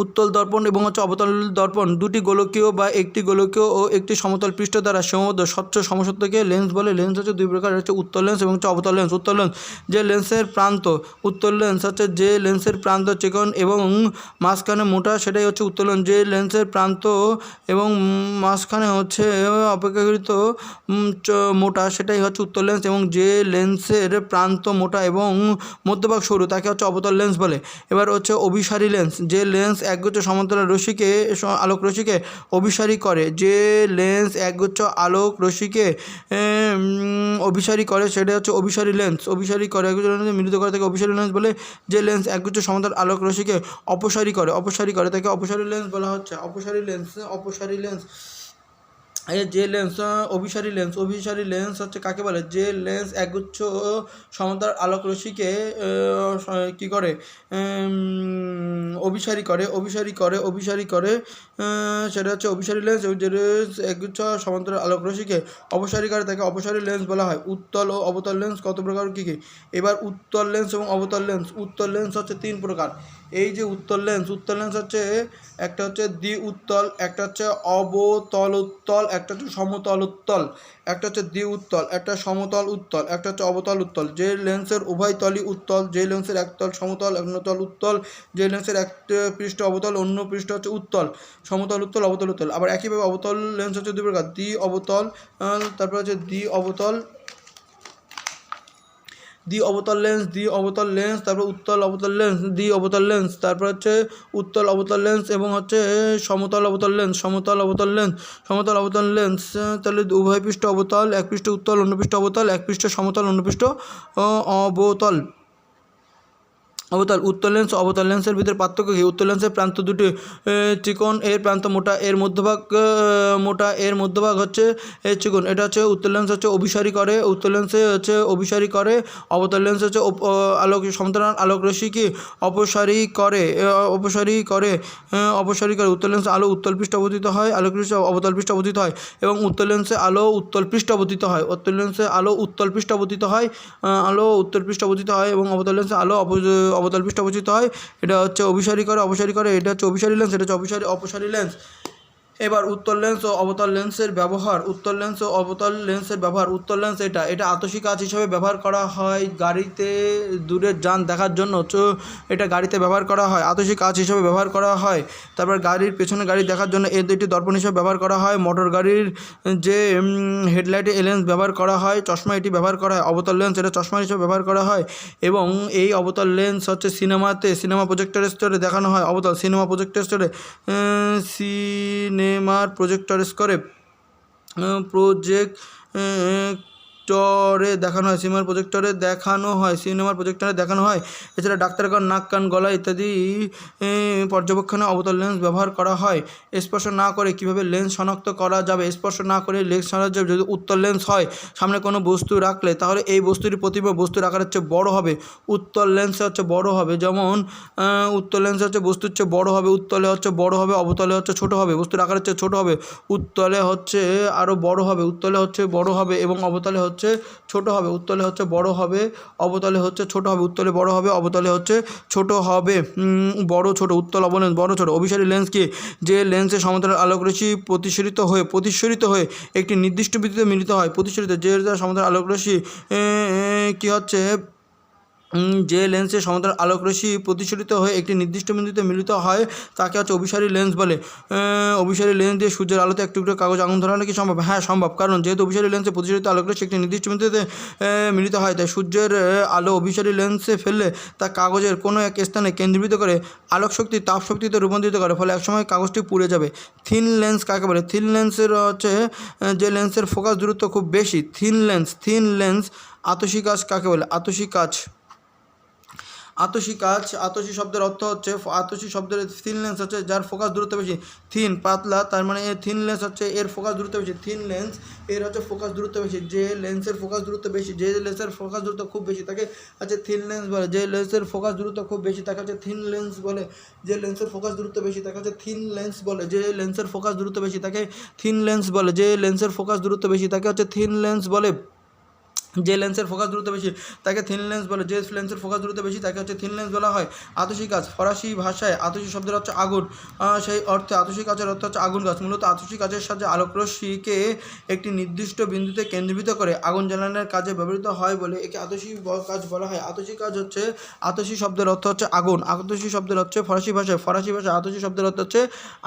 উত্তল দর্পণ এবং হচ্ছে অবতল দর্পণ দুটি গোলকীয় বা একটি গোলকীয় ও একটি সমতল পৃষ্ঠ দ্বারা সীমাবদ্ধ স্বচ্ছ সমসত্বকে লেন্স বলে। লেন্স হচ্ছে দুই প্রকার, হচ্ছে উত্তল লেন্স এবং হচ্ছে অবতল লেন্স। উত্তল লেন্স যে লেন্সের প্রান্ত, উত্তল লেন্স হচ্ছে যে লেন্সের প্রান্ত চিকন এবং মাঝখানে মোটা, সেটাই হচ্ছে উত্তল লেন্স। যে লেন্সের প্রান্ত এবং মাঝখানে হচ্ছে অপেক্ষাকৃত মোটা, সেটাই হচ্ছে উত্তল লেন্স। এবং যে লেন্সের প্রান্ত মোটা এবং মধ্যভাগ সরু, তাকে হচ্ছে অবতল লেন্স বলে। এবার হচ্ছে অভিসারী লেন্স, যে লেন্স একগুচ্ছ সমান্তরাল আলোক রশ্মিকে অভিসারী করে, যে লেন্স একগুচ্ছ আলোক রশ্মিকে অভিসারী করে, সেটা হচ্ছে অভিসারী লেন্স। মিলিত করে তাকে অভিসারী লেন্স বলে। যে লেন্স একগুচ্ছ সমান্তরাল আলোক রশ্মিকে অপসারী করে তাকে অপসারী লেন্স বলা হচ্ছে। অপসারী লেন্স যে লেন্স অভিসারী লেন্স হচ্ছে কাকে বলে? যে লেন্স একগুচ্ছ সমান্তরাল আলোক রশ্মিকে কী করে, অভিসারী করে, সেটা হচ্ছে অভিসারী লেন্স। যে লেন্স একগুচ্ছ সমান্তরাল আলোক রশ্মিকে অপসারী করে তাকে অপসারী লেন্স বলা হয়। উত্তল ও অবতল লেন্স কত প্রকার, কী কী? এবার উত্তল লেন্স এবং অবতল লেন্স। উত্তল লেন্স হচ্ছে তিন প্রকার। এই যে উত্তল লেন্স হচ্ছে একটা হচ্ছে দ্বি উত্তল, একটা হচ্ছে অবতল উত্তল, একটা হচ্ছে সমতল উত্তল। একটা হচ্ছে দ্বি উত্তল, একটা সমতল উত্তল, একটা হচ্ছে অবতল উত্তল। যে লেন্সের উভয় তলই উত্তল, যে লেন্সের একতল সমতল, অন্য তল উত্তল, যে লেন্সের এক পৃষ্ঠ অবতল, অন্য পৃষ্ঠ হচ্ছে উত্তল, সমতল উত্তল, অবতল উত্তল। আবার একইভাবে অবতল লেন্স হচ্ছে দুই প্রকার, দ্বি অবতল, তারপর হচ্ছে দ্বি অবতল লেন্স, তারপর উত্তল অবতল লেন্স, তারপর হচ্ছে উত্তল অবতল লেন্স এবং হচ্ছে সমতল অবতল লেন্স। তাহলে উভয় পৃষ্ঠ অবতল, এক পৃষ্ঠ উত্তল, অন্য পৃষ্ঠ অবতল, এক পৃষ্ঠ সমতল, অন্য পৃষ্ঠ অবতল। উত্তল লেন্স অবতল লেন্সের ভিতরে পার্থক্য কী? উত্তল লেন্সের প্রান্ত দুটি চিকন, এর প্রান্ত মোটা, এর মধ্যভাগ হচ্ছে চিকন। এটা হচ্ছে উত্তল লেন্স হচ্ছে অভিসারী করে, অবতল লেন্স হচ্ছে সমান্তরাল আলোক রশ্মি কি অপসারী করে। উত্তল লেন্সে আলো উত্তল পৃষ্ঠ অবতীত হয়, আলোক রশ্মি অবতল পৃষ্ঠ অবতীত হয়, এবং উত্তল লেন্সে আলো উত্তল পৃষ্ঠ অবতীত হয়, এবং অবতল লেন্সে আলো অবতল পৃষ্ঠ অবস্থিত হয়। এটা হচ্ছে অভিসারী করে, এটা হচ্ছে অভিসারী লেন্স, এটা হচ্ছে অপসারী লেন্স। এবার উত্তল লেন্স ও অবতল লেন্সের ব্যবহার। উত্তল লেন্স এটা আতসী কাচ হিসেবে ব্যবহার করা হয়, গাড়িতে দূরের যান দেখার জন্য এটা গাড়িতে ব্যবহার করা হয়, আতসী কাচ হিসেবে ব্যবহার করা হয়। তারপর গাড়ির পেছনে গাড়ি দেখার জন্য এর দুইটি দর্পণ হিসেবে ব্যবহার করা হয়। মোটর গাড়ির যে হেডলাইটে এই লেন্স ব্যবহার করা হয়। চশমা এটি ব্যবহার করা হয়। অবতল লেন্স এটা চশমা হিসেবে ব্যবহার করা হয়, এবং এই অবতল লেন্স হচ্ছে সিনেমা প্রজেক্টর স্টোরে দেখানো হয়। সিনেমার প্রজেক্টরে দেখানো হয়। এছাড়া ডাক্তারগণ নাক, কান, গলা ইত্যাদি পর্যবেক্ষণে অবতল লেন্স ব্যবহার করা হয়। স্পর্শ না করে কিভাবে লেন্স শনাক্ত করা যাবে? যদি উত্তল লেন্স হয়, সামনে কোনো বস্তু রাখলে তাহলে এই বস্তুর প্রতিবিম্ব বস্তুর আকার হচ্ছে বড় হবে। উত্তল লেন্সে হচ্ছে বড় হবে, যেমন উত্তল লেন্সে হচ্ছে বস্তু হচ্ছে বড় হবে, উত্তলে হচ্ছে বড় হবে, অবতলে হচ্ছে ছোট হবে। বস্তুর আকার হচ্ছে ছোট হবে, উত্তলে হচ্ছে আরও বড় হবে, এবং অবতলে হচ্ছে ছোট হবে। উত্তলে হচ্ছে বড় হবে, অবতলে হচ্ছে ছোট হবে। উত্তলে বড় হবে, অবতলে হচ্ছে ছোট হবে। বড় ছোট, উত্তল অবলেন্স, বড় ছোট। অভিসারী লেন্স কি? যে লেন্সের সমান্তরাল আলোকরশ্মি প্রতিসরিত হয়ে একটি নির্দিষ্ট বিন্দুতে মিলিত হয়। যে সমান্তরাল আলোকরশ্মি কি হচ্ছে যে লেন্সে সমান্তরাল আলোকরশ্মি প্রতিসরিত হয়ে একটি নির্দিষ্ট বিন্দুতে মিলিত হয় তাকে হচ্ছে অভিসারী লেন্স বলে। অভিসারী লেন্স দিয়ে সূর্যের আলোতে এক টুকরো কাগজ আগুন ধরানো কি সম্ভব? হ্যাঁ সম্ভব, কারণ যেহেতু অভিসারী লেন্সে প্রতিসরিত আলোকরশ্মি একটি নির্দিষ্ট বিন্দুতে মিলিত হয়, তাই সূর্যের আলো অভিসারী লেন্সে ফেললে তা কাগজের কোনো এক স্থানে কেন্দ্রীভূত করে আলোক শক্তি তাপ শক্তিতে রূপান্তরিত করে, ফলে একসময় কাগজটি পুড়ে যাবে। থিন লেন্স কাকে বলে? থিন লেন্সের হচ্ছে যে লেন্সের ফোকাস দূরত্ব খুব বেশি, থিন লেন্স। আতশী কাচ কাকে বলে? আতশী কাচ আতশী শব্দের অর্থ হচ্ছে, আতশী শব্দের থিন লেন্স হচ্ছে যার ফোকাস দূরত্ব বেশি। থিন পাতলা, তার মানে থিন লেন্স হচ্ছে এর ফোকাস দূরত্ব বেশি। থিন লেন্স এর হচ্ছে ফোকাস দূরত্ব বেশি। যে লেন্সের ফোকাস দূরত্ব বেশি, যে লেন্সের ফোকাস দূরত্ব খুব বেশি তাকে হচ্ছে থিন লেন্স বলে। যে লেন্সের ফোকাস দূরত্ব খুব বেশি তাকে হচ্ছে থিন লেন্স বলে। যে লেন্সের ফোকাস দূরত্ব বেশি তাকে হচ্ছে থিন লেন্স বলে। যে লেন্সের ফোকাস দূরত্ব বেশি তাকে থিন লেন্স বলে। যে লেন্সের ফোকাস দূরত্ব বেশি তাকে হচ্ছে থিন লেন্স বলে। যে লেন্সের ফোকাস দূরত্ব বেশি তাকে থিন লেন্স বলে। যে লেন্সের ফোকাস দূরত্ব বেশি তাকে হচ্ছে থিন লেন্স বলা হয়। আতশী কাচ, ফরাসি ভাষায় আতশী শব্দের হচ্ছে আগুন, সেই অর্থে আতশী কাচের অর্থ হচ্ছে আগুন গাছ। মূলত আতশী কাচের সাহায্যে আলোকরশ্মিকে একটি নির্দিষ্ট বিন্দুতে কেন্দ্রীভূত করে আগুন জ্বালানোর কাজে ব্যবহৃত হয় বলে একে আতশী কাচ বলা হয়। আতশী কাচ হচ্ছে, আতশী শব্দের অর্থ হচ্ছে আগুন। আতশী শব্দের হচ্ছে ফরাসি ভাষায় আতশী শব্দের অর্থ হচ্ছে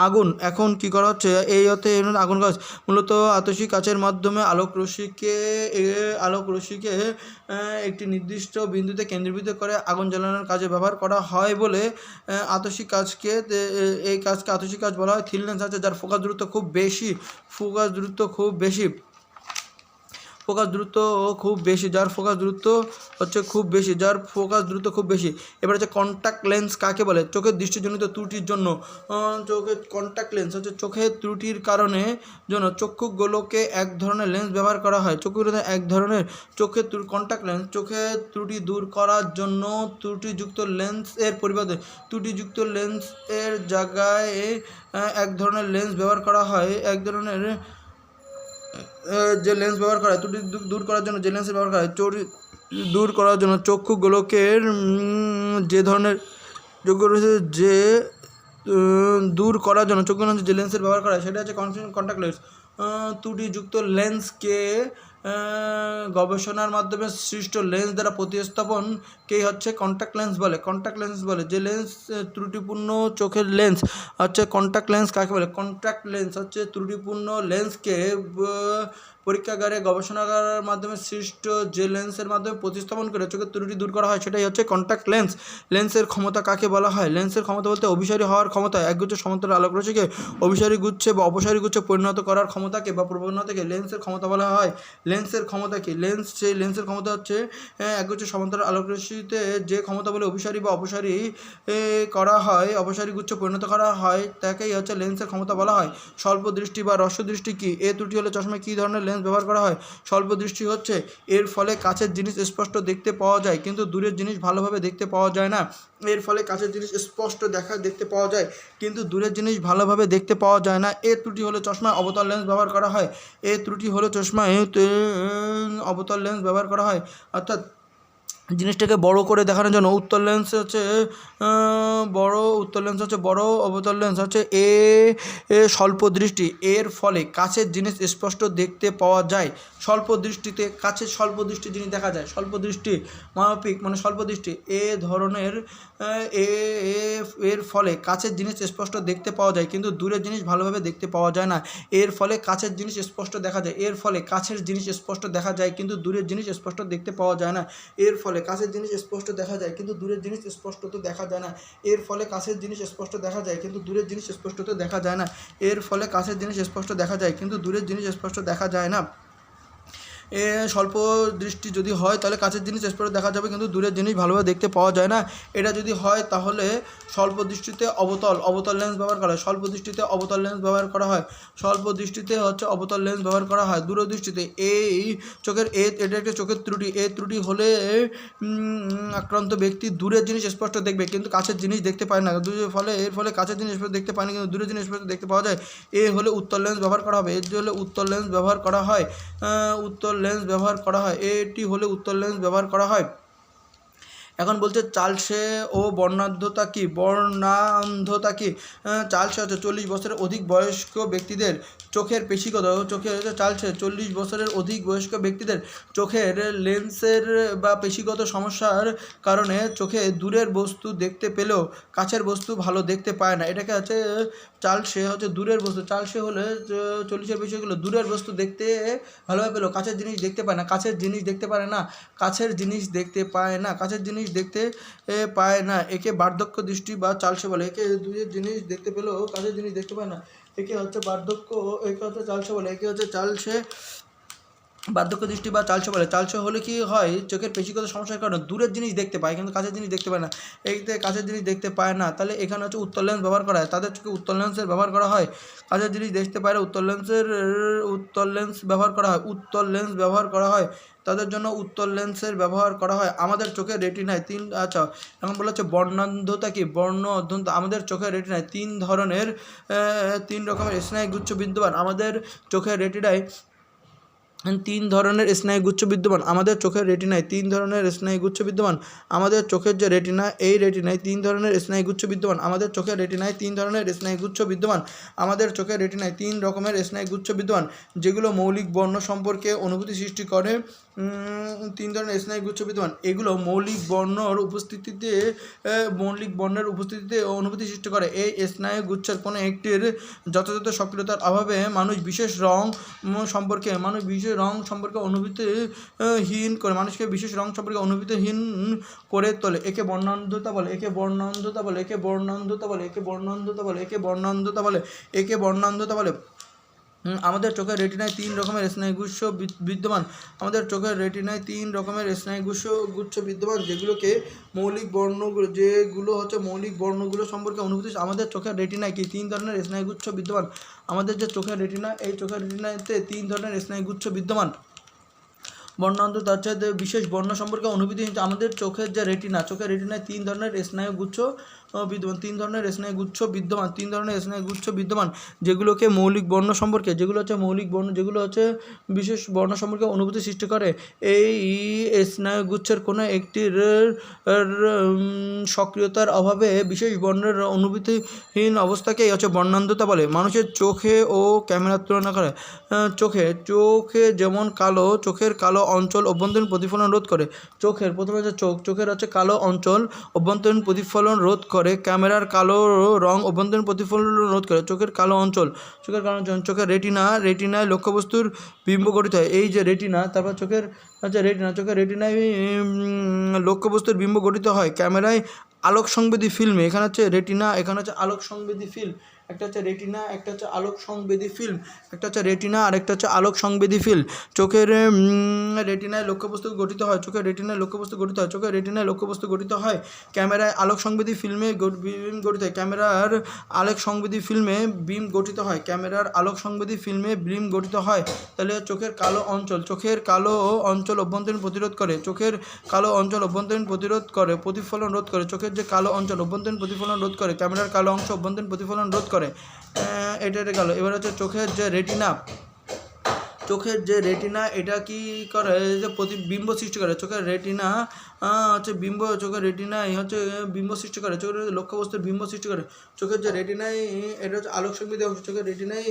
আগুন। এখন কি করা হচ্ছে, এই অর্থে আগুন গাছ। মূলত আতশী কাচের মাধ্যমে আলোকরশ্মিকে একটি নির্দিষ্ট বিন্দুতে কেন্দ্রীভূত করে আগুন জ্বালানোর কাজে ব্যবহার করা হয় বলে আতশী কাচকে আতশী কাচ বলা হয়। থিন লেন্স আছে যার ফোকাস দূরত্ব খুব বেশি, যার ফোকাস দূরত্ব খুব বেশি। এবার হচ্ছে কন্ট্যাক্ট লেন্স কাকে বলে? চোখের দৃষ্টিজনিত ত্রুটির জন্য কন্ট্যাক্ট লেন্স হচ্ছে চোখের ত্রুটির কারণে জন্য চক্ষু গোলকে এক ধরনের লেন্স ব্যবহার করা হয়। কন্ট্যাক্ট লেন্স চোখের ত্রুটি দূর করার জন্য ত্রুটিযুক্ত লেন্স এর পরিবর্তে ত্রুটিযুক্ত লেন্স এর জায়গায় এক ধরনের লেন্স ব্যবহার করা হয়। যে লেন্স ব্যবহার করা হয় ত্রুটি দূর করার জন্য, যে লেন্সের ব্যবহার করা হয় ত্রুটি দূর করার জন্য চক্ষু গোলকের যে ধরনের দূর করার জন্য যে লেন্সের ব্যবহার করা হয় সেটা হচ্ছে কন্ট্যাক্ট লেন্স। ত্রুটিযুক্ত লেন্সকে গবেষণার মাধ্যমে সৃষ্ট লেন্স দ্বারা প্রতিস্থাপনকেই হচ্ছে কন্ট্যাক্ট লেন্স বলে। যে লেন্স ত্রুটিপূর্ণ চোখের লেন্স হচ্ছে কন্ট্যাক্ট লেন্স কাকে বলে? কন্ট্যাক্ট লেন্স হচ্ছে ত্রুটিপূর্ণ লেন্সকে পরীক্ষাগারে গবেষণাগারের মাধ্যমে সৃষ্ট যে লেন্সের মাধ্যমে প্রতিস্থাপন করে চোখের ত্রুটি দূর করা হয় সেটাই হচ্ছে কন্ট্যাক্ট লেন্স। লেন্সের ক্ষমতা কাকে বলা হয়? লেন্সের ক্ষমতা বলতে অভিসারী হওয়ার ক্ষমতা, একগুচ্ছ সমান্তরাল আলোকরশ্মিকে অভিসারী গুচ্ছে বা অপসারী গুচ্ছে পরিণত করার ক্ষমতাকে বা প্রবণতাকে লেন্সের ক্ষমতা বলা হয়। লেন্সের ক্ষমতা কি? লেন্সের ক্ষমতা হচ্ছে একগুচ্ছ সমান্তরাল আলোকরশ্মিতে যে ক্ষমতা বলে অভিসারী বা অপসারী করা হয়, অপসারী গুচ্ছ পরিণত করা হয় তাকেই হচ্ছে লেন্সের ক্ষমতা বলা হয়। স্বল্প দৃষ্টি বা হ্রস্ব দৃষ্টি কি? এ ত্রুটি হলে চশমায় কী ধরনের লেন্স ব্যবহার করা হয়? স্বল্প দৃষ্টি হচ্ছে এর ফলে কাছের জিনিস স্পষ্ট দেখতে পাওয়া যায় কিন্তু দূরের জিনিস ভালোভাবে দেখতে পাওয়া যায় না। এর ফলে কাছের জিনিস স্পষ্ট দেখতে পাওয়া যায় কিন্তু দূরের জিনিস ভালোভাবে দেখতে পাওয়া যায় না। এ ত্রুটি হলে চশমায় অবতল লেন্স ব্যবহার করা হয়। অর্থাৎ জিনিসটাকে বড় করে দেখানোর জন্য উত্তল লেন্স হচ্ছে বড়, অবতল লেন্স হচ্ছে স্বল্প দৃষ্টি। এর ফলে কাছের জিনিস স্পষ্ট দেখতে পাওয়া যায়। স্বল্প দৃষ্টিতে কাছের স্বল্প দৃষ্টি জিনিস দেখা যায়। স্বল্প দৃষ্টি মায়োপিক মানে স্বল্প দৃষ্টি এর ফলে কাছের জিনিস স্পষ্ট দেখতে পাওয়া যায় কিন্তু দূরের জিনিস ভালোভাবে দেখতে পাওয়া যায় না। এর ফলে কাছের জিনিস স্পষ্ট দেখা যায় কিন্তু দূরের জিনিস স্পষ্ট দেখতে পাওয়া যায় না। এর ফলে কাছের জিনিস স্পষ্ট দেখা যায় কিন্তু দূরের জিনিস স্পষ্ট তো দেখা যায় না। এর ফলে কাছের জিনিস স্পষ্ট দেখা যায় কিন্তু দূরের জিনিস স্পষ্ট তো দেখা যায় না। এর ফলে কাছের জিনিস স্পষ্ট দেখা যায় কিন্তু দূরের জিনিস স্পষ্ট দেখা যায় না। স্বল্প দৃষ্টি যদি হয় তাহলে কাছের জিনিস স্পষ্ট দেখা যাবে কিন্তু দূরের জিনিস ভালোভাবে দেখতে পাওয়া যায় না। এটা যদি হয় তাহলে স্বল্প দৃষ্টিতে অবতল লেন্স ব্যবহার করা হয়। স্বল্প দৃষ্টিতে অবতল লেন্স ব্যবহার করা হয়। দূরদৃষ্টিতে এই চোখের এটা একটা চোখের ত্রুটি। এই ত্রুটি হলে আক্রান্ত ব্যক্তি দূরের জিনিস স্পষ্ট দেখবে কিন্তু কাছের জিনিস দেখতে পায় না। এর ফলে কাছের জিনিস স্পষ্ট দেখতে পায় না কিন্তু দূরের জিনিস স্পষ্ট দেখতে পাওয়া যায়। হলে উত্তল লেন্স ব্যবহার করা হবে। এটি হলে উত্তল লেন্স ব্যবহার করা হয়। এটি হলে উত্তল লেন্স ব্যবহার করা হয়। এখন বলছে চালসে ও বর্ণান্ধতা কি বর্ণান্ধতা কি চালসে হচ্ছে 40 বছরের অধিক বয়স্ক ব্যক্তিদের চোখের পেশিগত চোখের চালসে 40 বছরের অধিক বয়স্ক ব্যক্তিদের চোখের লেন্সের বা পেশিগত সমস্যার কারণে চোখে দূরের বস্তু দেখতে পেলেও কাছের বস্তু ভালো দেখতে পায় না। এটাকে হচ্ছে চালসে হচ্ছে দূরের বস্তু, চালসে হলে 40-এর বেশি হলো দূরের বস্তু দেখতে ভালোভাবে পেলেও কাছের জিনিস দেখতে পায় না, কাছের জিনিস দেখতে পারে না, কাছের জিনিস দেখতে পায় না, কাছের জিনিস দেখতে পায় না। একে বার্ধক্য দৃষ্টি বা চালসে বলে। একে দূরের জিনিস দেখতে পেলেও কাছের জিনিস দেখতে পায় না, একে হচ্ছে বার্ধক্য, একে হচ্ছে চালসে বলে। একে হচ্ছে চালসে বার্ধক্য দৃষ্টি বা চালসে বলে। চালসে হলে কি হয়, চোখের পেশিগত সমস্যার কারণে দূরের জিনিস দেখতে পায় কিন্তু কাছের জিনিস দেখতে পায় না, এইতে কাছের জিনিস দেখতে পায় না। তাহলে এখানে হচ্ছে উত্তর লেন্স ব্যবহার করা হয়, তাদের চোখে উত্তর লেন্সের ব্যবহার করা হয়। কাছের জিনিস দেখতে পায় না, উত্তর লেন্স ব্যবহার করা হয়, উত্তর লেন্স ব্যবহার করা হয়, তাদের জন্য উত্তর লেন্সের ব্যবহার করা হয়। আমাদের চোখের রেটিনায় আচ্ছা এখন বলা হচ্ছে বর্ণান্ধতা কি বর্ণান্ধতা। আমাদের চোখের রেটিনায় তিন রকমের স্নায়ুগুচ্ছ বিদ্যমান। আমাদের চোখের রেটিনায় 3 ধরনের স্নায়ুগুচ্ছ বিদ্যমান। আমাদের চোখের রেটিনায় 3 ধরনের স্নায়ুগুচ্ছ বিদ্যমান। আমাদের চোখের যে রেটিনা, এই রেটিনায় 3 ধরনের স্নায়ুগুচ্ছ বিদ্যমান। আমাদের চোখের রেটিনায় 3 ধরনের স্নায়ুগুচ্ছ বিদ্যমান। আমাদের চোখের রেটিনায় 3 রকমের স্নায়ুগুচ্ছ বিদ্যমান, যেগুলো মৌলিক বর্ণ সম্পর্কে অনুভূতি সৃষ্টি করে। 3 ধরনের স্নায়ুগুচ্ছ বিদ্যমান, এগুলো মৌলিক বর্ণের উপস্থিতিতে অনুভূতি সৃষ্টি করে। এই স্নায়ুগুচ্ছের কোনো একটির যথাযথ সক্রিয়তার অভাবে মানুষকে বিশেষ রং সম্পর্কে অনুভূতিহীন করে তোলে। একে বর্ণান্ধতা বলে। আমাদের চোখের রেটিনায় 3 রকমের স্নায়ুগুচ্ছ বিদ্যমান। আমাদের চোখের রেটিনায় 3 রকমের স্নায়ুগুচ্ছ বিদ্যমান, যেগুলো হচ্ছে মৌলিক বর্ণগুলো সম্পর্কে অনুভূতি। আমাদের চোখের রেটিনায় কি 3 ধরনের স্নায়ুগুচ্ছ বিদ্যমান। আমাদের যে চোখের রেটিনা, এই চোখের রেটিনাতে 3 ধরনের স্নায়ুগুচ্ছ বিদ্যমান। বর্ণান্ধতা হচ্ছে বিশেষ বর্ণ সম্পর্কে অনুভূতি। আমাদের চোখের যে রেটিনায় 3 ধরনের স্নায়ুগুচ্ছ বিদ্যমান। 3 ধরনের স্নায়ুগুচ্ছ বিদ্যমান, যেগুলোকে মৌলিক বর্ণ সম্পর্কে, যেগুলো হচ্ছে বিশেষ বর্ণ সম্পর্কে অনুভূতি সৃষ্টি করে। এই স্নায়ুগুচ্ছের কোনো একটির সক্রিয়তার অভাবে বিশেষ বর্ণের অনুভূতিহীন অবস্থাকেই হচ্ছে বর্ণান্ধতা বলে। মানুষের চোখে ও ক্যামেরার তুলনা করে। চোখে যেমন চোখের কালো অঞ্চল অভ্যন্তরীণ প্রতিফলন রোধ করে। প্রথমে হচ্ছে চোখের হচ্ছে কালো অঞ্চল অভ্যন্তরীণ প্রতিফলন রোধ করে। ক্যামেরার কালো রং অভ্যন্তরীণ প্রতিফলন রোধ করে। চোখের চোখের রেটিনায় লক্ষ্যবস্তুর বিম্ব গঠিত হয়। এই যে রেটিনা, তারপর চোখের রেটিনায় লক্ষ্যবস্তুর বিম্ব গঠিত হয়। ক্যামেরায় আলোক সংবেদী ফিল্ম, এখানে হচ্ছে রেটিনা, এখানে হচ্ছে আলোক সংবেদী ফিল্ম। একটা হচ্ছে রেটিনা, একটা হচ্ছে আলোক সংবেদী ফিল্ম। আর একটা হচ্ছে আলোক সংবেদী ফিল্ম। চোখের রেটিনায় লক্ষ্যবস্তু গঠিত হয়। চোখের রেটিনায় লক্ষ্যবস্তু গঠিত হয়। ক্যামেরায় আলোক সংবেদী ফিল্মে বিম গঠিত হয়। ক্যামেরার আলোক সংবেদী ফিল্মে বিম গঠিত হয়। তাহলে চোখের কালো অঞ্চল অভ্যন্তরীণ প্রতিরোধ করে। প্রতিফলন রোধ করে। চোখের যে কালো অঞ্চল অভ্যন্তরীণ প্রতিফলন রোধ করে। ক্যামেরার কালো অংশ অভ্যন্তরীণ প্রতিফলন রোধ করে। এটা গেল। এবার হচ্ছে চোখের যে রেটিনা এটা কি করে, যে প্রতিবিম্ব সৃষ্টি করে। চোখের রেটিনা হচ্ছে চোখের রেটিনায় হচ্ছে বিম্ব সৃষ্টি করে। চোখের লক্ষ্যবস্তুর বিম্ব সৃষ্টি করে। চোখের যে রেটিনায়, এটা হচ্ছে আলোক সংবেদী অংশ। চোখের রেটিনায়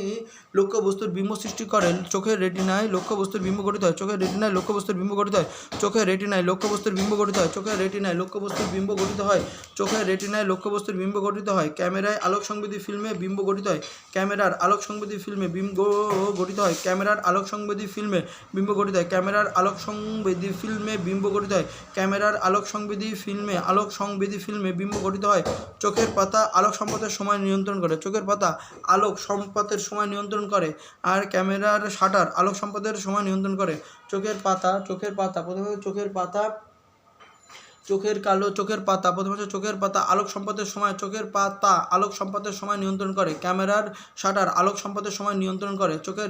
লক্ষ্যবস্তুর বিম্ব সৃষ্টি করে। চোখের রেটিনায় লক্ষ্যবস্তুর বিম্ব গঠিত হয়। চোখের রেটিনায় লক্ষ্যবস্তুর বিম্ব গঠিত হয়। চোখের রেটিনায় লক্ষ্যবস্তুর বিম্ব গঠিত হয়। ক্যামেরায় আলোক সংবেদী ফিল্মে বিম্ব গঠিত হয়। ক্যামেরার আলোক সংবেদী ফিল্মে বিম্ব গঠিত হয়। ক্যামেরার আলোক সংবেদী ফিল্মে বিম্ব গঠিত হয়। ক্যামেরার আলোক সংবেদী ফিল্মে বিম্ব গঠিত হয়। ক্যামেরার আলোক সংবেদী ফিল্মে বিম্ব গঠিত হয়। চোখের পাতা আলোক সংপাতের সময় নিয়ন্ত্রণ করে। চোখের পাতা আলোক সংপাতের সময় নিয়ন্ত্রণ করে। আর ক্যামেরার শাটার আলোক সংপাতের সময় নিয়ন্ত্রণ করে। চোখের পাতা প্রথমে চোখের পাতা আলোক সম্পাতের সময় নিয়ন্ত্রণ করে। ক্যামেরার শাটার আলোক সম্পাতের সময় নিয়ন্ত্রণ করে। চোখের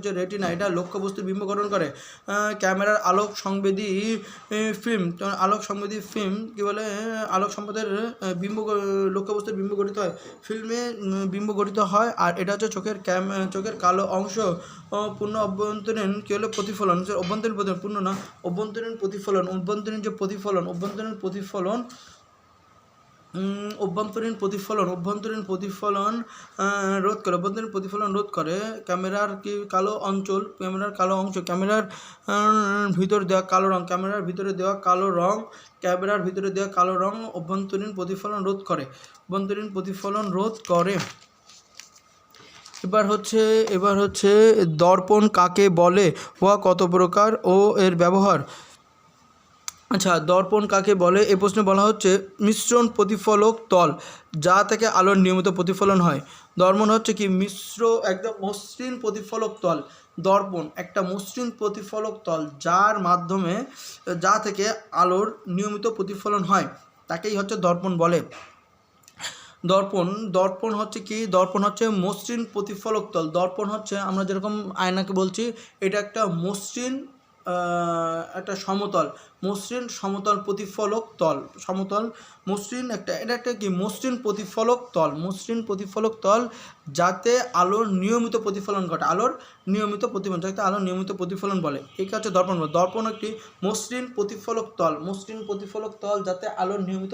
যে রেটিনা এটা লক্ষ্যবস্তুর বিম্ব গঠন করে। ক্যামেরার আলোক সংবেদী ফিল্ম কি বলে, আলোক সম্পাদের লক্ষ্যবস্তুর বিম্ব গঠিত হয়। ফিল্মে বিম্ব গঠিত হয়। আর এটা হচ্ছে চোখের কালো অংশ পূর্ণ অভ্যন্তরীণ কি হলো প্রতিফলন। অভ্যন্তরীণ প্রতিফলন, পূর্ণ না, অভ্যন্তরীণ যে প্রতিফলন অভ্যন্তরীণ প্রতিফলন অভ্যন্তরীণ প্রতিফলন রোধ করে। অভ্যন্তরীণ প্রতিফলন রোধ করে ক্যামেরার কালো অংশ, ক্যামেরার ভিতর দেওয়া কালো রং অভ্যন্তরীণ প্রতিফলন রোধ করে। এবার হচ্ছে দর্পণ কাকে বলে, উহা কত প্রকার ও এর ব্যবহার। আচ্ছা, দর্পণ কাকে বলে? এই প্রশ্নে বলা হচ্ছে মিশ্রণ প্রতিফলক তল, যা থেকে আলোর নিয়মিত প্রতিফলন হয়। দর্পণ হচ্ছে কি একদম মসৃণ প্রতিফলক তল। দর্পণ একটা মসৃণ প্রতিফলক তল যা থেকে আলোর নিয়মিত প্রতিফলন হয়, তাকেই হচ্ছে দর্পণ বলে। দর্পণ হচ্ছে মসৃণ প্রতিফলক তল। দর্পণ হচ্ছে আমরা যেরকম আয়নাকে বলছি, এটা একটা মসৃণ সমতল প্রতিফলক তল। এটা একটা কি মসৃণ প্রতিফলক তল যাতে আলোর নিয়মিত প্রতিফলন ঘটে, যাতে আলোর নিয়মিত প্রতিফলন বলে। এই হচ্ছে দর্পণ। দর্পণ একটি মসৃণ প্রতিফলক তল যাতে আলোর নিয়মিত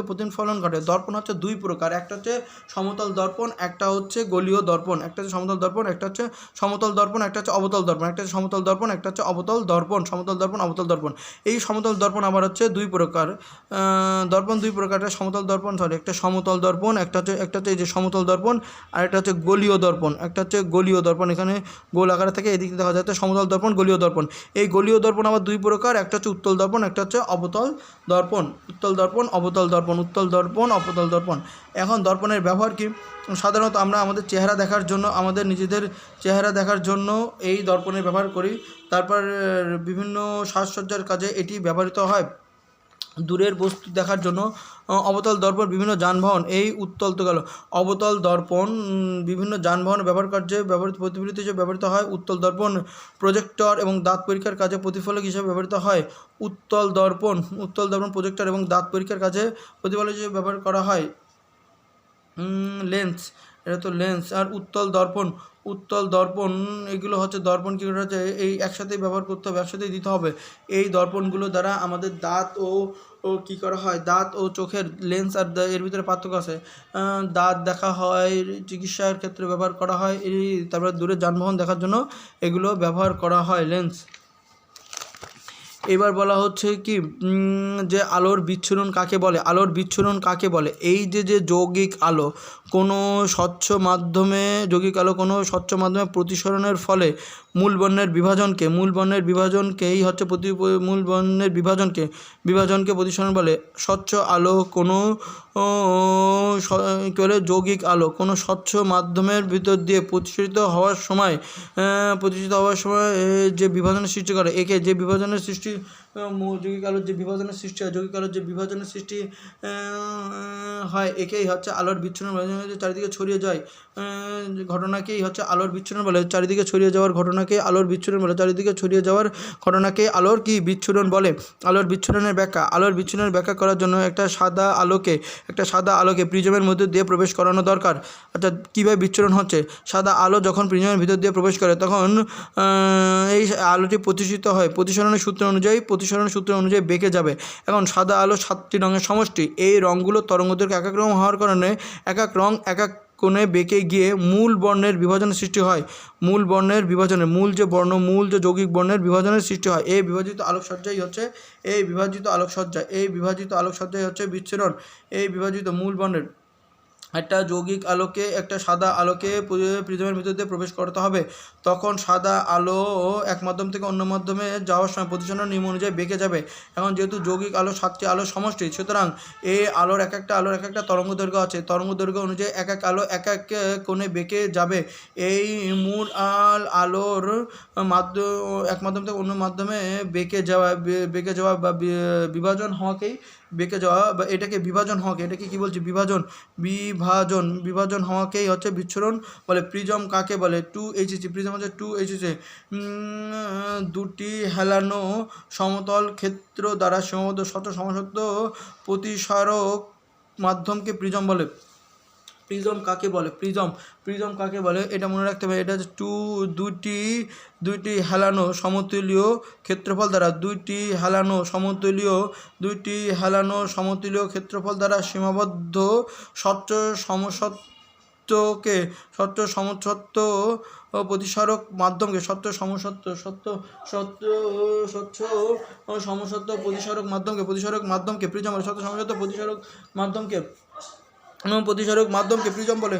প্রতিফলন ঘটে। দর্পণ হচ্ছে দুই প্রকার, একটা হচ্ছে সমতল দর্পণ, একটা হচ্ছে গলীয় দর্পণ। একটা হচ্ছে সমতল দর্পণ, একটা হচ্ছে অবতল দর্পণ। এই সমতল দর্পণ আবার হচ্ছে দুই প্রকার। সমতল দর্পণ একটা সমতল দর্পণ, একটা হচ্ছে এই যে সমতল দর্পণ, আর একটা হচ্ছে গলীয় দর্পণ। এখানে গোল আকারে থাকে, এদিকে দেখা যাচ্ছে সমতল দর্পণ, গলীয় দর্পণ। এই গলীয় দর্পণ আবার দুই প্রকার, একটা হচ্ছে উত্তল দর্পণ, একটা হচ্ছে অবতল দর্পণ। এখন দর্পণের ব্যবহার কি? সাধারণত আমরা আমাদের নিজেদের চেহারা দেখার জন্য এই দর্পণের ব্যবহার করি। তারপর বিভিন্ন সাজসজ্জার কাজে এটি ব্যবহৃত হয়। দূরের বস্তু দেখার জন্য অবতল দর্পণ বিভিন্ন যানবাহন, এই উত্তল তো গেল। অবতল দর্পণ বিভিন্ন যানবাহন প্রতিফলিত হিসেবে ব্যবহৃত হয়। উত্তল দর্পণ প্রজেক্টর এবং দাঁত পরীক্ষার কাজে প্রতিফলক হিসেবে ব্যবহৃত হয়। উত্তল দর্পণ প্রজেক্টর এবং দাঁত পরীক্ষার কাজে প্রতিফলক হিসেবে ব্যবহার করা হয়। লেন্স, এটা তো লেন্স। আর উত্তল দর্পণ এগুলো হচ্ছে দর্পণ কী করে হচ্ছে এই একসাথেই ব্যবহার করতে হবে, একসাথেই দিতে হবে। এই দর্পণগুলো দ্বারা আমাদের দাঁত ও কী করা হয়, দাঁত ও চোখের লেন্স আর এর ভিতরে পার্থক্য আছে। দাঁত দেখা হয়, চিকিৎসার ক্ষেত্রে ব্যবহার করা হয়। তারপরে দূরে যানবাহন দেখার জন্য এগুলো ব্যবহার করা হয়, লেন্স। এবার বলা হচ্ছে কি যে আলোর বিচ্ছুরণ কাকে বলে। এই যে যৌগিক আলো কোনো স্বচ্ছ মাধ্যমে প্রতিসরণের ফলে মূল বর্ণের বিভাজনকেই হচ্ছে বিভাজনকে প্রতিসরণ বলে। স্বচ্ছ আলো যৌগিক আলো কোনো স্বচ্ছ মাধ্যমের ভিতর দিয়ে প্রতিসরিত হওয়ার সময় যে বিভাজনের সৃষ্টি করে, একে যে বিভাজনের সৃষ্টি যৌগিক আলোর যে বিভাজনের সৃষ্টি হয়, একেই হচ্ছে আলোর বিচ্ছুরণ বলে। চারিদিকে ছড়িয়ে যায় ঘটনাকেই হচ্ছে আলোর বিচ্ছুরণ বলে। চারিদিকে ছড়িয়ে যাওয়ার ঘটনাকে আলোর বিচ্ছুরণ বলে। আলোর বিচ্ছুরণের ব্যাখ্যা করার জন্য একটা সাদা আলোকে প্রিজমের মধ্যে দিয়ে প্রবেশ করানো দরকার। আচ্ছা, কীভাবে বিচ্ছুরণ হচ্ছে? সাদা আলো যখন প্রিজমের ভিতর দিয়ে প্রবেশ করে তখন এই আলোটি প্রতিসরিত হয় প্রতিসরণের সূত্র অনুযায়ী বেঁকে যাবে। এখন সাদা আলো 7টি রঙের সমষ্টি। এই রঙগুলো তরঙ্গদৈর্ঘ্য এক এক রকম হওয়ার কারণে এক এক রং এক এক কোণে বেঁকে গিয়ে মূল বর্ণের বিভাজনের সৃষ্টি হয়। মূল যে যৌগিক বর্ণের বিভাজনের সৃষ্টি হয়। এই বিভাজিত আলোকসজ্জাই হচ্ছে বিচ্ছুরণ। এই বিভাজিত মূল বর্ণের একটা যৌগিক আলোকে একটা সাদা আলোকে প্রিজমের ভিতর দিয়ে প্রবেশ করতে হবে। তখন সাদা আলো এক মাধ্যম থেকে অন্য মাধ্যমে যাওয়ার সময় প্রতিসরণ নিয়ম অনুযায়ী বেঁকে যাবে। এখন যেহেতু যৌগিক আলো 7টি আলোর সমষ্টি, সুতরাং এই আলোর এক একটা তরঙ্গ দৈর্ঘ্য আছে। তরঙ্গ দৈর্ঘ্য অনুযায়ী এক এক আলো এক এক কোণে বেঁকে যাবে। এই মূল আলোর এক মাধ্যম থেকে অন্য মাধ্যমে বেঁকে যাওয়া বা বিভাজন হওয়াকেই বেঁকে যাওয়া বা এটাকে কী বলছি? বিভাজন হওয়াকেই হচ্ছে বিচ্ছুরণ বলে। প্রিজম কাকে বলে? প্রিজম হচ্ছে 2HC দুটি হেলানো সমতল ক্ষেত্র দ্বারা সীমাবদ্ধ স্বচ্ছ সমসত্ব প্রতিসারক মাধ্যমকে প্রিজম বলে। প্রিজম কাকে বলে? প্রিজম কাকে বলে এটা মনে রাখতে হবে। এটা হচ্ছে দুইটি হেলানো সমতুল্য ক্ষেত্রফল দ্বারা ক্ষেত্রফল দ্বারা সীমাবদ্ধ স্বচ্ছ সমসত্ব প্রতিসারক মাধ্যমকে প্রতিসারক মাধ্যমকে প্রিজম বলে। স্বচ্ছ সমসত্ব প্রতিসারক মাধ্যমকে প্রিজম বলে।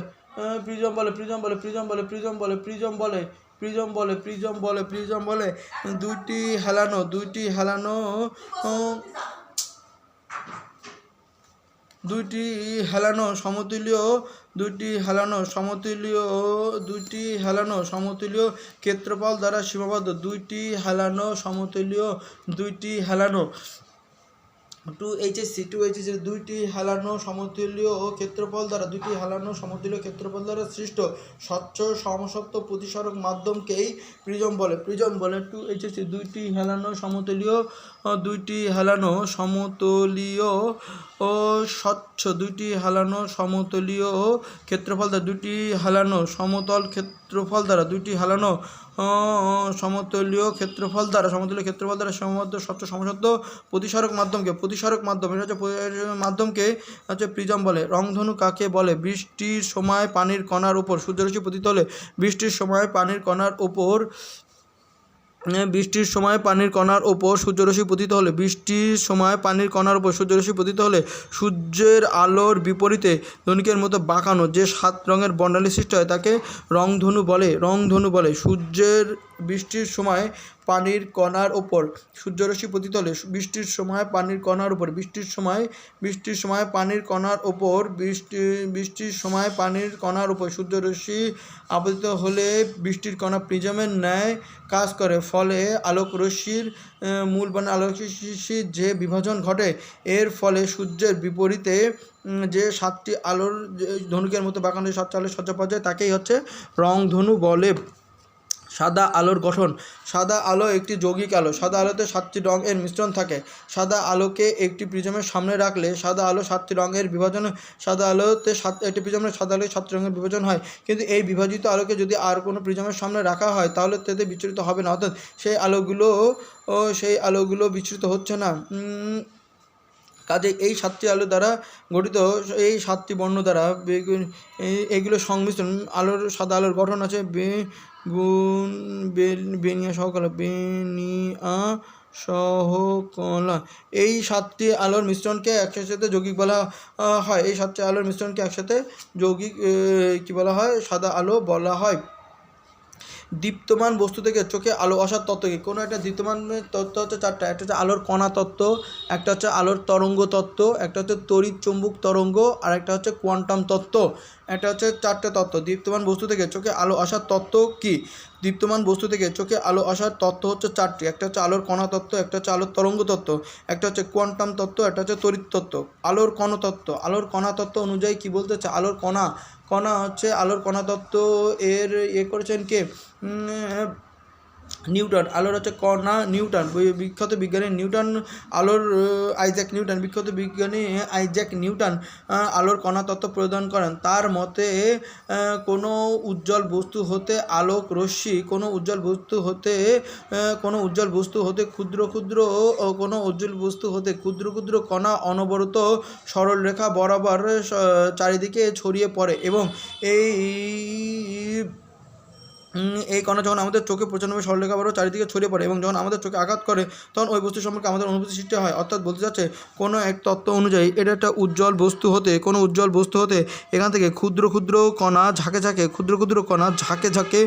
দুইটি হেলানো সমতুল্য ক্ষেত্রফল দ্বারা সীমাবদ্ধ। 2HSC দুইটি হেলানো সমতুল্য ক্ষেত্রফল দ্বারা সৃষ্ট স্বচ্ছ সমসত্ব প্রতিসারক মাধ্যমকেই প্রিজম বলে। 2HSC দুইটি হেলানো সমতুল্য ও স্বচ্ছ সমতল ক্ষেত্রফল দ্বারা সীমাবদ্ধ স্বচ্ছ সমসত্ব প্রতিসারক মাধ্যমকে হচ্ছে প্রিজম বলে। রংধনু কাকে বলে? বৃষ্টির সময় পানির কণার উপর সূর্যরশ্মি পতিত হলে সূর্যের আলোর বিপরীতে ধনুকের মতো বাঁকানো যে 7 রঙের বর্ণালী সৃষ্টি হয় তাকে রংধনু বলে। বৃষ্টির সময় পানির কণার উপর সূর্যরশ্মি পতিত হলে বৃষ্টির সময় পানির কণার উপর সূর্যরশ্মি আপতিত হলে বৃষ্টির কণা প্রিজমের ন্যায় কাজ করে। ফলে আলোক রশ্মির মূল আলোকরশ্মির যে বিভাজন ঘটে, এর ফলে সূর্যের বিপরীতে যে 7টি আলোর ধনুকের মতো বাঁকানো 7টি আলোর সজ্জা পাওয়া যায় তাকেই হচ্ছে রংধনু বলে। সাদা আলোর গঠন। সাদা আলো একটি যৌগিক আলো। সাদা আলোতে 7টি রঙের মিশ্রণ থাকে। সাদা আলোকে একটি প্রিজমের সামনে রাখলে সাদা আলো 7টি রঙের বিভাজন হয়। কিন্তু এই বিভাজিত আলোকে যদি আর কোনো প্রিজমের সামনে রাখা হয় তাহলে তাতে বিচ্ছুরিত হবে না, অর্থাৎ সেই আলোগুলো বিচ্ছুরিত হচ্ছে না। কাজে এই 7টি আলো দ্বারা গঠিত এই 7টি বর্ণ দ্বারা এইগুলো সংমিশ্রণ সাদা আলোর গঠন আছে বেনিয়া সহকলা। এই 7টি আলোর মিশ্রণকে একসাথে যৌগিক বলা হয়। সাদা আলো বলা হয়। দীপ্তমান বস্তু থেকে চোখে আলো আসার তত্ত্ব কি? কোনো একটা দীপ্তমান তত্ত্ব হচ্ছে 4টা। একটা হচ্ছে আলোর কণা তত্ত্ব, একটা হচ্ছে আলোর তরঙ্গ তত্ত্ব, একটা হচ্ছে তড়িৎ চৌম্বক তরঙ্গ, আর একটা হচ্ছে কোয়ান্টাম তত্ত্ব। একটা হচ্ছে 4টে তত্ত্ব। দীপ্তমান বস্তু থেকে চোখে আলো আসার তত্ত্ব কি? দীপ্তমান বস্তু থেকে চোখে আলো আসার তত্ত্ব হচ্ছে 4টি। একটা হচ্ছে আলোর কণা তত্ত্ব, একটা হচ্ছে আলোর তরঙ্গ তত্ত্ব, একটা হচ্ছে কোয়ান্টাম তত্ত্ব, একটা হচ্ছে তড়িৎ তত্ত্ব। আলোর কণা তত্ত্ব অনুযায়ী কি বলতে হচ্ছে? আলোর কণা তত্ত্ব এর করেছেন কে? নিউটন। আলোর হচ্ছে কণা নিউটন, বিখ্যাত বিজ্ঞানী নিউটন। বিখ্যাত বিজ্ঞানী আইজ্যাক নিউটন আলোর কণা তত্ত্ব প্রদান করেন। তার মতে কোনো উজ্জ্বল বস্তু হতে আলোক রশ্মি কোনো উজ্জ্বল বস্তু হতে ক্ষুদ্র ক্ষুদ্র কণা অনবরত সরল রেখা বরাবর চারিদিকে ছড়িয়ে পড়ে এবং এই কণা যখন আমাদের চোখে প্রচণ্ডভাবে সরলরেখা বরাবর চারিদিকে ছড়িয়ে পড়ে এবং যখন আমাদের চোখে আঘাত করে তখন ওই বস্তু সম্পর্কে আমাদের অনুভূতি সৃষ্টি হয়। অর্থাৎ বলতে যাচ্ছে কোনো এক তত্ত্ব অনুযায়ী এটা একটা উজ্জ্বল বস্তু হতে এখান থেকে ক্ষুদ্র ক্ষুদ্র কণা ঝাঁকে ঝাঁকে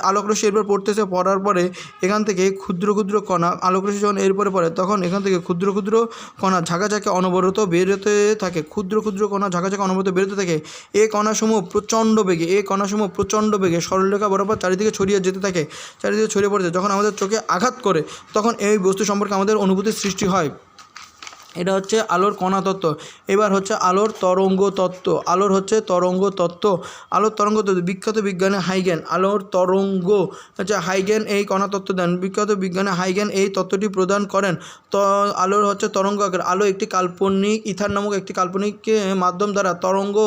আলোকরশ্মি এরপর পড়ার পরে এখান থেকে ক্ষুদ্র ক্ষুদ্র কণা আলোকরশ্মি যখন এরপরে পড়ে তখন এখান থেকে ক্ষুদ্র ক্ষুদ্র কণা ঝাঁকে ঝাঁকে অনবরত বেরোতে থাকে। এই কণাসমূহ প্রচণ্ড বেগে সরলরেখা বরাবর চারিদিকে ছড়িয়ে পড়ে। যখন আমাদের চোখে আঘাত করে তখন এই বস্তু সম্পর্কে আমাদের অনুভূতির সৃষ্টি হয়। এটা হচ্ছে আলোর কণা তত্ত্ব। এবার হচ্ছে আলোর তরঙ্গ তত্ত্ব। আলোর তরঙ্গ তত্ত্ব বিখ্যাত বিজ্ঞানী হাইগেন আলোর তরঙ্গ হচ্ছে হাইগেন এই কণা তত্ত্ব দেন। বিখ্যাত বিজ্ঞানী হাইগেন এই তত্ত্বটি প্রদান করেন। তো আলোর হচ্ছে তরঙ্গ আকার। আলো একটি কাল্পনিক ইথার নামক একটি কাল্পনিক মাধ্যম দ্বারা তরঙ্গ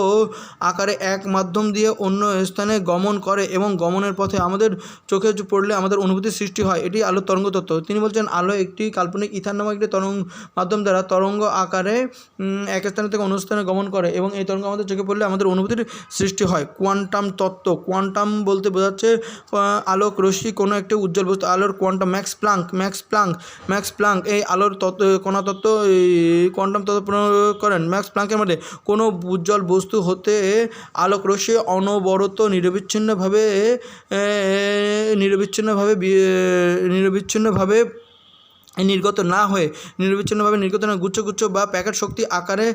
আকারে এক মাধ্যম দিয়ে অন্য স্থানে গমন করে এবং গমনের পথে আমাদের চোখে পড়লে আমাদের অনুভূতির সৃষ্টি হয়। এটি আলোর তরঙ্গ তত্ত্ব। তিনি বলছেন আলো একটি কাল্পনিক ইথার নামক একটি মাধ্যম দ্বারা তরঙ্গ আকারে এক স্থান থেকে অন্য স্থানে গমন করে এবং এই তরঙ্গ আমাদের চোখে পড়লে আমাদের অনুভূতির সৃষ্টি হয়। কোয়ান্টাম তত্ত্ব। কোয়ান্টাম বলতে বোঝাচ্ছে আলোক রশ্মি কোনো একটি উজ্জ্বল বস্তু। আলোর কোয়ান্টাম ম্যাক্স প্লাঙ্ক এই আলোর কণা তত্ত্ব কোয়ান্টাম তত্ত্ব প্রয়োগ করেন। ম্যাক্স প্লাঙ্কের মধ্যে কোনো উজ্জ্বল বস্তু হতে আলোক রশ্মি অনবরত নিরবিচ্ছিন্নভাবে নির্গত না গুচ্ছ বা প্যাকেট শক্তি আকারে